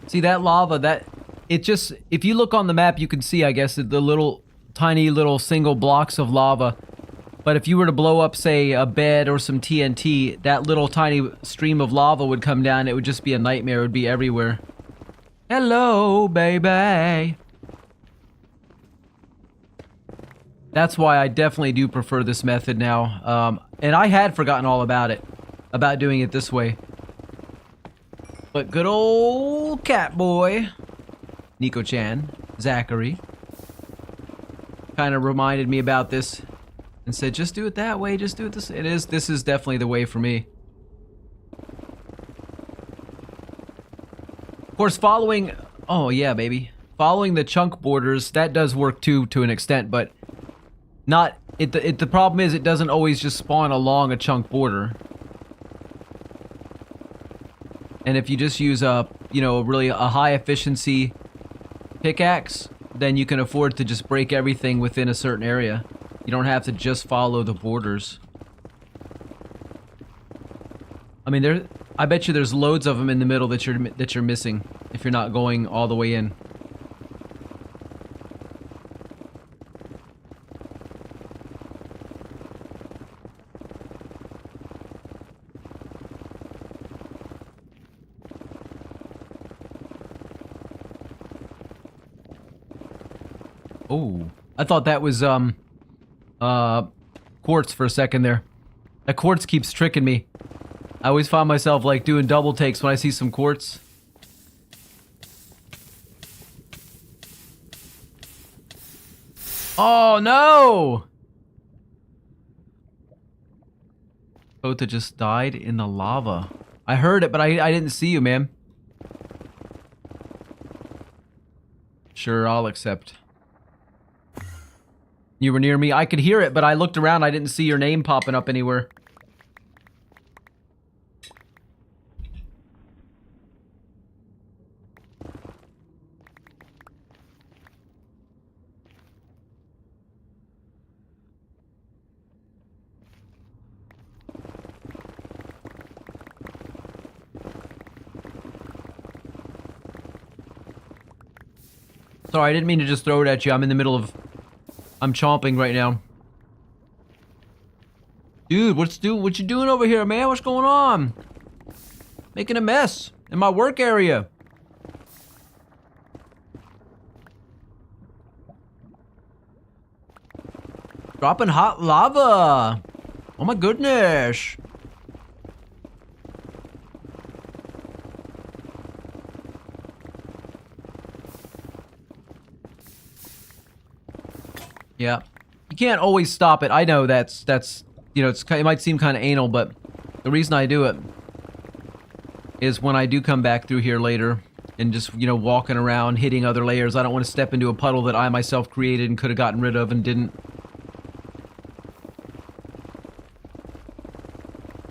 See that lava, that... It just, if you look on the map, you can see, I guess, the little, tiny little single blocks of lava. But if you were to blow up, say, a bed or some TNT, that little tiny stream of lava would come down. It would just be a nightmare. It would be everywhere. Hello, baby. That's why I definitely do prefer this method now. And I had forgotten all about it, about doing it this way. But good old Catboy, Nico-chan, Zachary, kind of reminded me about this and said, just do it that way, just do it this. This is definitely the way for me. Of course, following, oh yeah, baby. Following the chunk borders, that does work too, to an extent, but not, the problem is it doesn't always just spawn along a chunk border. And if you just use a, you know, really a high efficiency pickaxe, then you can afford to just break everything within a certain area. You don't have to just follow the borders. I mean, I bet you there's loads of them in the middle that you're missing if you're not going all the way in. Oh, I thought that was, quartz for a second there. That quartz keeps tricking me. I always find myself, like, doing double takes when I see some quartz. Oh no! Kota just died in the lava. I heard it, but I didn't see you, man. Sure, I'll accept. You were near me. I could hear it, but I looked around. I didn't see your name popping up anywhere. Sorry, I didn't mean to just throw it at you. I'm in the middle of... I'm chomping right now. Dude, what you doing over here, man? What's going on? Making a mess in my work area. Dropping hot lava. Oh my goodness. Yeah. You can't always stop it. I know that's you know, it might seem kind of anal, but the reason I do it is when I do come back through here later and just, you know, walking around hitting other layers, I don't want to step into a puddle that I myself created and could have gotten rid of and didn't.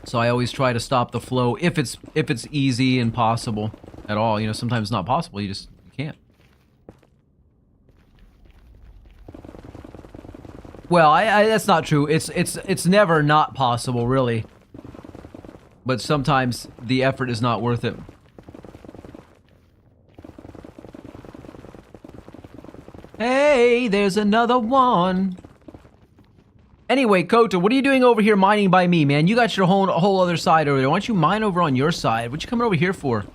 So I always try to stop the flow if it's easy and possible at all. You know, sometimes it's not possible. You can't. Well, that's not true. It's never not possible, really. But sometimes the effort is not worth it. Hey, there's another one. Anyway, Kota, what are you doing over here mining by me, man? You got your whole other side over there. Why don't you mine over on your side? What you coming over here for?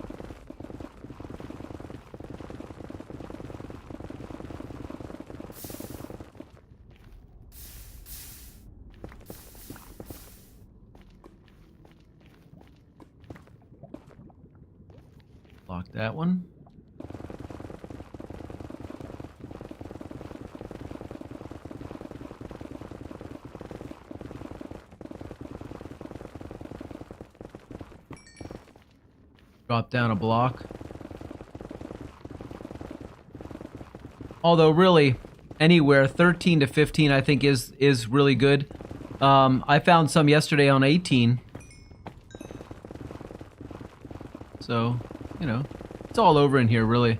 Lock that one. Drop down a block. Although really, anywhere 13 to 15 I think is really good. I found some yesterday on 18. So, you know, it's all over in here really.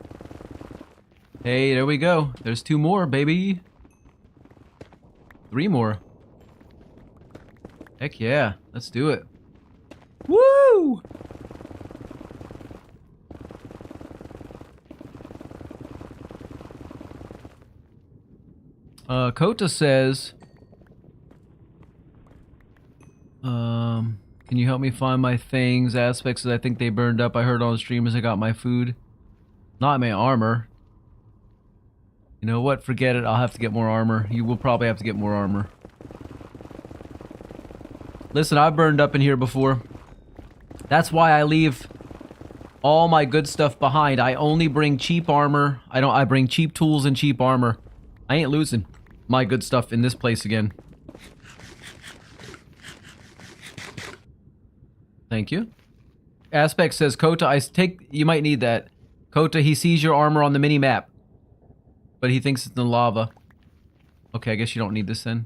Hey, there we go. There's 2 more, baby. 3 more. Heck yeah, let's do it. Woo! Kota says, can you help me find my things? Aspects that I think they burned up. I heard on the stream as I got my food. Not my armor. You know what? Forget it. I'll have to get more armor. You will probably have to get more armor. Listen, I've burned up in here before. That's why I leave all my good stuff behind. I only bring cheap armor. I bring cheap tools and cheap armor. I ain't losing my good stuff in this place again. Thank you. Aspect says, Kota, you might need that. Kota, he sees your armor on the mini-map. But he thinks it's in the lava. Okay, I guess you don't need this then.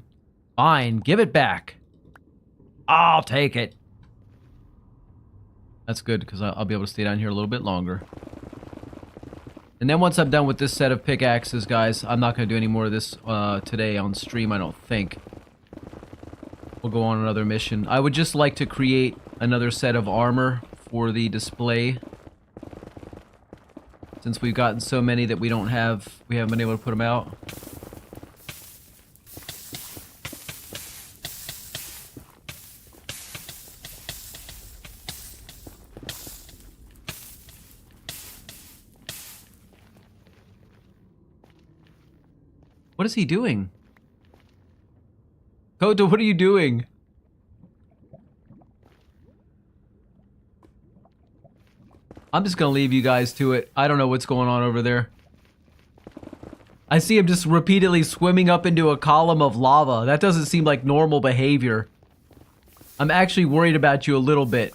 Fine, give it back. I'll take it. That's good, because I'll be able to stay down here a little bit longer. And then once I'm done with this set of pickaxes, guys, I'm not going to do any more of this today on stream, I don't think. We'll go on another mission. I would just like to create another set of armor for the display. Since we've gotten so many that we haven't been able to put them out. What is he doing? Kota, what are you doing? I'm just gonna leave you guys to it. I don't know what's going on over there. I see him just repeatedly swimming up into a column of lava. That doesn't seem like normal behavior. I'm actually worried about you a little bit.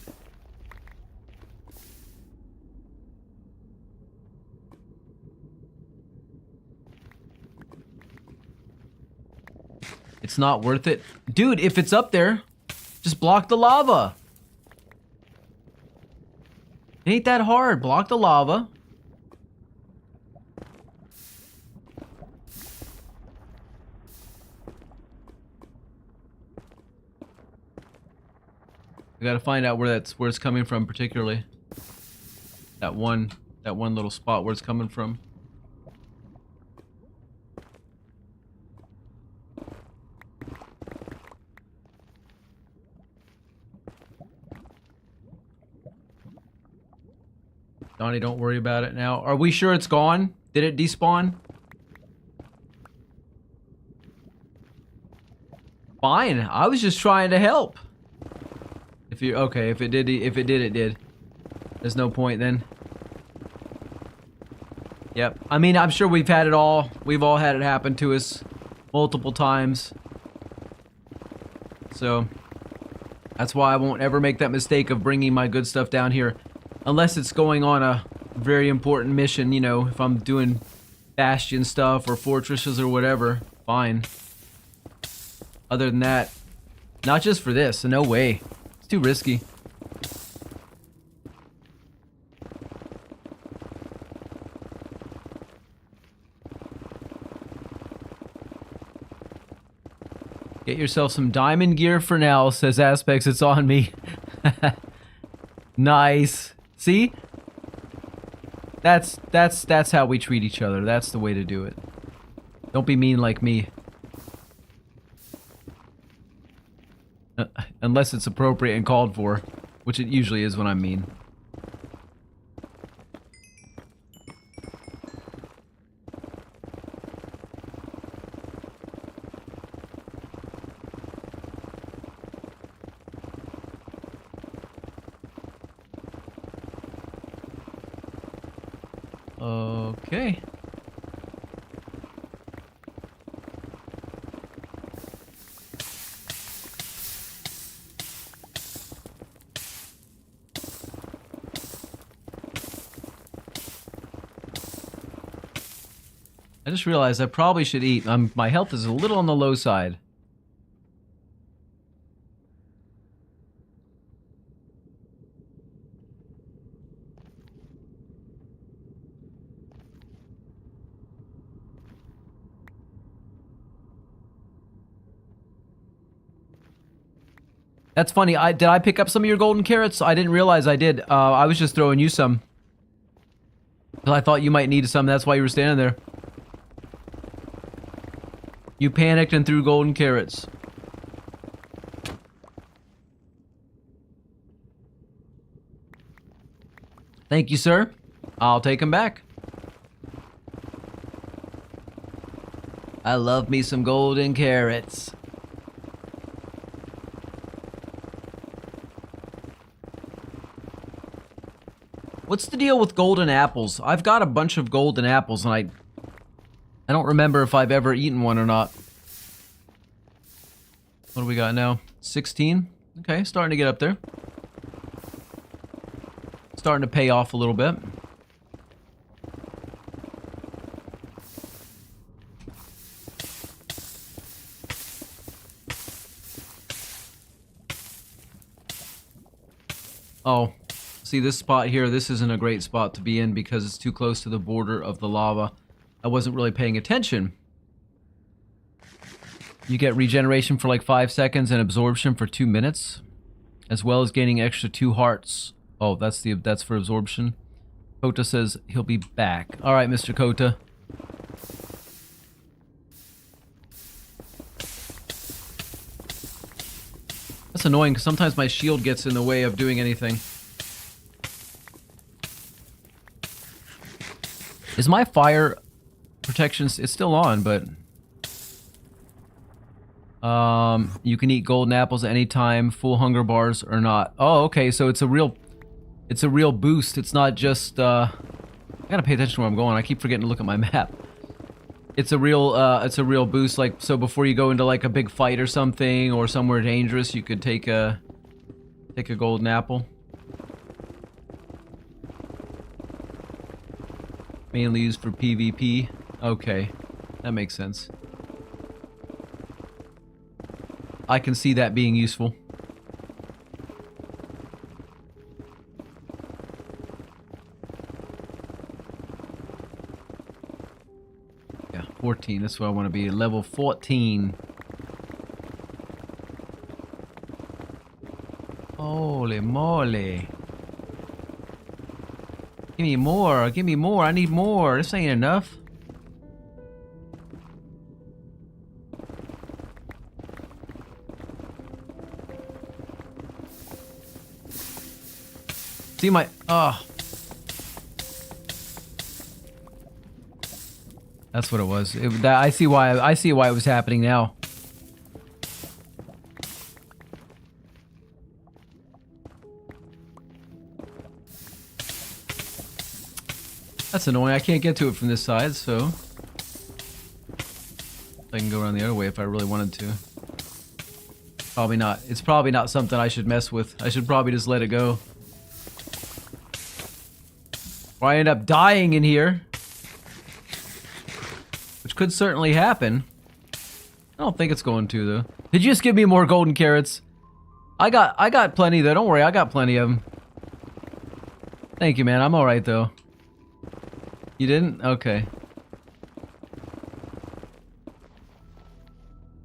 It's not worth it. Dude, if it's up there, just block the lava. It ain't that hard. Block the lava. We gotta find out where it's coming from, particularly. That one little spot where it's coming from. Donnie, don't worry about it now. Are we sure it's gone? Did it despawn? Fine. I was just trying to help. If you okay, if it did, it did. There's no point then. Yep. I mean, I'm sure we've had it all. We've all had it happen to us multiple times. So that's why I won't ever make that mistake of bringing my good stuff down here. Unless it's going on a very important mission, you know, if I'm doing bastion stuff or fortresses or whatever, fine. Other than that, not just for this, no way. It's too risky. Get yourself some diamond gear for now, says Aspects. It's on me. Nice. See? That's how we treat each other. That's the way to do it. Don't be mean like me. Unless it's appropriate and called for, which it usually is when I'm mean. Okay. I just realized I probably should eat. My health is a little on the low side. That's funny. Did I pick up some of your golden carrots? I didn't realize I did. I was just throwing you some. I thought you might need some. That's why you were standing there. You panicked and threw golden carrots. Thank you, sir. I'll take them back. I love me some golden carrots. What's the deal with golden apples? I've got a bunch of golden apples and I don't remember if I've ever eaten one or not. What do we got now? 16? Okay, starting to get up there. Starting to pay off a little bit. Oh, see this spot here, this isn't a great spot to be in because it's too close to the border of the lava. I wasn't really paying attention. You get regeneration for like 5 seconds and absorption for 2 minutes, as well as gaining extra 2 hearts. Oh, that's for absorption. Kota says he'll be back. All right, Mr. Kota. That's annoying because sometimes my shield gets in the way of doing anything. Is my fire protection? It's still on, but you can eat golden apples at any time, full hunger bars or not. Oh, okay, so it's a real boost. It's not just I gotta pay attention to where I'm going. I keep forgetting to look at my map. it's a real boost. Like, so before you go into like a big fight or something, or somewhere dangerous, you could take a golden apple. Mainly used for PvP. Okay, that makes sense. I can see that being useful. Yeah, 14. That's where I want to be. Level 14. Holy moly. Give me more. Give me more. I need more. This ain't enough. See my... Oh. That's what it was. I see why it was happening now. That's annoying. I can't get to it from this side, so I can go around the other way if I really wanted to. Probably not. It's probably not something I should mess with. I should probably just let it go. Or I end up dying in here. Which could certainly happen. I don't think it's going to, though. Did you just give me more golden carrots? I got plenty, though. Don't worry, I got plenty of them. Thank you, man. I'm alright, though. You didn't? Okay.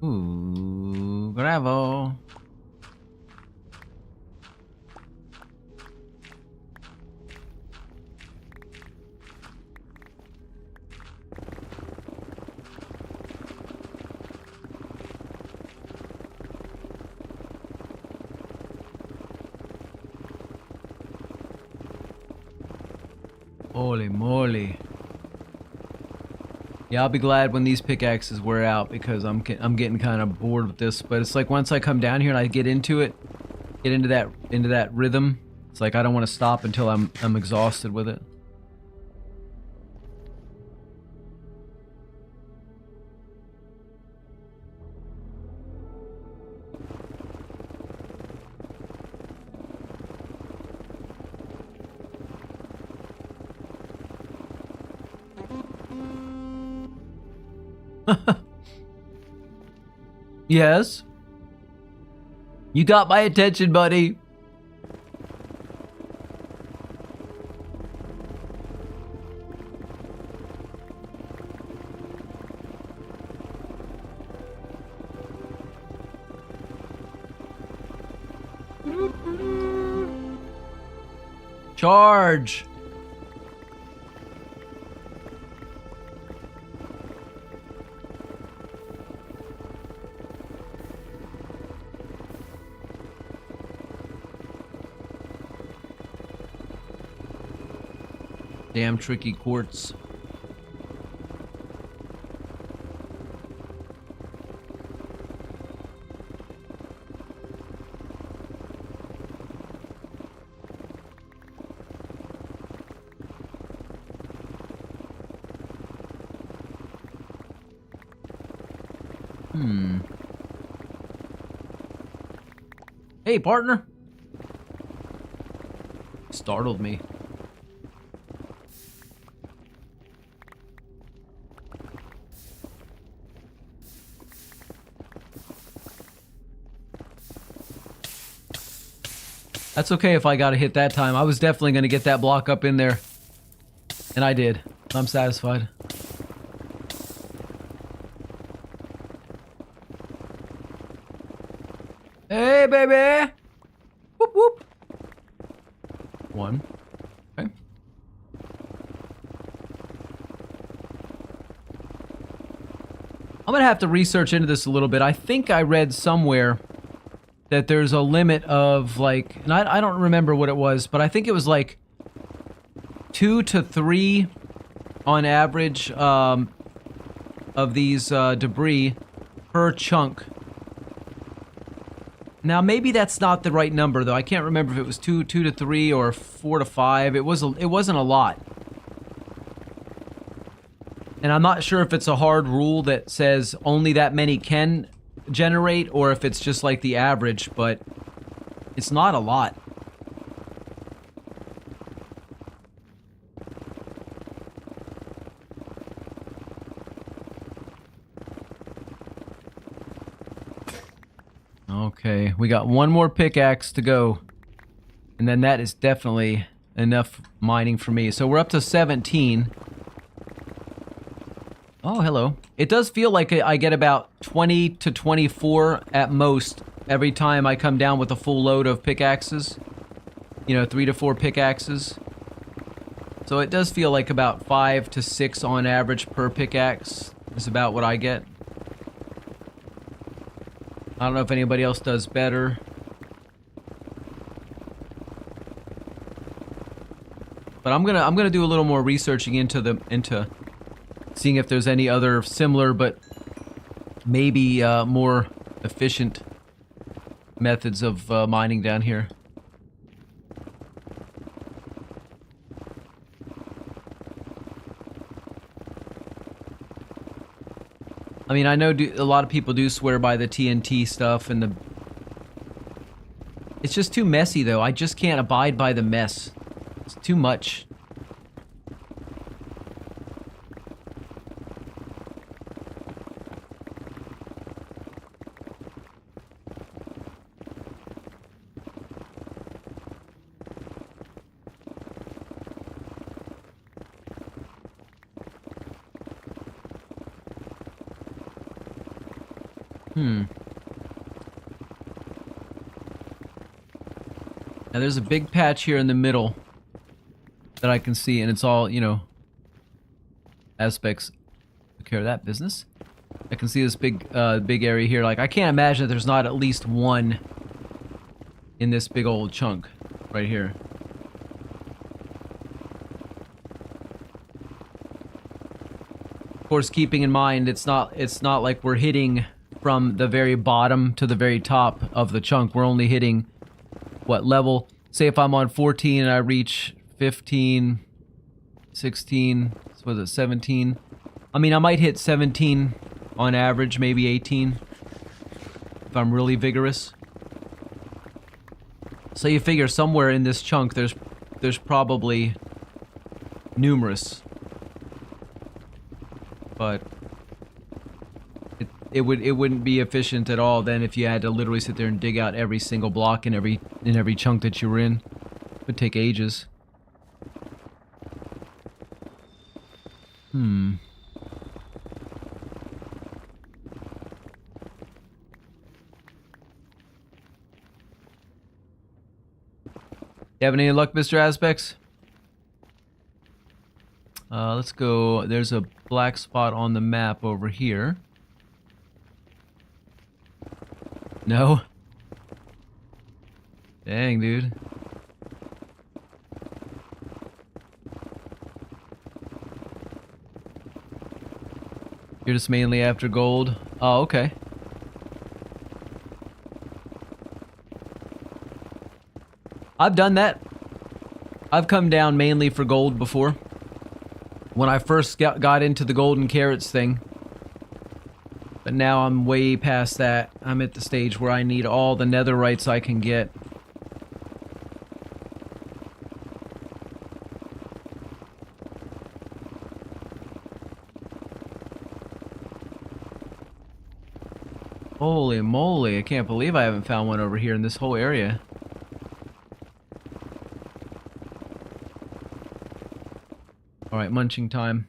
Ooh, bravo. Holy moly. Yeah, I'll be glad when these pickaxes wear out because I'm getting kind of bored with this. But it's like once I come down here and I get into it, get into that rhythm, it's like I don't want to stop until I'm exhausted with it. Yes? You got my attention, buddy. Charge. Damn tricky quartz. Hey, partner. Startled me. That's okay if I got a hit that time. I was definitely going to get that block up in there. And I did. I'm satisfied. Hey, baby! Whoop, whoop. One. Okay. I'm going to have to research into this a little bit. I think I read somewhere that there's a limit of like, and I don't remember what it was, but I think it was like 2 to 3 on average of these debris per chunk. Now maybe that's not the right number though. I can't remember if it was 2 to 3 or 4 to 5. It wasn't a lot. And I'm not sure if it's a hard rule that says only that many can generate, or if it's just like the average, but it's not a lot. Okay, we got one more pickaxe to go. And then that is definitely enough mining for me. So we're up to 17. Oh, hello. It does feel like I get about 20 to 24 at most every time I come down with a full load of pickaxes. You know, 3 to 4 pickaxes. So it does feel like about 5 to 6 on average per pickaxe is about what I get. I don't know if anybody else does better. But I'm gonna do a little more researching into seeing if there's any other similar but maybe more efficient methods of mining down here. I mean, I know a lot of people do swear by the TNT stuff and the... It's just too messy, though. I just can't abide by the mess. It's too much. Now there's a big patch here in the middle that I can see, and it's all, you know, aspects take care of that business. I can see this big area here. Like, I can't imagine that there's not at least one in this big old chunk right here. Of course, keeping in mind it's not like we're hitting from the very bottom to the very top of the chunk. We're only hitting what level? Say if I'm on 14 and I reach 15, 16, what was it, 17? I mean, I might hit 17 on average, maybe 18 if I'm really vigorous. So you figure somewhere in this chunk there's probably numerous. But it wouldn't be efficient at all then if you had to literally sit there and dig out every single block in every chunk that you were in. It would take ages. You have any luck, Mr. Aspects? Let's go. There's a black spot on the map over here. No? Dang, dude. You're just mainly after gold? Oh, okay. I've done that. I've come down mainly for gold before. When I first got into the golden carrots thing. But now I'm way past that. I'm at the stage where I need all the netherites I can get. Holy moly, I can't believe I haven't found one over here in this whole area. Alright, munching time.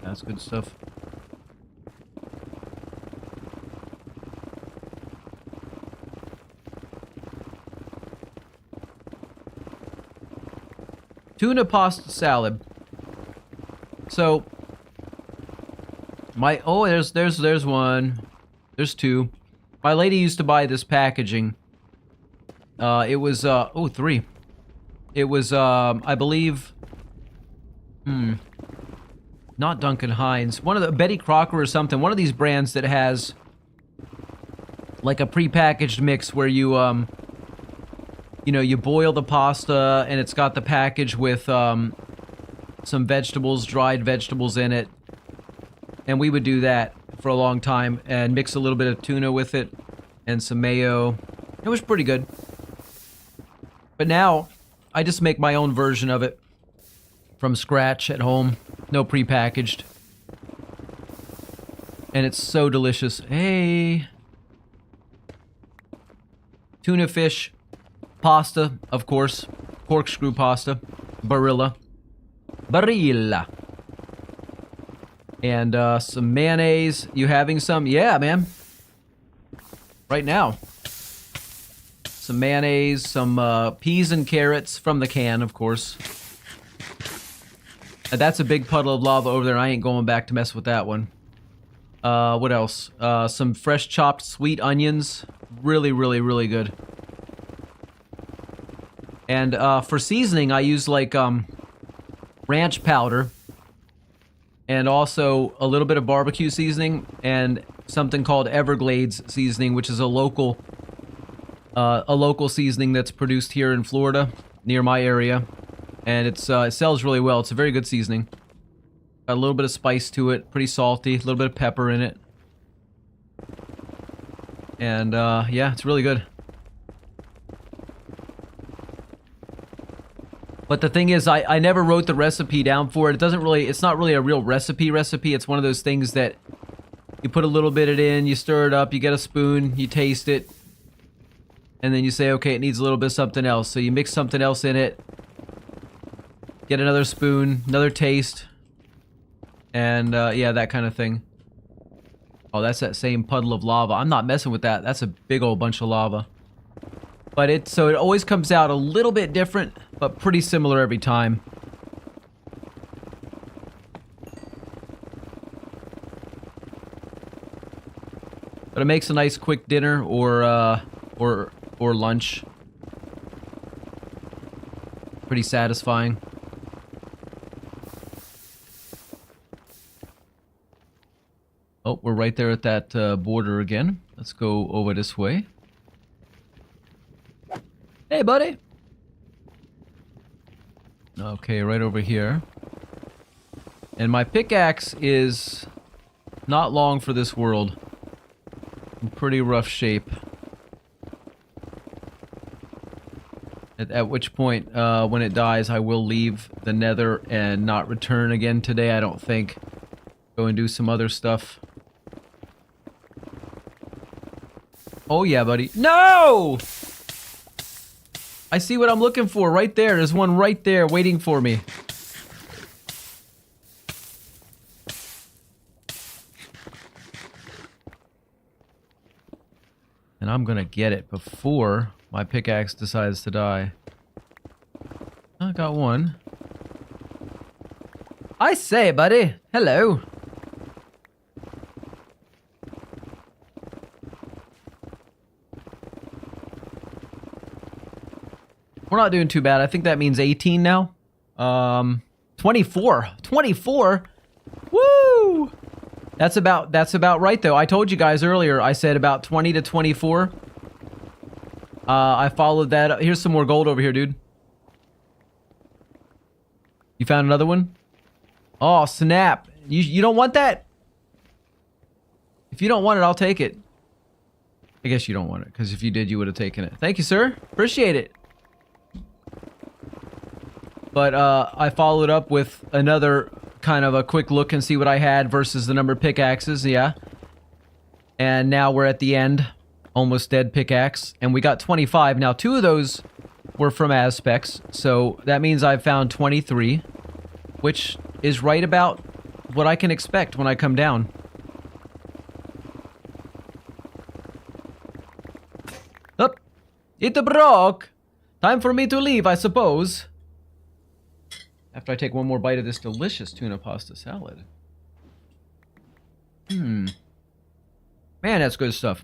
That's good stuff. Tuna pasta salad. So there's one. There's two. My lady used to buy this packaging. It was three. It was I believe not Duncan Hines. One of the Betty Crocker or something. One of these brands that has like a prepackaged mix where you you know, you boil the pasta and it's got the package with some vegetables, dried vegetables in it. And we would do that for a long time and mix a little bit of tuna with it and some mayo. It was pretty good. But now I just make my own version of it from scratch at home. No prepackaged. And it's so delicious. Hey. Tuna fish. Pasta, of course. Corkscrew pasta. Barilla. Barilla. And some mayonnaise. You having some? Yeah, man. Right now. Some mayonnaise, some peas and carrots from the can, of course. That's a big puddle of lava over there. I ain't going back to mess with that one. What else? Some fresh chopped sweet onions. Really, really, really good. And for seasoning, I use like ranch powder. And also a little bit of barbecue seasoning. And something called Everglades seasoning, which is a local seasoning that's produced here in Florida, near my area. And it sells really well. It's a very good seasoning. Got a little bit of spice to it, pretty salty, a little bit of pepper in it. And yeah, it's really good. But the thing is, I never wrote the recipe down for it. It's not really a real recipe. It's one of those things that you put a little bit of it in, you stir it up, you get a spoon, you taste it. And then you say, okay, it needs a little bit of something else. So you mix something else in it. Get another spoon, another taste. And yeah, that kind of thing. Oh, that's that same puddle of lava. I'm not messing with that. That's a big old bunch of lava. But so it always comes out a little bit different, but pretty similar every time. But it makes a nice quick dinner or lunch. Pretty satisfying. Oh, we're right there at that border again. Let's go over this way. Hey, buddy. Okay, right over here. And my pickaxe is not long for this world. In pretty rough shape. At which point, when it dies, I will leave the nether and not return again today, I don't think. Go and do some other stuff. Oh yeah, buddy. No! I see what I'm looking for right there. There's one right there waiting for me. And I'm gonna get it before my pickaxe decides to die. I got one. I say, buddy. Hello. We're not doing too bad. I think that means 18 now. 24. 24? Woo! That's about right though. I told you guys earlier, I said about 20 to 24. I followed that up. Here's some more gold over here, dude. You found another one? Oh, snap. You don't want that? If you don't want it, I'll take it. I guess you don't want it, because if you did, you would have taken it. Thank you, sir. Appreciate it. But I followed up with another kind of a quick look and see what I had versus the number of pickaxes, yeah. And now we're at the end. Almost dead pickaxe. And we got 25. Now, 2 of those were from Aspects. So that means I've found 23. Which is right about what I can expect when I come down. Up! It broke! Time for me to leave, I suppose. After I take one more bite of this delicious tuna pasta salad. Man, that's good stuff.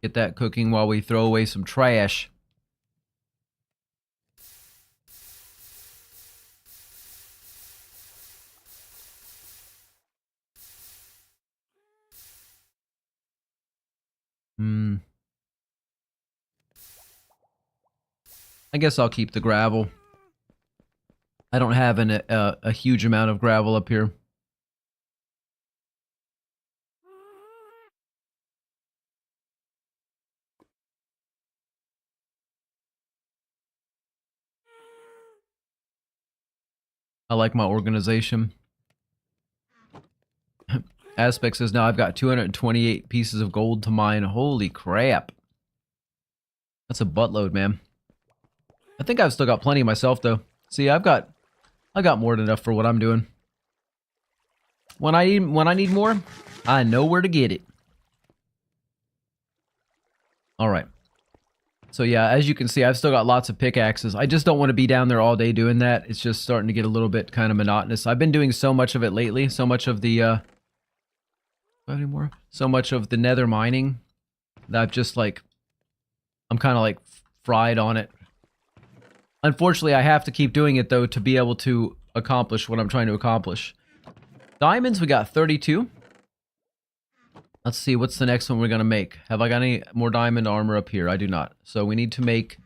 Get that cooking while we throw away some trash. I guess I'll keep the gravel. I don't have a huge amount of gravel up here. I like my organization. Aspect says now I've got 228 pieces of gold to mine. Holy crap. That's a buttload, man. I think I've still got plenty myself, though. See, I got more than enough for what I'm doing. When I need more, I know where to get it. All right. So yeah, as you can see, I've still got lots of pickaxes. I just don't want to be down there all day doing that. It's just starting to get a little bit kind of monotonous. I've been doing so much of it lately, so much of the so much of the nether mining that I've just like, I'm kind of like fried on it. Unfortunately, I have to keep doing it though to be able to accomplish what I'm trying to accomplish. Diamonds, we got 32. Let's see, what's the next one we're going to make? Have I got any more diamond armor up here? I do not. So we need to make...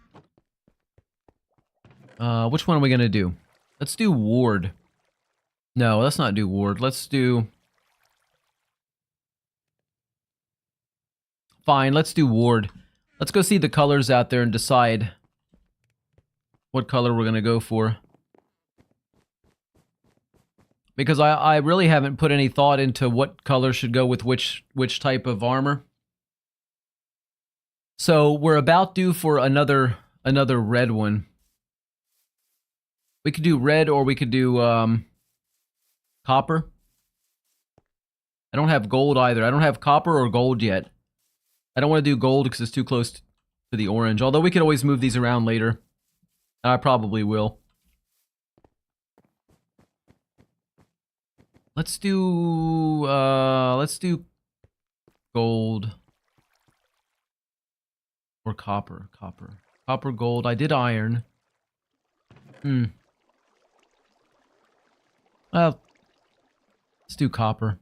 which one are we going to do? Let's do ward. No, let's not do ward. Let's do... Fine, let's do ward. Let's go see the colors out there and decide what color we're going to go for. Because I really haven't put any thought into what color should go with which type of armor. So we're about due for another red one. We could do red or we could do copper. I don't have gold either. I don't have copper or gold yet. I don't want to do gold because it's too close to the orange. Although we could always move these around later. I probably will. Let's do gold or copper. Copper, gold. I did iron. Well, let's do copper.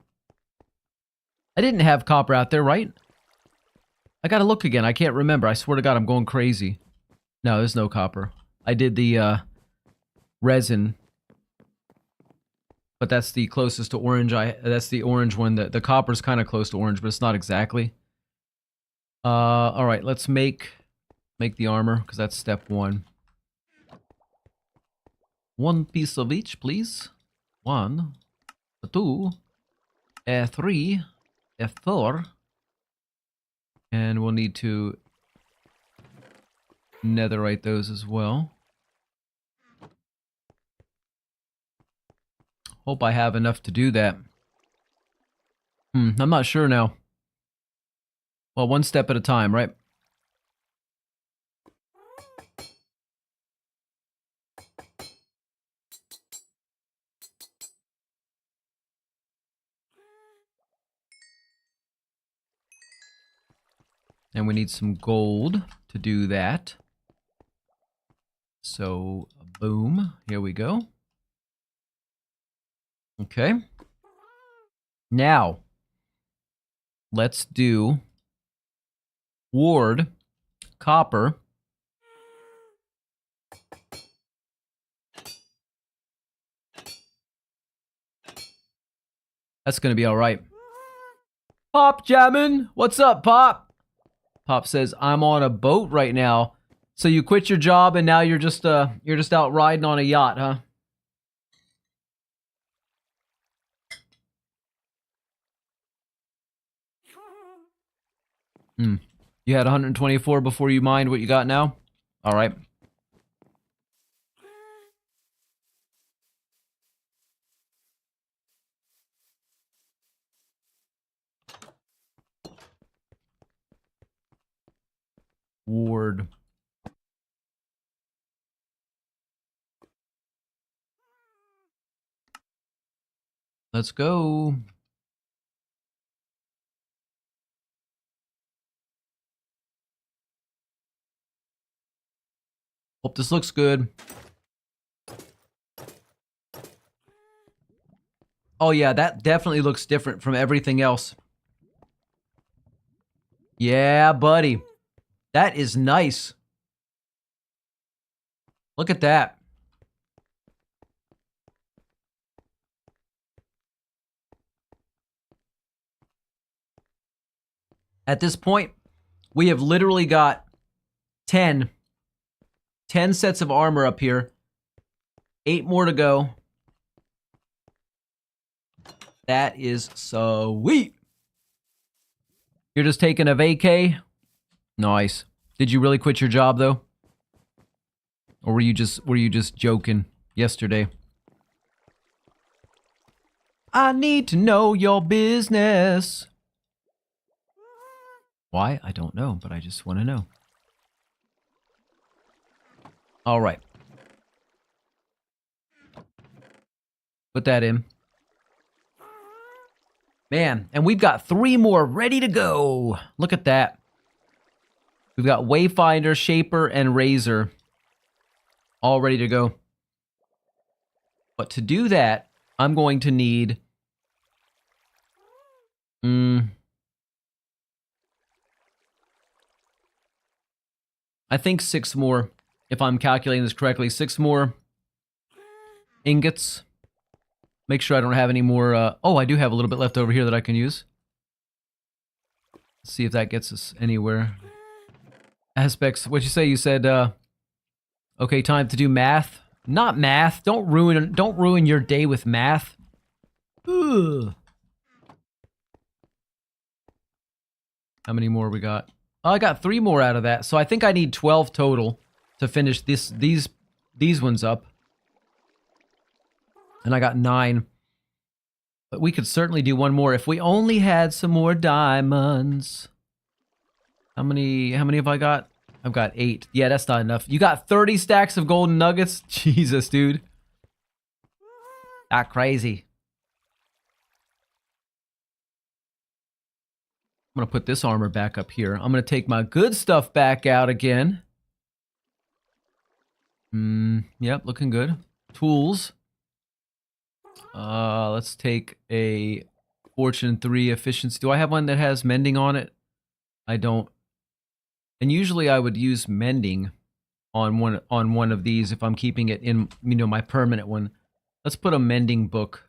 I didn't have copper out there, right? I gotta look again. I can't remember. I swear to God, I'm going crazy. No, there's no copper. I did the resin. But that's the closest to orange. That's the orange one. The copper's kind of close to orange, but it's not exactly. All right, let's make the armor because that's step one. One piece of each, please. 1, 2, 3, 4, and we'll need to netherite those as well. Hope I have enough to do that. I'm not sure now. Well, one step at a time, right? And we need some gold to do that. So, boom. Here we go. Okay. Now, let's do ward, copper. That's going to be all right. Pop jammin'. What's up, Pop? Pop says, I'm on a boat right now. So you quit your job and now you're just out riding on a yacht, huh? You had 124 before you mined what you got now? All right. Ward. Let's go. Hope this looks good. Oh yeah, that definitely looks different from everything else. Yeah, buddy. That is nice. Look at that. At this point, we have literally got 10 sets of armor up here. 8 more to go. That is sweet. You're just taking a vacay? Nice. Did you really quit your job though? Or were you just joking yesterday? I need to know your business. Why? I don't know, but I just want to know. All right. Put that in. Man, and we've got 3 more ready to go. Look at that. We've got Wayfinder, Shaper, and Razor all ready to go. But to do that, I'm going to need... I think 6 more, if I'm calculating this correctly. 6 more ingots. Make sure I don't have any more... oh, I do have a little bit left over here that I can use. Let's see if that gets us anywhere. Aspects. What'd you say? You said, okay, time to do math. Not math. Don't ruin your day with math. Ugh. How many more we got? Oh, I got 3 more out of that. So I think I need 12 total to finish these ones up. And I got 9. But we could certainly do 1 more if we only had some more diamonds. How many have I got? I've got 8. Yeah, that's not enough. You got 30 stacks of golden nuggets? Jesus, dude. That crazy. I'm going to put this armor back up here. I'm going to take my good stuff back out again. Yep, looking good. Tools. Let's take a Fortune 3 efficiency. Do I have one that has mending on it? I don't. And usually I would use mending on one of these if I'm keeping it in, you know, my permanent one. Let's put a mending book.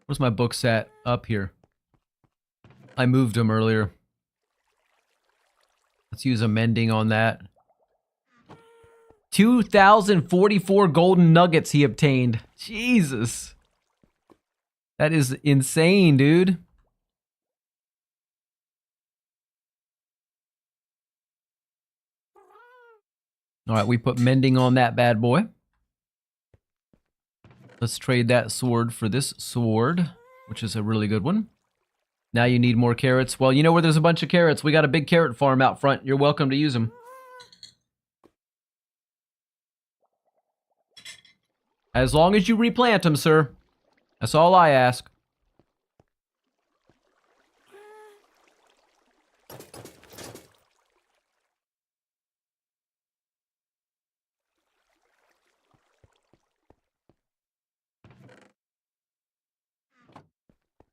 Where's my books at? Up here. I moved them earlier. Let's use a mending on that. 2,044 golden nuggets he obtained. Jesus. That is insane, dude. All right, we put mending on that bad boy. Let's trade that sword for this sword, which is a really good one. Now you need more carrots. Well, you know where there's a bunch of carrots. We got a big carrot farm out front. You're welcome to use them. As long as you replant them, sir. That's all I ask.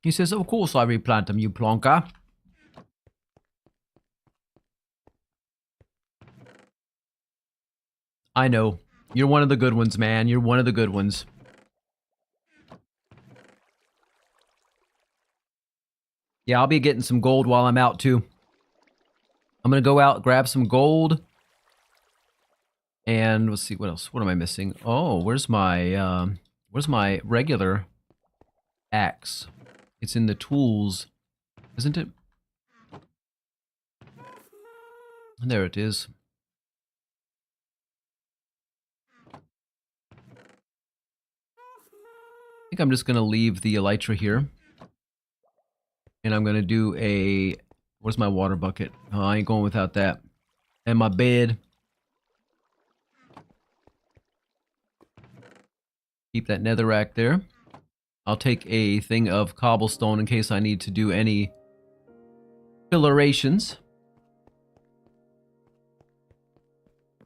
He says, of course I replant them, you plonker. I know. You're one of the good ones, man. You're one of the good ones. Yeah, I'll be getting some gold while I'm out, too. I'm going to go out, grab some gold. And let's see, what else? What am I missing? Oh, where's my regular axe? It's in the tools, isn't it? There it is. I think I'm just going to leave the elytra here. And I'm going to do a... Where's my water bucket? Oh, I ain't going without that. and my bed. Keep that netherrack there. I'll take a thing of cobblestone in case I need to do any pillaраtions.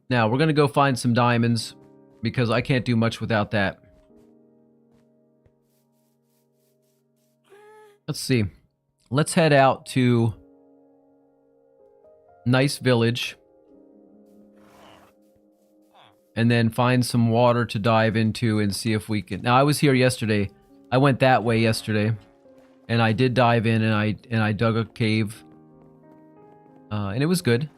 Now, we're going to go find some diamonds because I can't do much without that. Let's see. Let's head out to Nice Village. And then find some water to dive into and see if we can... Now, I was here yesterday. I went that way yesterday. And I did dive in and I dug a cave. And it was good.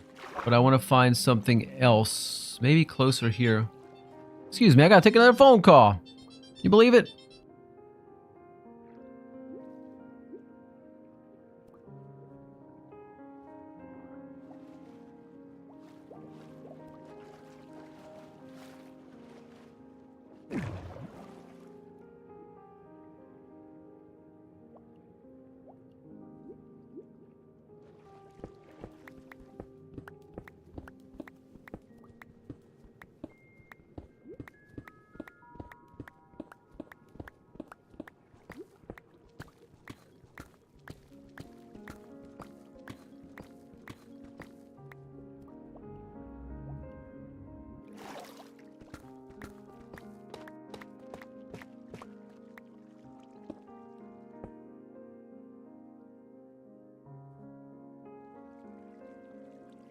But I want to find something else. Maybe closer here. Excuse me, I gotta take another phone call. You believe it?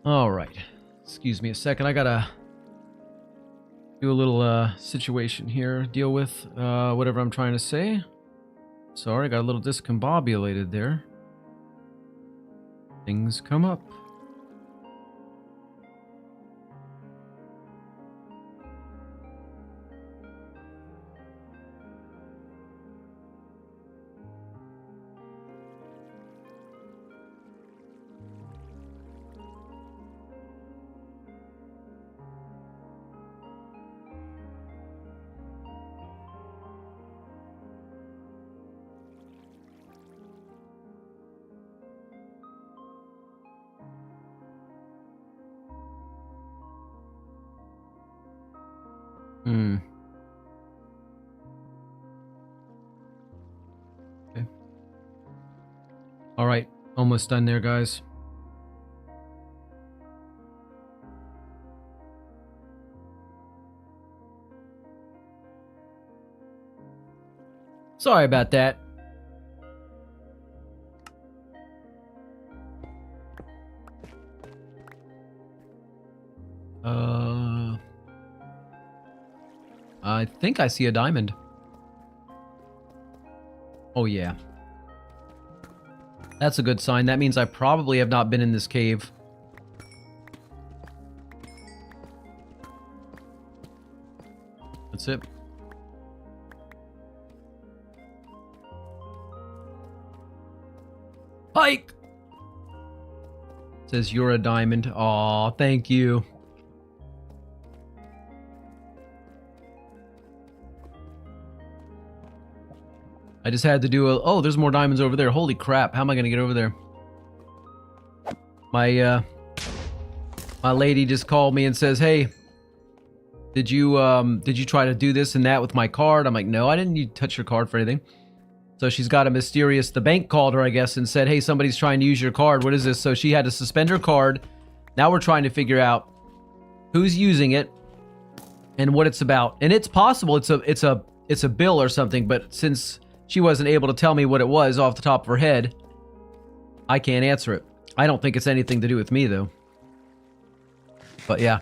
All right. Excuse me a second. I gotta do a little situation here. Deal with whatever I'm trying to say. Sorry, I got a little discombobulated there. Things come up. Okay. All right, almost done there, guys. Sorry about that. I think I see a diamond. Oh, yeah. That's a good sign. That means I probably have not been in this cave. That's it. Hike! It says you're a diamond. Aw, thank you. I just had to do a... Oh, there's more diamonds over there. Holy crap. How am I going to get over there? My lady just called me and says, hey, did you try to do this and that with my card? I'm like, no, I didn't need to touch your card for anything. So she's got a mysterious... The bank called her, I guess, and said, hey, somebody's trying to use your card. What is this? So she had to suspend her card. Now we're trying to figure out who's using it and what it's about. And it's possible it's a bill or something, but since... she wasn't able to tell me what it was off the top of her head, I can't answer it. I don't think it's anything to do with me, though. But yeah.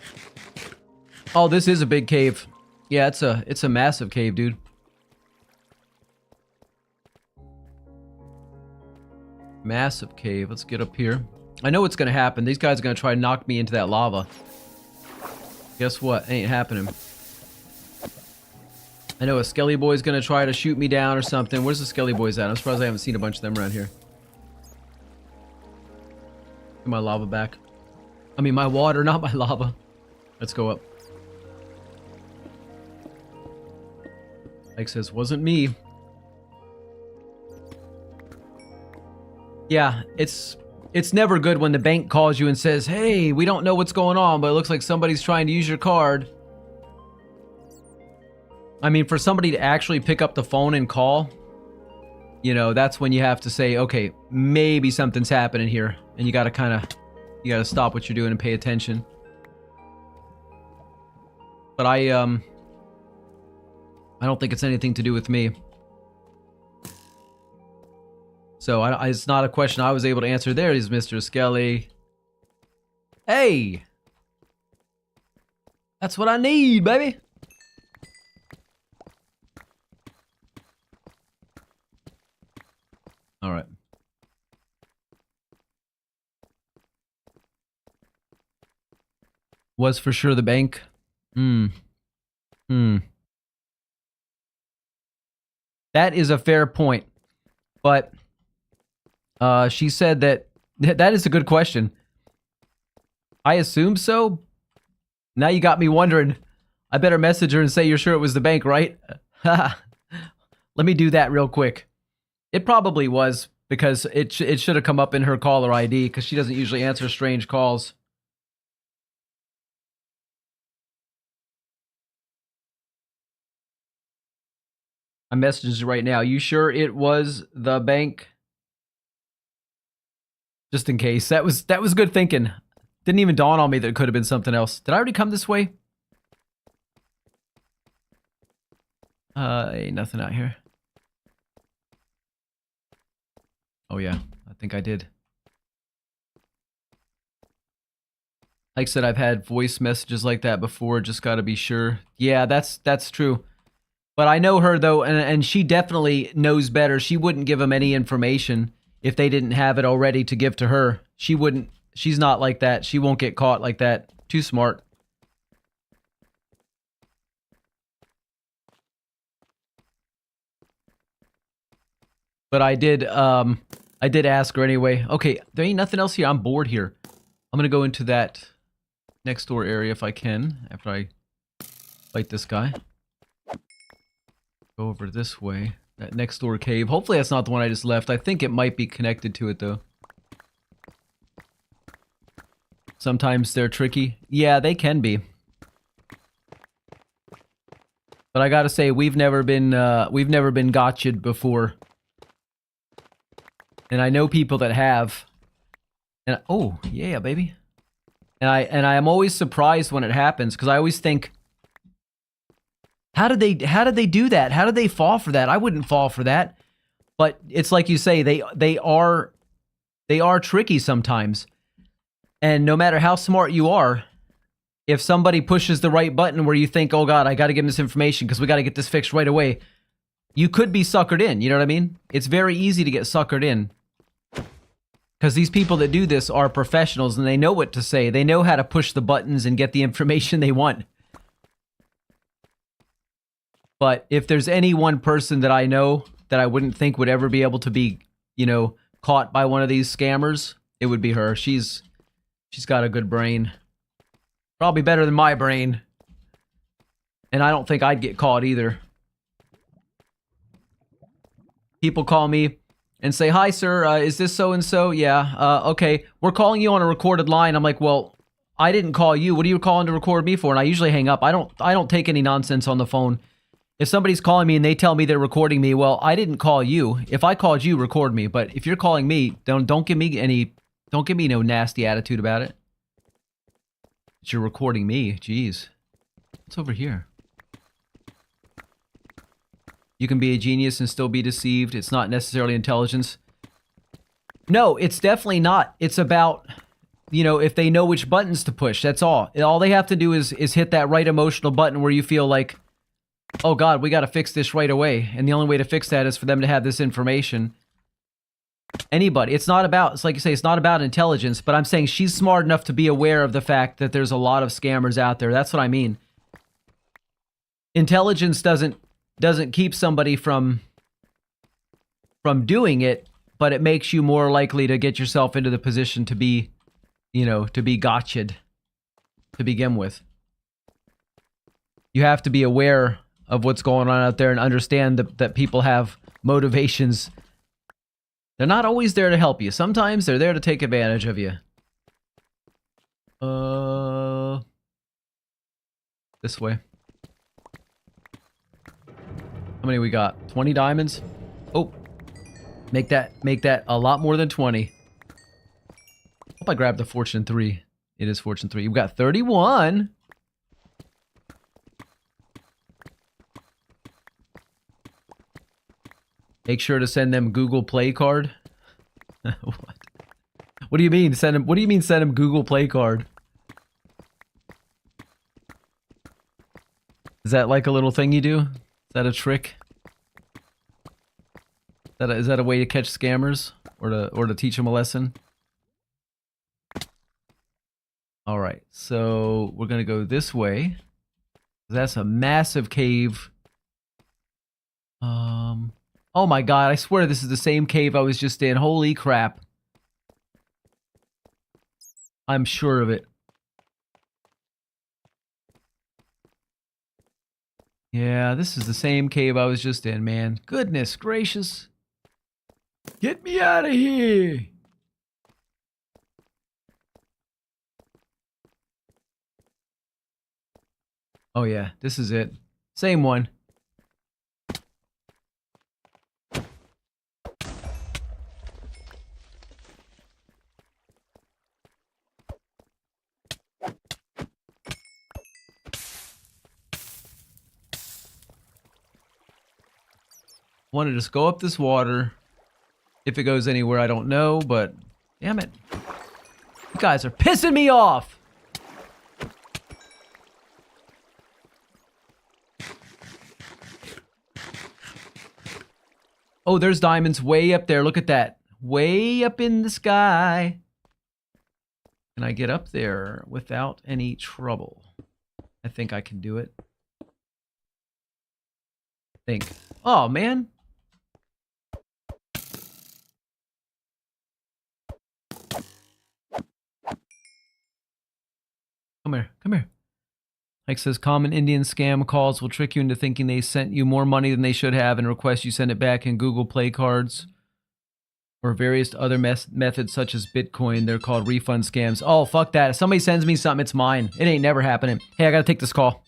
Oh, this is a big cave. Yeah, it's a massive cave, dude. Massive cave. Let's get up here. I know what's going to happen. These guys are going to try and knock me into that lava. Guess what? Ain't happening. I know a Skelly Boy's gonna try to shoot me down or something. Where's the Skelly Boys at? I'm surprised I haven't seen a bunch of them around here. Get my lava back. I mean, my water, not my lava. Let's go up. Mike says, wasn't me. Yeah, it's It's never good when the bank calls you and says, hey, we don't know what's going on, but it looks like somebody's trying to use your card. I mean, for somebody to actually pick up the phone and call, you know, that's when you have to say, okay, maybe something's happening here. And you got to you got to stop what you're doing and pay attention. But I don't think it's anything to do with me. So it's not a question I was able to answer. There is Mr. Skelly. Hey! That's what I need, baby! Alright. Was for sure the bank. That is a fair point. But she said that is a good question. I assume so. Now you got me wondering. I better message her and say you're sure it was the bank, right? Let me do that real quick. It probably was, because it should have come up in her caller ID, because she doesn't usually answer strange calls. I'm messaging you right now. You sure it was the bank? Just in case. That was good thinking. Didn't even dawn on me that it could have been something else. Did I already come this way? Ain't nothing out here. Oh yeah, I think I did. Like I said, I've had voice messages like that before, just gotta be sure. Yeah, that's true. But I know her though, and she definitely knows better. She wouldn't give them any information if they didn't have it already to give to her. She wouldn't. She's not like that. She won't get caught like that. Too smart. But I did ask her anyway. Okay, there ain't nothing else here. I'm bored here. I'm gonna go into that next door area if I can, after I fight this guy. Go over this way. That next door cave. Hopefully that's not the one I just left. I think it might be connected to it though. Sometimes they're tricky. Yeah, they can be. But I gotta say, we've never been gotcha'd before. And I know people that have. And oh, yeah, baby. And I am always surprised when it happens, because I always think, how did they do that? How did they fall for that? I wouldn't fall for that. But it's like you say, they are tricky sometimes. And no matter how smart you are, if somebody pushes the right button where you think, oh God, I got to give them this information because we got to get this fixed right away, you could be suckered in. You know what I mean? It's very easy to get suckered in. Because these people that do this are professionals and they know what to say. They know how to push the buttons and get the information they want. But if there's any one person that I know that I wouldn't think would ever be able to be, you know, caught by one of these scammers, it would be her. She's got a good brain. Probably better than my brain. And I don't think I'd get caught either. People call me and say, hi, sir, is this so-and-so? Yeah, okay. We're calling you on a recorded line. I'm like, well, I didn't call you. What are you calling to record me for? And I usually hang up. I don't take any nonsense on the phone. If somebody's calling me and they tell me they're recording me, well, I didn't call you. If I called you, record me. But if you're calling me, don't give me no nasty attitude about it. But you're recording me. Jeez. What's over here? You can be a genius and still be deceived. It's not necessarily intelligence. No, it's definitely not. It's about, you know, if they know which buttons to push. That's all. All they have to do is hit that right emotional button where you feel like, oh God, we got to fix this right away. And the only way to fix that is for them to have this information. Anybody. It's not about, it's like you say, it's not about intelligence, but I'm saying she's smart enough to be aware of the fact that there's a lot of scammers out there. That's what I mean. Intelligence doesn't keep somebody from doing it, but it makes you more likely to get yourself into the position to be, you know, to be gotcha'd to begin with. You have to be aware of what's going on out there and understand that people have motivations They're not always there to help you. Sometimes they're there to take advantage of you. This way. How many we got? 20 diamonds? Oh. Make that a lot more than 20. Hope I grabbed the fortune 3. It is fortune 3. We've got 31. Make sure to send them Google Play card. What? What do you mean send them? What do you mean send them Google Play card? Is that like a little thing you do? Is that a trick? Is that a way to catch scammers or to teach them a lesson? All right, so we're gonna go this way. That's a massive cave. Oh my god, I swear this is the same cave I was just in. Holy crap. I'm sure of it. Yeah, this is the same cave I was just in, man. Goodness gracious. Get me out of here. Oh yeah, this is it. Same one. Want to just go up this water. If it goes anywhere, I don't know, but damn it. You guys are pissing me off. Oh, there's diamonds way up there. Look at that. Way up in the sky. Can I get up there without any trouble? I think I can do it. Oh, man. Come here. Come here. Like says, common Indian scam calls will trick you into thinking they sent you more money than they should have and request you send it back in Google Play cards or various other methods such as Bitcoin. They're called refund scams. Oh, fuck that. If somebody sends me something, it's mine. It ain't never happening. Hey, I gotta take this call.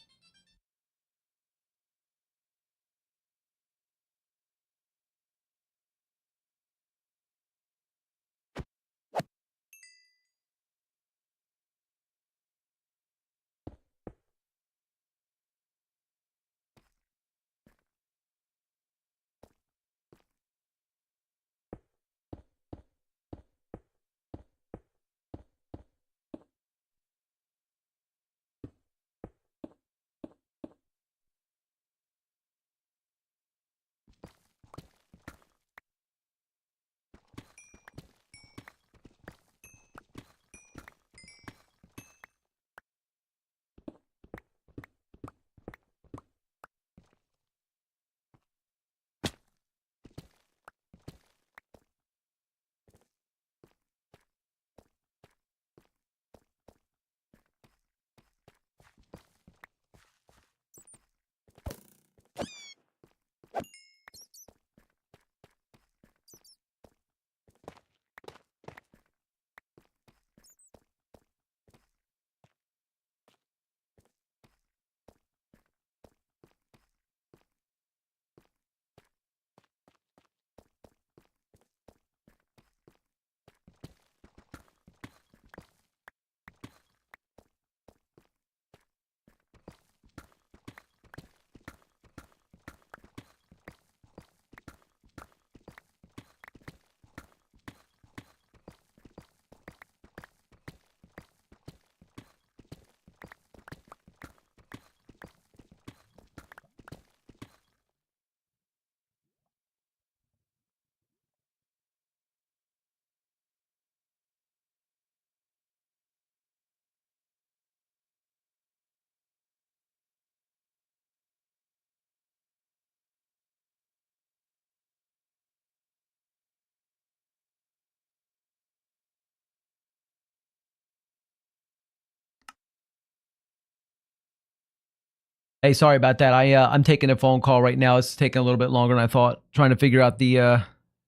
Hey, sorry about that. I'm taking a phone call right now. It's taking a little bit longer than I thought. Trying to figure out the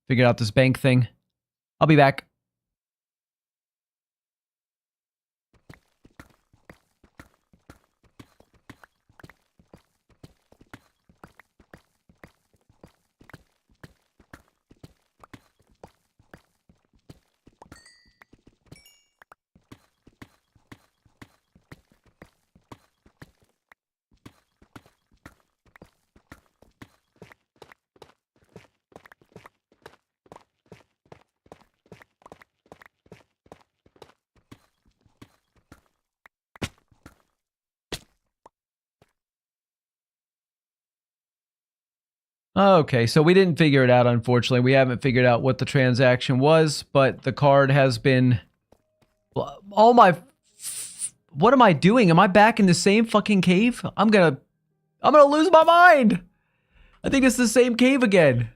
Figured out this bank thing. I'll be back. Okay, so we didn't figure it out, unfortunately. We haven't figured out what the transaction was, but the card has been... Oh my... What am I doing? Am I back in the same fucking cave? I'm gonna lose my mind! I think it's the same cave again.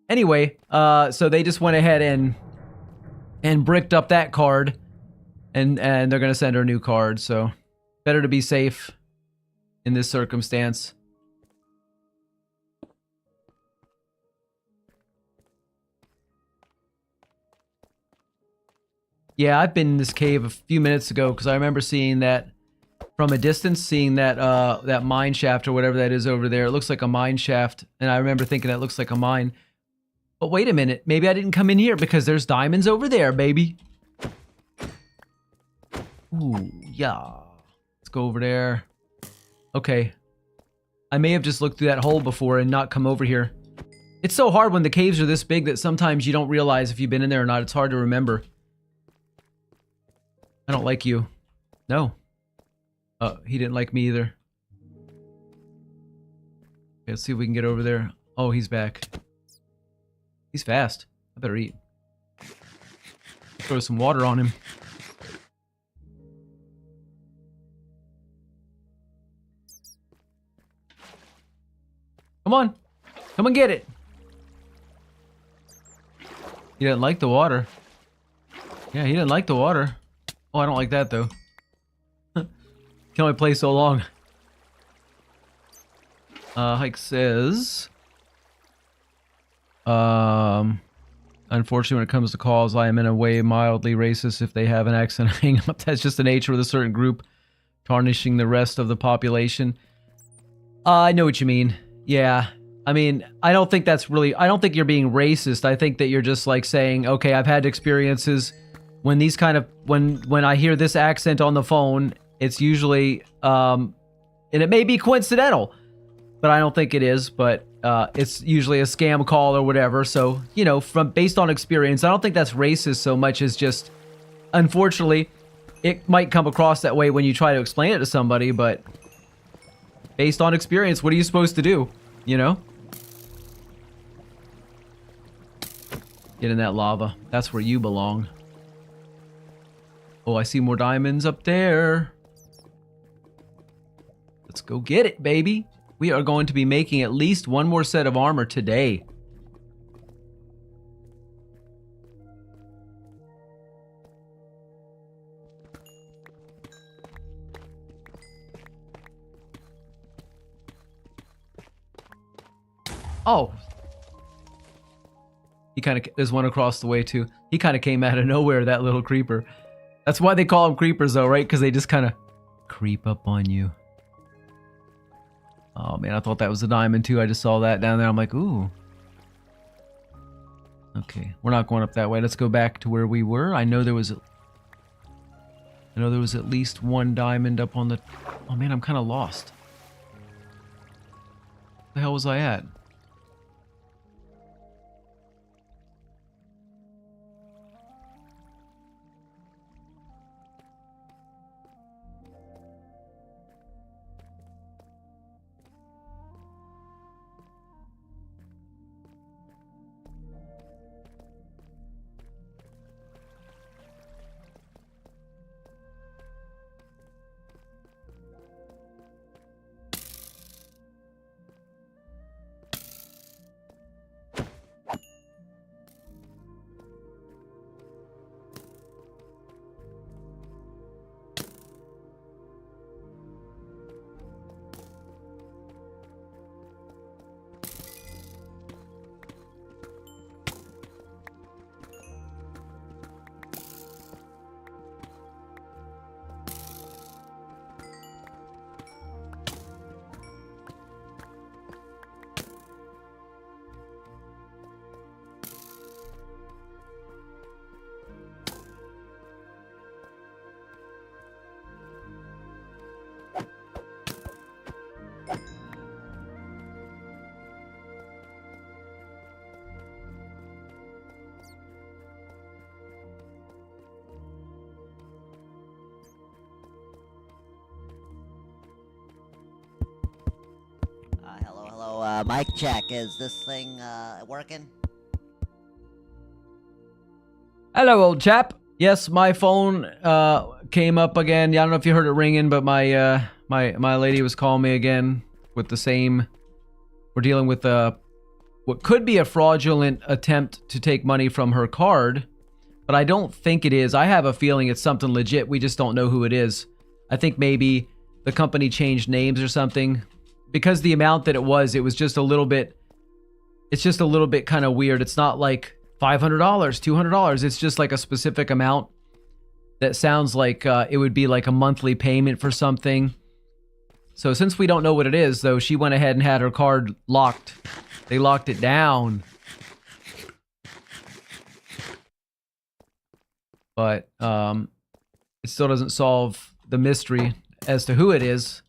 Anyway, so they just went ahead and bricked up that card, and they're gonna send her a new card, so better to be safe in this circumstance. Yeah, I've been in this cave a few minutes ago because I remember seeing that from a distance, seeing that that mine shaft or whatever that is over there. It looks like a mine shaft, and I remember thinking that looks like a mine. But wait a minute, maybe I didn't come in here because there's diamonds over there, baby. Ooh, yeah. Let's go over there. Okay. I may have just looked through that hole before and not come over here. It's so hard when the caves are this big that sometimes you don't realize if you've been in there or not. It's hard to remember. I don't like you. No. He didn't like me either. Okay, let's see if we can get over there. Oh, he's back. He's fast. I better eat. Throw some water on him. Come on. Come and get it. He didn't like the water. Yeah, he didn't like the water. Oh, I don't like that, though. Can only play so long. Hike says... Unfortunately, when it comes to calls, I am in a way mildly racist if they have an accent hang up. That's just the nature of a certain group, tarnishing the rest of the population. I know what you mean. Yeah. I mean, I don't think that's really... I don't think you're being racist. I think that you're just like saying, okay, I've had experiences when these kind of... When I hear this accent on the phone, it's usually... and it may be coincidental, but I don't think it is, but... it's usually a scam call or whatever. So, you know, based on experience, I don't think that's racist so much as just, unfortunately, it might come across that way when you try to explain it to somebody, but based on experience, what are you supposed to do? You know? Get in that lava. That's where you belong. Oh, I see more diamonds up there. Let's go get it, baby. We are going to be making at least one more set of armor today. Oh. He kind of... There's one across the way, too. He kind of came out of nowhere, that little creeper. That's why they call them creepers, though, right? Because they just kind of creep up on you. Oh, man, I thought that was a diamond, too. I just saw that down there. I'm like, ooh. Okay, we're not going up that way. Let's go back to where we were. I know there was at least one diamond up on the... Oh, man, I'm kind of lost. Where the hell was I at? Hello, mic check. Is this thing working? Hello, old chap. Yes, my phone came up again. Yeah, I don't know if you heard it ringing, but my lady was calling me again with the same. We're dealing with what could be a fraudulent attempt to take money from her card, but I don't think it is. I have a feeling it's something legit. We just don't know who it is. I think maybe the company changed names or something. Because the amount that it was just a little bit, it's just a little bit kind of weird. It's not like $500, $200. It's just like a specific amount that sounds like it would be like a monthly payment for something. So since we don't know what it is, though, she went ahead and had her card locked. They locked it down. But it still doesn't solve the mystery as to who it is.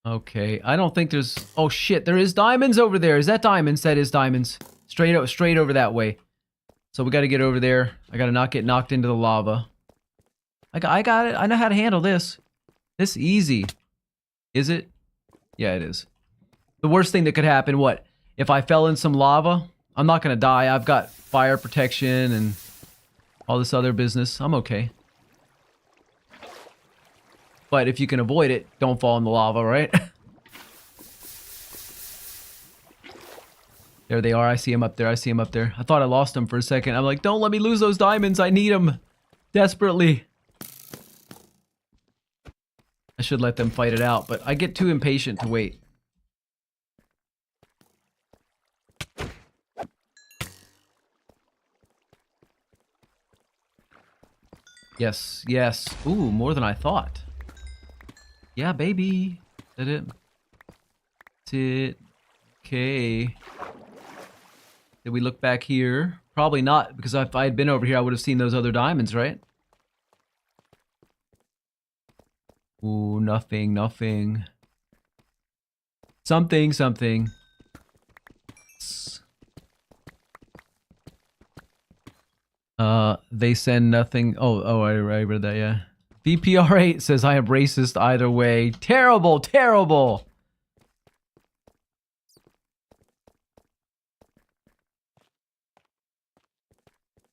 Okay, I don't think there's... Oh shit, there is diamonds over there. Is that diamonds? That is diamonds. Straight over that way. So we got to get over there. I got to not get knocked into the lava. I got it. I know how to handle this. This easy. Is it? Yeah, it is. The worst thing that could happen, what? If I fell in some lava, I'm not going to die. I've got fire protection and all this other business. I'm okay. But if you can avoid it, don't fall in the lava, right? There they are. I see them up there. I see them up there. I thought I lost them for a second. I'm like, don't let me lose those diamonds. I need them desperately. I should let them fight it out, but I get too impatient to wait. Yes, yes. Ooh, more than I thought. Yeah, baby. Did it? That's it. Okay. Did we look back here? Probably not, because if I had been over here, I would have seen those other diamonds, right? Ooh, nothing, nothing. Something, something. They send nothing. Oh, I read that, yeah. VPR8 says I am racist either way. Terrible, terrible.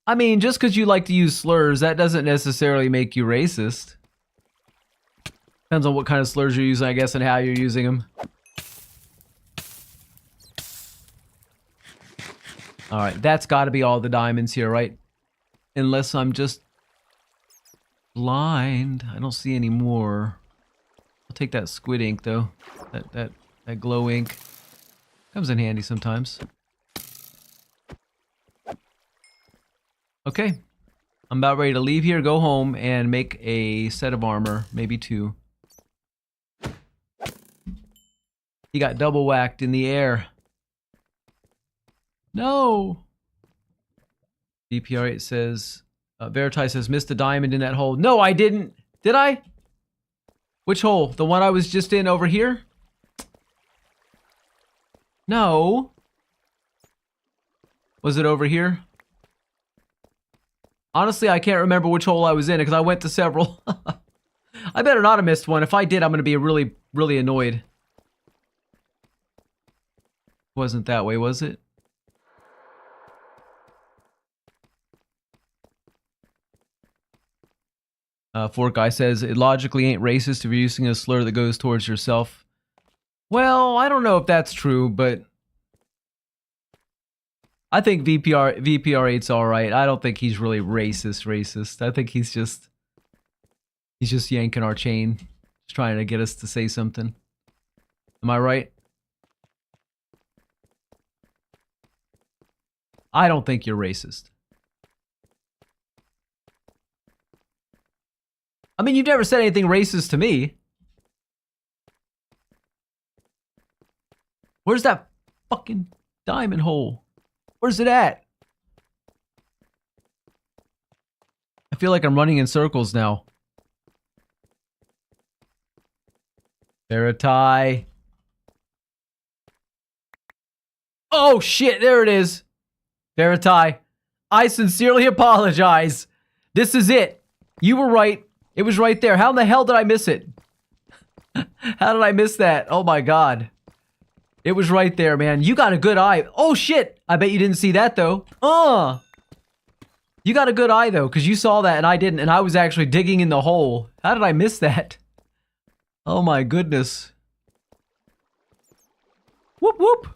I mean, just because you like to use slurs, that doesn't necessarily make you racist. Depends on what kind of slurs you're using, I guess, and how you're using them. Alright, that's got to be all the diamonds here, right? Unless I'm just blind. I don't see any more. I'll take that squid ink, though. That glow ink. Comes in handy sometimes. Okay. I'm about ready to leave here, go home, and make a set of armor. Maybe 2. He got double whacked in the air. No! DPR8 says... Veritai says, missed a diamond in that hole. No, I didn't! Did I? Which hole? The one I was just in over here? No. Was it over here? Honestly, I can't remember which hole I was in because I went to several. I better not have missed one. If I did, I'm going to be really, really annoyed. Wasn't that way, was it? Fork Guy says, it logically ain't racist if you're using a slur that goes towards yourself. Well, I don't know if that's true, but... I think VPR8's alright. I don't think he's really racist. I think he's just yanking our chain. Just trying to get us to say something. Am I right? I don't think you're racist. I mean, you've never said anything racist to me. Where's that fucking diamond hole? Where's it at? feel like I'm running in circles now. Verity. Oh shit, there it is. Verity. I sincerely apologize. This is it. You were right. It was right there. How in the hell did I miss it? How did I miss that? Oh my god. It was right there, man. You got a good eye. Oh shit. I bet you didn't see that though. You got a good eye though, because you saw that and I didn't, and I was actually digging in the hole. How did I miss that? Oh my goodness. Whoop whoop.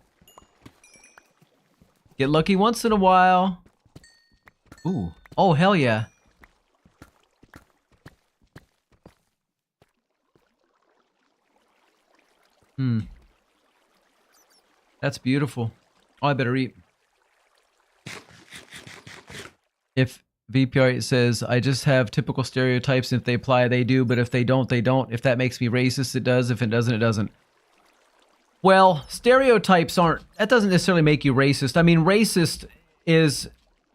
Get lucky once in a while. Ooh. Oh hell yeah. That's beautiful. Oh, I better eat. If VPR says, I just have typical stereotypes, if they apply, they do, but if they don't, they don't. If that makes me racist, it does. If it doesn't, it doesn't. Well, stereotypes aren't, that doesn't necessarily make you racist. I mean, racist is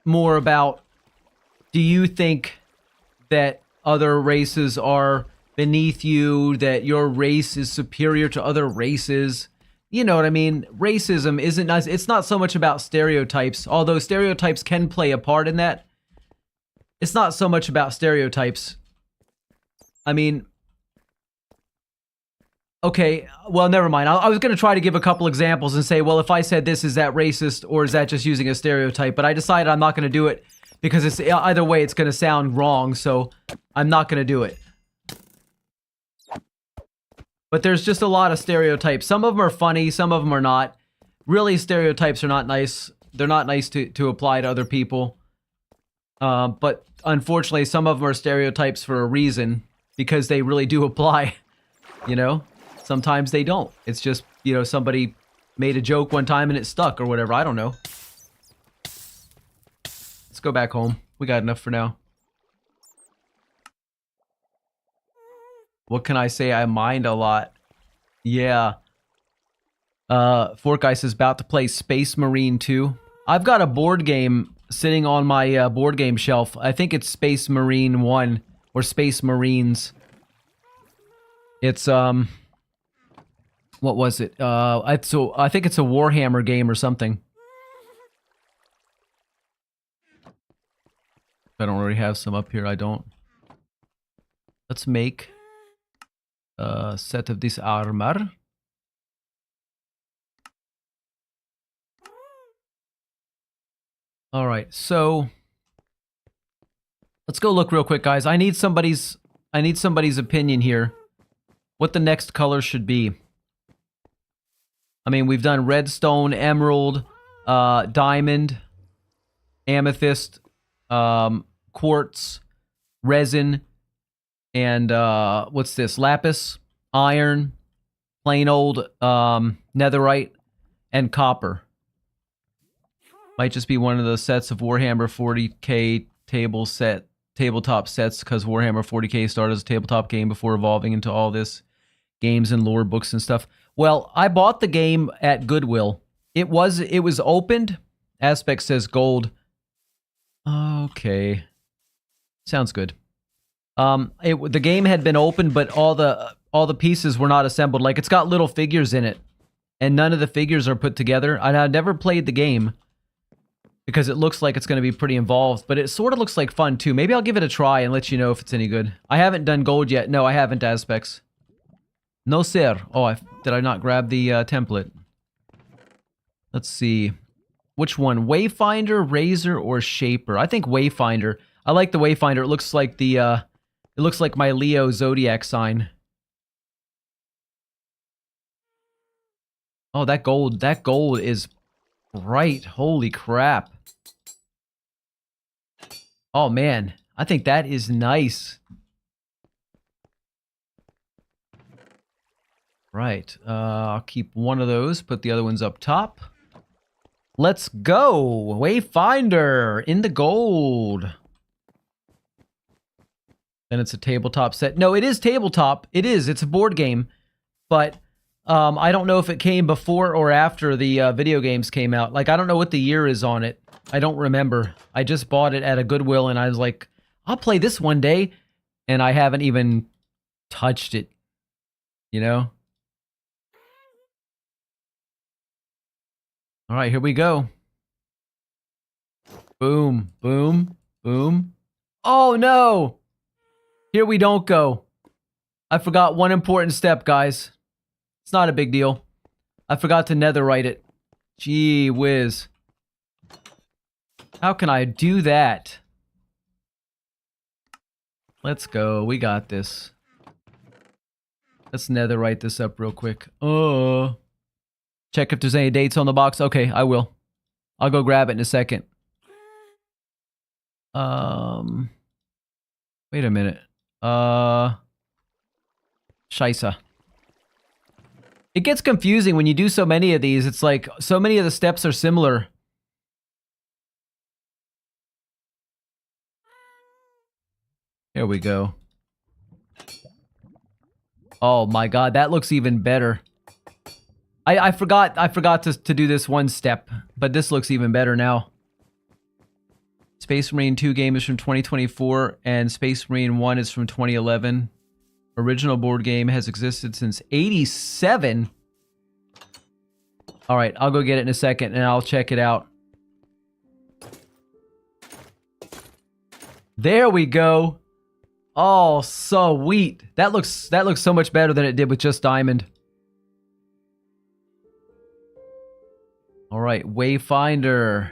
more about, do you think that other races are beneath you, that your race is superior to other races? You know what I mean? Racism isn't nice. It's not so much about stereotypes, although stereotypes can play a part in that. It's not so much about stereotypes. I mean, okay, well, never mind. I was going to try to give a couple examples and say, well, if I said this, is that racist or is that just using a stereotype? But I decided I'm not going to do it because it's either way, it's going to sound wrong. So I'm not going to do it. But there's just a lot of stereotypes. Some of them are funny, some of them are not. Really, stereotypes are not nice. They're not nice to apply to other people. But unfortunately, some of them are stereotypes for a reason, because they really do apply, you know? Sometimes they don't. It's just, you know, somebody made a joke one time and it stuck or whatever. I don't know. Let's go back home. We got enough for now. What can I say? I mind a lot. Yeah. Fork Ice is about to play Space Marine 2. I've got a board game sitting on my board game shelf. I think it's Space Marine 1 or Space Marines. It's what was it? I think it's a Warhammer game or something. I don't already have some up here. I don't. Let's make a set of this armor. All right, so let's go look real quick, guys. I need somebody's opinion here. What the next color should be. I mean, we've done redstone, emerald, diamond, amethyst, quartz, resin, and what's this? Lapis, iron, plain old netherite, and copper. Might just be one of the sets of Warhammer 40k tabletop sets, because Warhammer 40k started as a tabletop game before evolving into all this games and lore books and stuff. Well, I bought the game at Goodwill. It was opened. Aspect says gold. Okay. Sounds good. The game had been opened, but all the pieces were not assembled. Like, it's got little figures in it, and none of the figures are put together. And I never played the game because it looks like it's going to be pretty involved, but it sort of looks like fun too. Maybe I'll give it a try and let you know if it's any good. I haven't done gold yet. No, I haven't, Aspects. No, sir. Oh, did I not grab the template? Let's see. Which one? Wayfinder, Razor, or Shaper? I think Wayfinder. I like the Wayfinder. It looks like the it looks like my Leo zodiac sign. Oh, that gold is bright. Holy crap. Oh man, I think that is nice. Right, I'll keep one of those, put the other ones up top. Let's go! Wayfinder in the gold. Then it's a tabletop set. No, it is tabletop. It is. It's a board game. But I don't know if it came before or after the video games came out. Like, I don't know what the year is on it. I don't remember. I just bought it at a Goodwill, and I was like, I'll play this one day, and I haven't even touched it, you know? All right, here we go. Boom, boom, boom. Oh no! Here we don't go. I forgot one important step, guys. It's not a big deal. I forgot to netherite it. Gee whiz. How can I do that? Let's go. We got this. Let's netherite this up real quick. Check if there's any dates on the box. Okay, I will. I'll go grab it in a second. Wait a minute. Scheisse. It gets confusing when you do so many of these. It's like so many of the steps are similar. Here we go. Oh my god, that looks even better. I forgot to do this one step, but this looks even better now. Space Marine 2 game is from 2024, and Space Marine 1 is from 2011. Original board game has existed since 87. Alright, I'll go get it in a second, and I'll check it out. There we go. Oh, sweet. That looks so much better than it did with just Diamond. Alright, Wayfinder.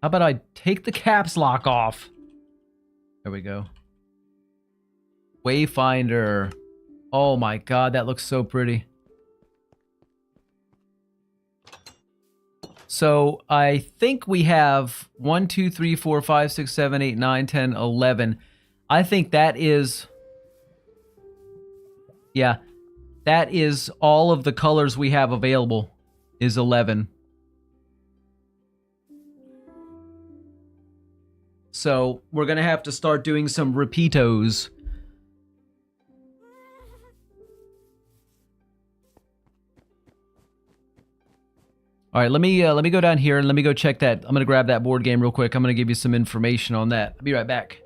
How about I take the caps lock off? There we go. Wayfinder. Oh my god, that looks so pretty. So I think we have 1, 2, 3, 4, 5, 6, 7, 8, 9, 10, 11. I think that is... Yeah. That is all of the colors we have available is 11. So we're going to have to start doing some repeatos. All right, let me go down here and let me go check that. I'm going to grab that board game real quick. I'm going to give you some information on that. I'll be right back.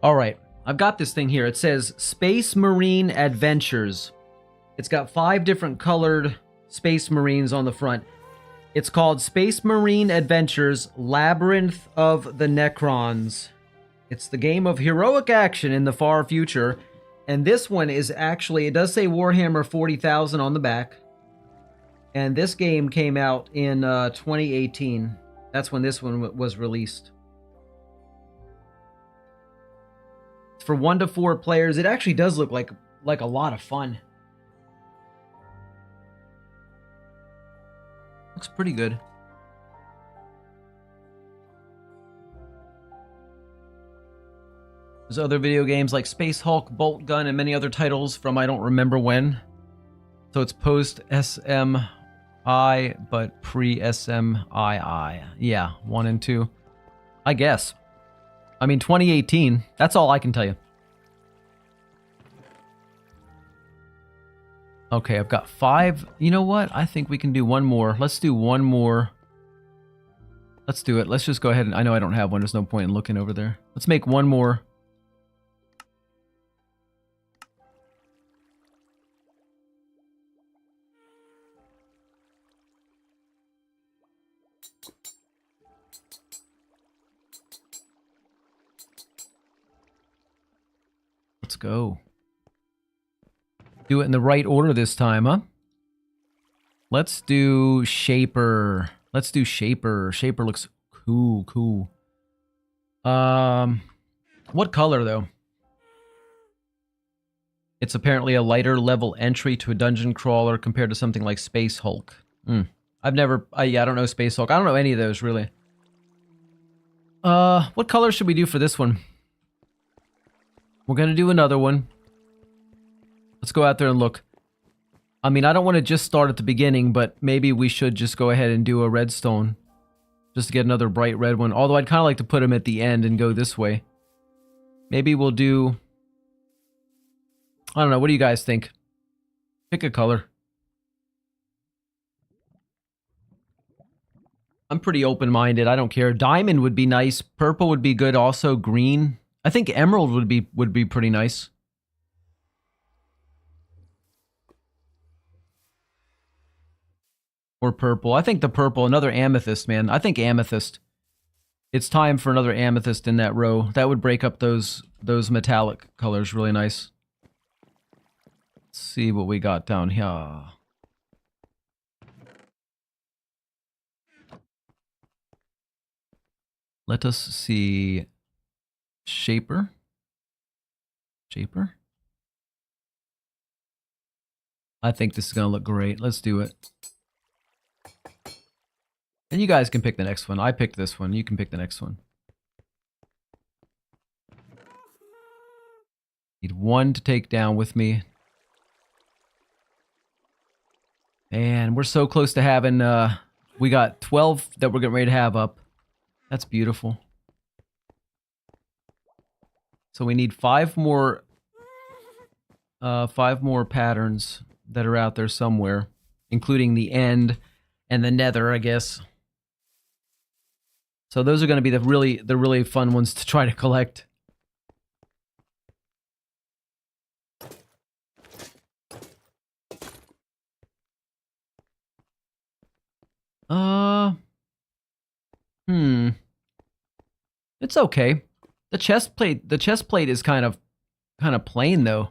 All right, I've got this thing here. It says Space Marine Adventures. It's got 5 different colored Space Marines on the front. It's called Space Marine Adventures Labyrinth of the Necrons. It's the game of heroic action in the far future. And this one is actually, it does say Warhammer 40,000 on the back. And this game came out in 2018. That's when this one was released. For 1 to 4 players, it actually does look like a lot of fun. Looks pretty good. There's other video games like Space Hulk, Bolt Gun, and many other titles from I don't remember when. So it's post SMI, but pre SMII. Yeah, 1 and 2. I guess. I mean, 2018. That's all I can tell you. Okay, I've got 5. You know what? I think we can do one more. Let's do one more. Let's do it. Let's just go ahead and... I know I don't have one. There's no point in looking over there. Let's make one more. Let's go. Do it in the right order this time, huh? Let's do Shaper. Let's do Shaper. Shaper looks Cool, cool. What color though? It's apparently a lighter level entry to a dungeon crawler compared to something like Space Hulk. I've never, yeah, I don't know Space Hulk. I don't know any of those really. What color should we do for this one? We're gonna do another one. Let's go out there and look. I mean, I don't want to just start at the beginning, but maybe we should just go ahead and do a redstone. Just to get another bright red one. Although I'd kind of like to put them at the end and go this way. Maybe we'll do... I don't know, what do you guys think? Pick a color. I'm pretty open-minded, I don't care. Diamond would be nice, purple would be good also, green. I think emerald would be pretty nice. Or purple. I think the purple, another amethyst, man. I think amethyst. It's time for another amethyst in that row. That would break up those metallic colors really nice. Let's see what we got down here. Let us see. Shaper. Shaper. I think this is going to look great. Let's do it. And you guys can pick the next one. I picked this one. You can pick the next one. Need one to take down with me. And we're so close to having, we got 12 that we're getting ready to have up. That's beautiful. So we need 5 more patterns that are out there somewhere, including the end and the nether, I guess. So those are going to be the really fun ones to try to collect. It's okay. The chest plate is kind of plain though.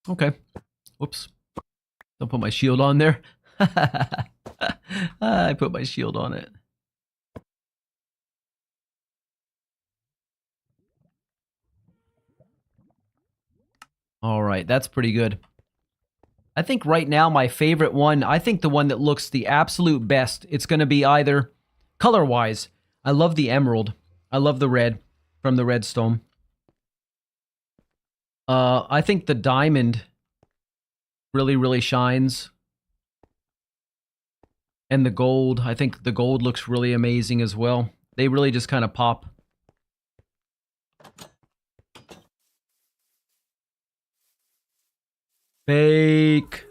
Okay. Whoops. Don't put my shield on there. I put my shield on it. All right, that's pretty good. I think right now my favorite one, I think the one that looks the absolute best, it's going to be either color-wise. I love the emerald. I love the red from the redstone. I think the diamond really shines. And the gold, I think the gold looks really amazing as well. They really just kind of pop. Bake.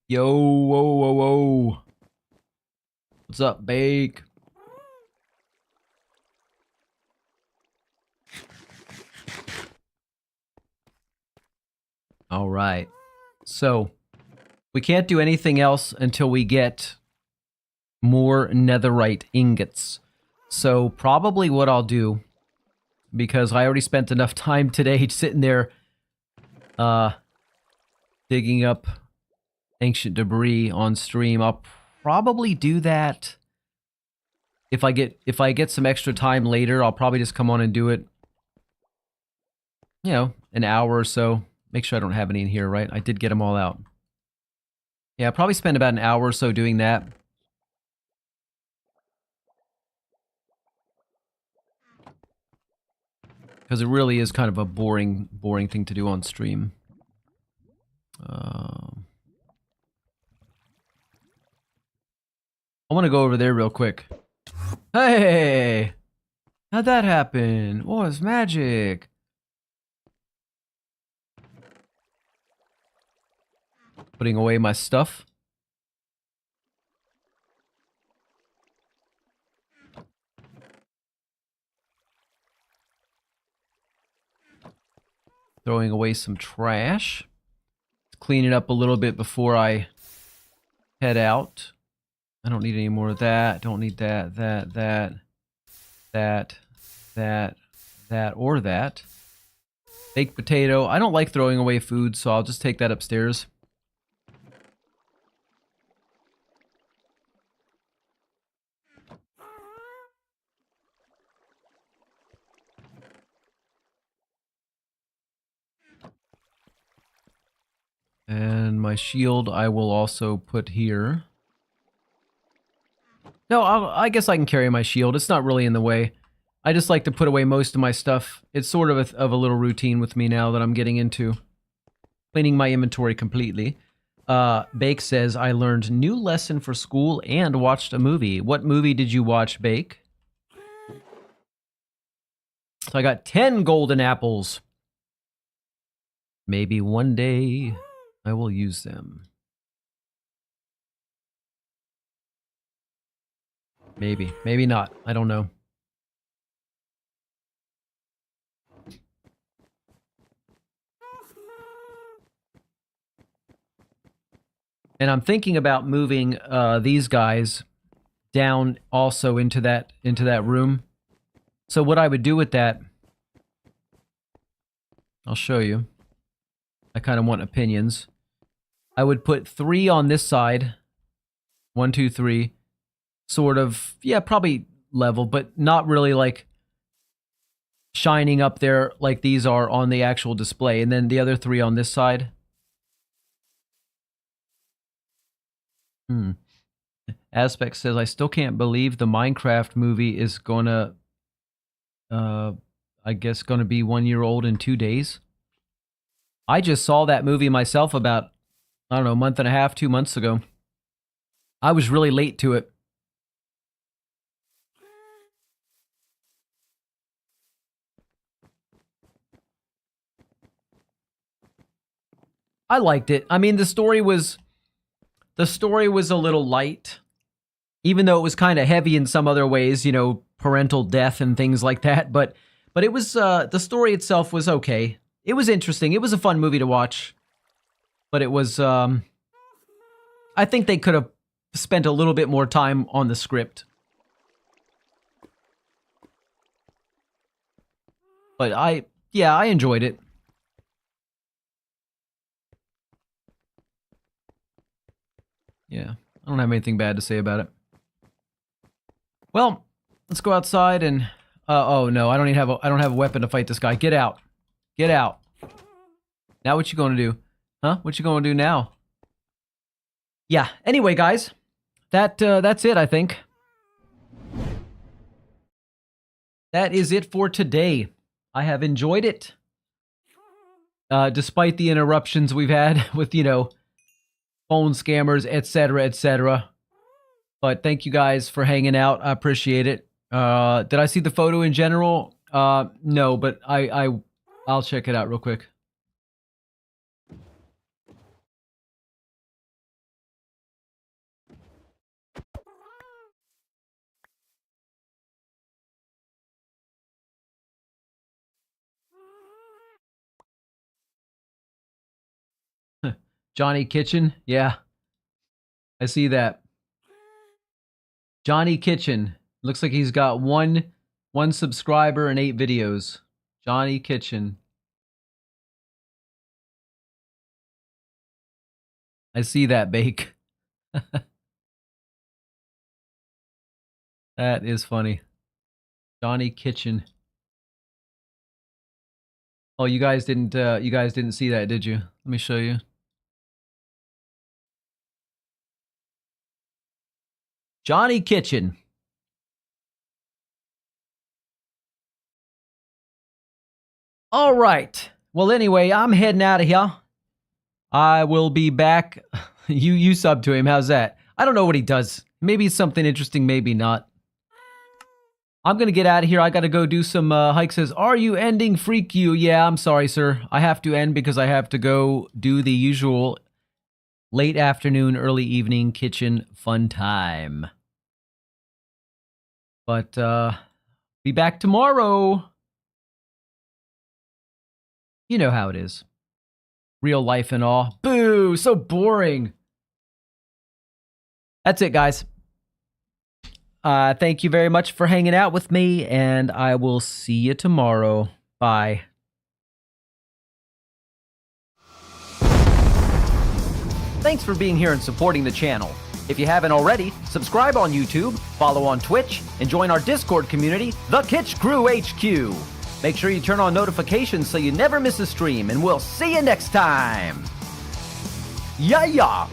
Yo, whoa. What's up, Bake? All right. So, we can't do anything else until we get more netherite ingots. So, probably what I'll do, because I already spent enough time today sitting there digging up ancient debris on stream, I'll probably do that. If I get some extra time later, I'll probably just come on and do it. You know, an hour or so. Make sure I don't have any in here, right? I did get them all out. Yeah, I'll probably spend about an hour or so doing that. Because it really is kind of a boring thing to do on stream. I want to go over there real quick. Hey! How'd that happen? Oh, it's magic. Putting away my stuff. Throwing away some trash. Clean it up a little bit before I head out. I don't need any more of that. Don't need that, or that. Baked potato. I don't like throwing away food, so I'll just take that upstairs. And my shield I will also put here. No, I guess I can carry my shield. It's not really in the way. I just like to put away most of my stuff. It's sort of a little routine with me now that I'm getting into cleaning my inventory completely. Bake says, I learned new lesson for school and watched a movie. What movie did you watch, Bake? So I got 10 golden apples. Maybe one day I will use them. Maybe. Maybe not. I don't know. And I'm thinking about moving these guys down also into that room. So what I would do with that, I'll show you. I kind of want opinions. I would put 3 on this side. 1, 2, 3. Sort of, yeah, probably level, but not really like shining up there like these are on the actual display. And then the other 3 on this side. Aspect says, I still can't believe the Minecraft movie is gonna, I guess, gonna be 1 year old in 2 days. I just saw that movie myself about, I don't know, a month and a half, 2 months ago. I was really late to it. I liked it. I mean, the story was a little light, even though it was kind of heavy in some other ways, you know, parental death and things like that. But it was, the story itself was okay. It was interesting. It was a fun movie to watch. But it was, I think they could have spent a little bit more time on the script. But I enjoyed it. Yeah, I don't have anything bad to say about it. Well, let's go outside and... oh no, I don't have a weapon to fight this guy. Get out. Get out. Now what you gonna do? Huh? What you gonna do now? Yeah, anyway, guys. That's it, I think. That is it for today. I have enjoyed it. Despite the interruptions we've had with, you know, phone scammers, etc., etc. But thank you guys for hanging out. I appreciate it. Did I see the photo in general? No, but I'll check it out real quick. Johnny Kitchen? Yeah. I see that. Johnny Kitchen. Looks like he's got one subscriber and 8 videos. Johnny Kitchen. I see that, Bake. That is funny. Johnny Kitchen. Oh, you guys didn't see that, did you? Let me show you. Johnny Kitchen. All right. Well, anyway, I'm heading out of here. I will be back. You sub to him. How's that? I don't know what he does. Maybe it's something interesting, maybe not. I'm going to get out of here. I got to go do some Hike says, are you ending Freak You? Yeah, I'm sorry, sir. I have to end because I have to go do the usual late afternoon, early evening kitchen fun time. But be back tomorrow. You know how it is. Real life and all. Boo, so boring. That's it, guys. Thank you very much for hanging out with me, and I will see you tomorrow. Bye. Thanks for being here and supporting the channel. If you haven't already, subscribe on YouTube, follow on Twitch, and join our Discord community, The Kitsch Crew HQ. Make sure you turn on notifications so you never miss a stream, and we'll see you next time. Yeah.